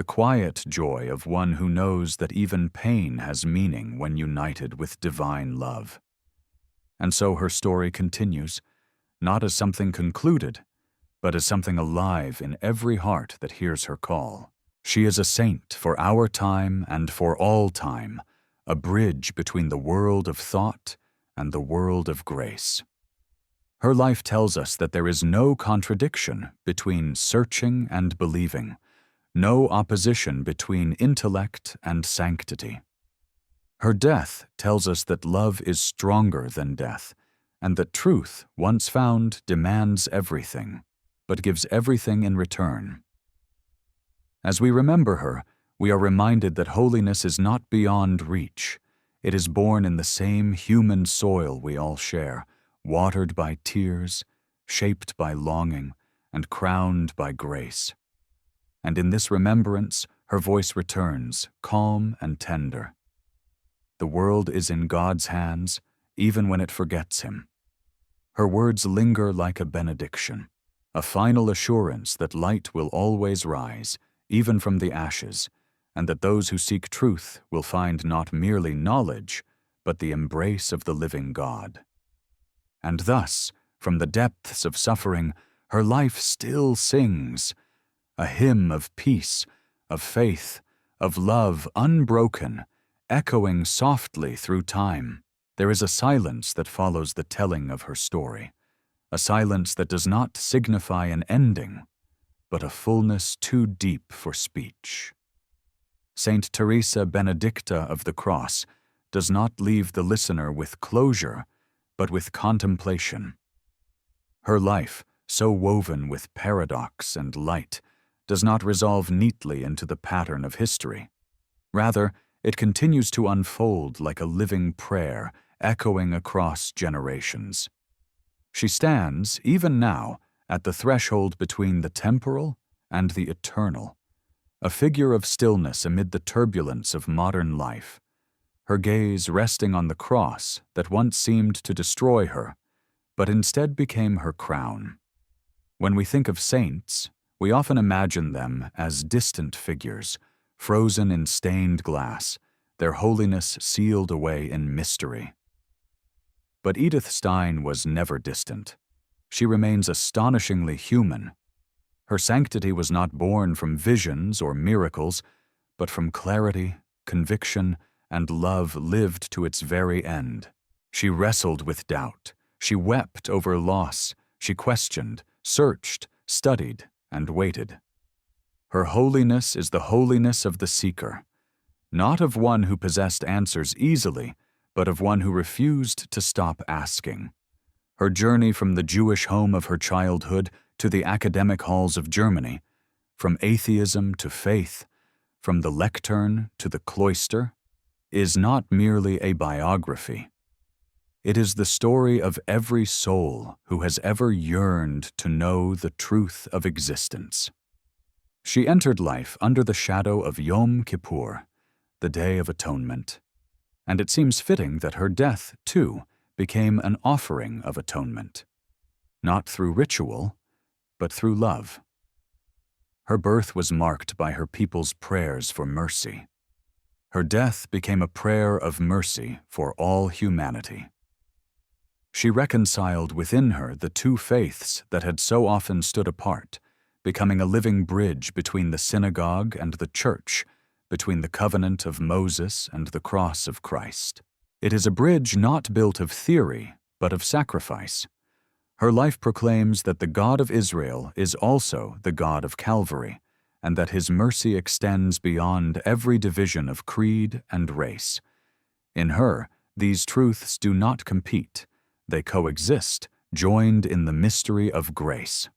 the quiet joy of one who knows that even pain has meaning when united with divine love. And so her story continues, not as something concluded, but as something alive in every heart that hears her call. She is a saint for our time and for all time, a bridge between the world of thought and the world of grace. Her life tells us that there is no contradiction between searching and believing, no opposition between intellect and sanctity. Her death tells us that love is stronger than death, and that truth, once found, demands everything, but gives everything in return. As we remember her, we are reminded that holiness is not beyond reach. It is born in the same human soil we all share, watered by tears, shaped by longing, and crowned by grace. And in this remembrance, her voice returns, calm and tender. The world is in God's hands, even when it forgets Him. Her words linger like a benediction, a final assurance that light will always rise, even from the ashes, and that those who seek truth will find not merely knowledge, but the embrace of the living God. And thus, from the depths of suffering, her life still sings, a hymn of peace, of faith, of love unbroken, echoing softly through time. There is a silence that follows the telling of her story, a silence that does not signify an ending, but a fullness too deep for speech. Saint Teresa Benedicta of the Cross does not leave the listener with closure, but with contemplation. Her life, so woven with paradox and light, does not resolve neatly into the pattern of history. Rather, it continues to unfold like a living prayer, echoing across generations. She stands, even now, at the threshold between the temporal and the eternal, a figure of stillness amid the turbulence of modern life, her gaze resting on the cross that once seemed to destroy her, but instead became her crown. When we think of saints, we often imagine them as distant figures, frozen in stained glass, their holiness sealed away in mystery. But Edith Stein was never distant. She remains astonishingly human. Her sanctity was not born from visions or miracles, but from clarity, conviction, and love lived to its very end. She wrestled with doubt. She wept over loss. She questioned, searched, studied, and waited. Her holiness is the holiness of the seeker, not of one who possessed answers easily, but of one who refused to stop asking. Her journey from the Jewish home of her childhood to the academic halls of Germany, from atheism to faith, from the lectern to the cloister, is not merely a biography. It is the story of every soul who has ever yearned to know the truth of existence. She entered life under the shadow of Yom Kippur, the Day of Atonement, and it seems fitting that her death, too, became an offering of atonement, not through ritual, but through love. Her birth was marked by her people's prayers for mercy. Her death became a prayer of mercy for all humanity. She reconciled within her the two faiths that had so often stood apart, becoming a living bridge between the synagogue and the church, between the covenant of Moses and the cross of Christ. It is a bridge not built of theory, but of sacrifice. Her life proclaims that the God of Israel is also the God of Calvary, and that His mercy extends beyond every division of creed and race. In her, these truths do not compete. They coexist, joined in the mystery of grace.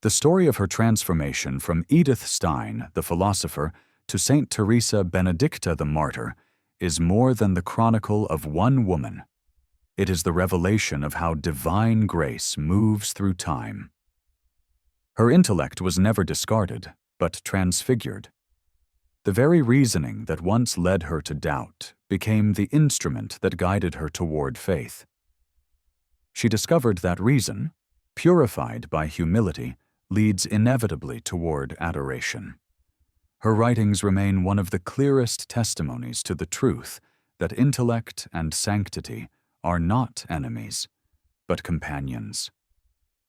The story of her transformation from Edith Stein, the philosopher, to Saint Teresa Benedicta, the martyr, is more than the chronicle of one woman. It is the revelation of how divine grace moves through time. Her intellect was never discarded, but transfigured. The very reasoning that once led her to doubt became the instrument that guided her toward faith. She discovered that reason, purified by humility, leads inevitably toward adoration. Her writings remain one of the clearest testimonies to the truth that intellect and sanctity are not enemies, but companions.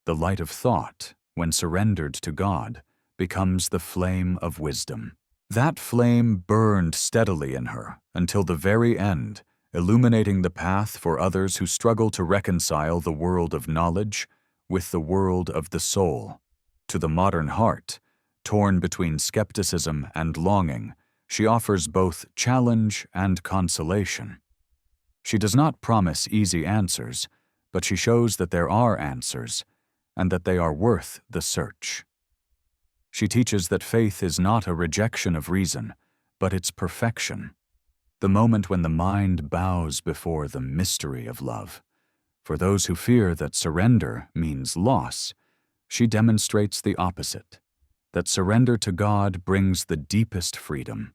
The light of thought, when surrendered to God, becomes the flame of wisdom. That flame burned steadily in her until the very end, illuminating the path for others who struggle to reconcile the world of knowledge with the world of the soul. To the modern heart, torn between skepticism and longing, she offers both challenge and consolation. She does not promise easy answers, but she shows that there are answers and that they are worth the search. She teaches that faith is not a rejection of reason, but its perfection, the moment when the mind bows before the mystery of love. For those who fear that surrender means loss, she demonstrates the opposite, that surrender to God brings the deepest freedom,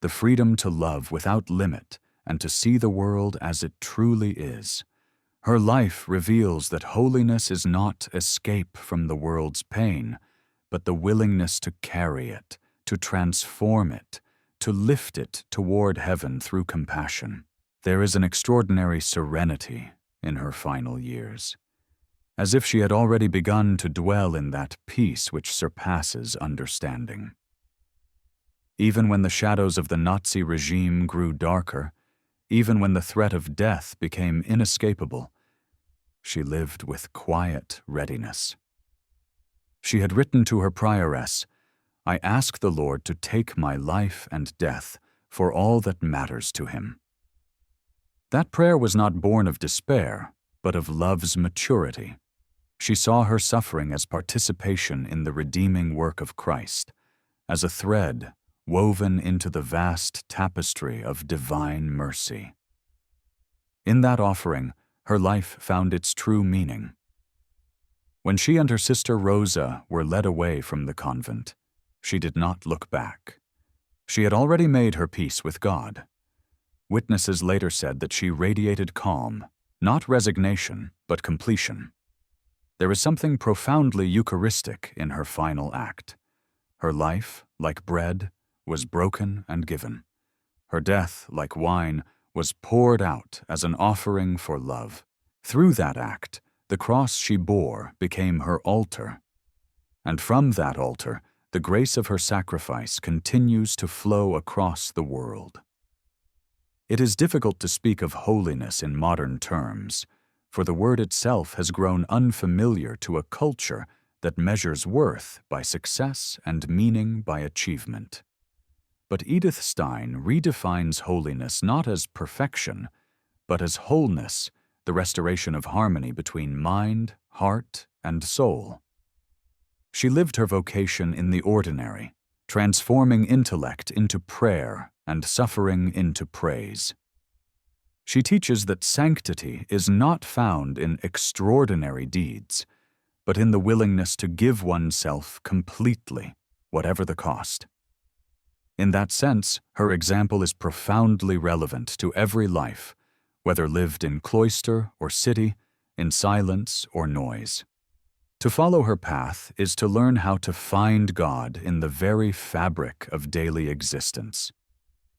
the freedom to love without limit and to see the world as it truly is. Her life reveals that holiness is not escape from the world's pain, but the willingness to carry it, to transform it, to lift it toward heaven through compassion. There is an extraordinary serenity in her final years, as if she had already begun to dwell in that peace which surpasses understanding. Even when the shadows of the Nazi regime grew darker, even when the threat of death became inescapable, she lived with quiet readiness. She had written to her prioress, "I ask the Lord to take my life and death for all that matters to him." That prayer was not born of despair, but of love's maturity. She saw her suffering as participation in the redeeming work of Christ, as a thread woven into the vast tapestry of divine mercy. In that offering, her life found its true meaning. When she and her sister Rosa were led away from the convent, she did not look back. She had already made her peace with God. Witnesses later said that she radiated calm, not resignation, but completion. There is something profoundly Eucharistic in her final act. Her life, like bread, was broken and given. Her death, like wine, was poured out as an offering for love. Through that act, the cross she bore became her altar. And from that altar, the grace of her sacrifice continues to flow across the world. It is difficult to speak of holiness in modern terms, for the word itself has grown unfamiliar to a culture that measures worth by success and meaning by achievement. But Edith Stein redefines holiness not as perfection, but as wholeness, the restoration of harmony between mind, heart, and soul. She lived her vocation in the ordinary, transforming intellect into prayer and suffering into praise. She teaches that sanctity is not found in extraordinary deeds, but in the willingness to give oneself completely, whatever the cost. In that sense, her example is profoundly relevant to every life, whether lived in cloister or city, in silence or noise. To follow her path is to learn how to find God in the very fabric of daily existence,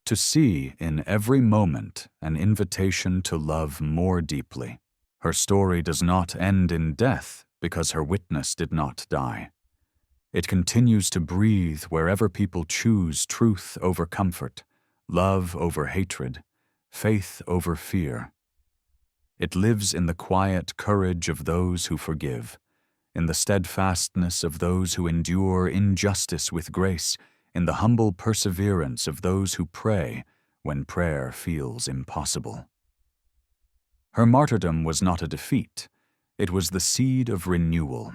to see in every moment an invitation to love more deeply. Her story does not end in death because her witness did not die. It continues to breathe wherever people choose truth over comfort, love over hatred, faith over fear. It lives in the quiet courage of those who forgive, in the steadfastness of those who endure injustice with grace, in the humble perseverance of those who pray when prayer feels impossible. Her martyrdom was not a defeat, it was the seed of renewal.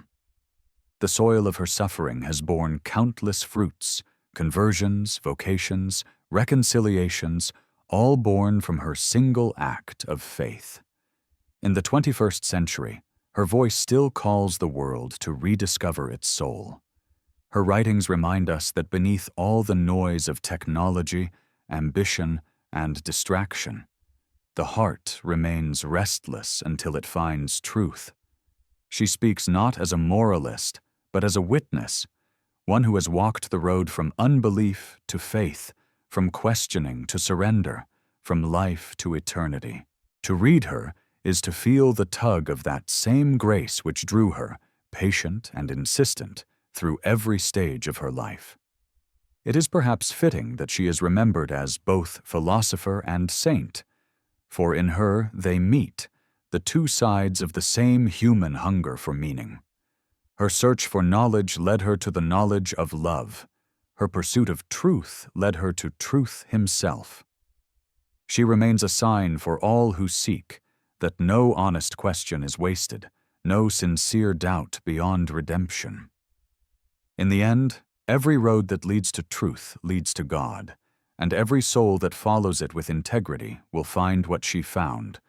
The soil of her suffering has borne countless fruits, conversions, vocations, reconciliations, all born from her single act of faith. In the 21st century, her voice still calls the world to rediscover its soul. Her writings remind us that beneath all the noise of technology, ambition, and distraction, the heart remains restless until it finds truth. She speaks not as a moralist, but as a witness, one who has walked the road from unbelief to faith, from questioning to surrender, from life to eternity. To read her is to feel the tug of that same grace which drew her, patient and insistent, through every stage of her life. It is perhaps fitting that she is remembered as both philosopher and saint, for in her they meet, the two sides of the same human hunger for meaning. Her search for knowledge led her to the knowledge of love. Her pursuit of truth led her to truth himself. She remains a sign for all who seek that no honest question is wasted, no sincere doubt beyond redemption. In the end, every road that leads to truth leads to God, and every soul that follows it with integrity will find what she found,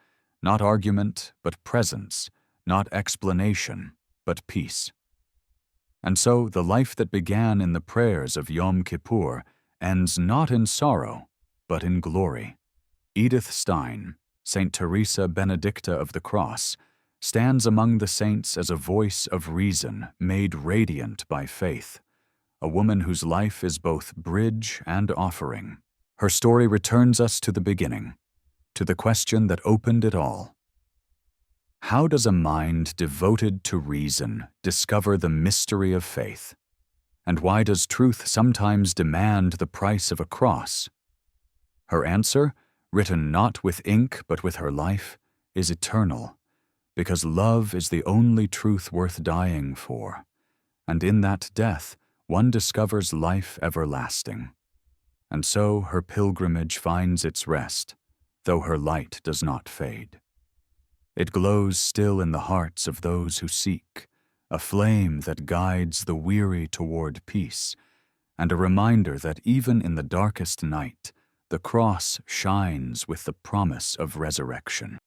not argument, but presence, not explanation, but peace. And so the life that began in the prayers of Yom Kippur ends not in sorrow, but in glory. Edith Stein, Saint Teresa Benedicta of the Cross, stands among the saints as a voice of reason made radiant by faith, a woman whose life is both bridge and offering. Her story returns us to the beginning, to the question that opened it all. How does a mind devoted to reason discover the mystery of faith? And why does truth sometimes demand the price of a cross? Her answer, written not with ink but with her life, is eternal, because love is the only truth worth dying for, and in that death one discovers life everlasting. And so her pilgrimage finds its rest, though her light does not fade. It glows still in the hearts of those who seek, a flame that guides the weary toward peace, and a reminder that even in the darkest night, the cross shines with the promise of resurrection.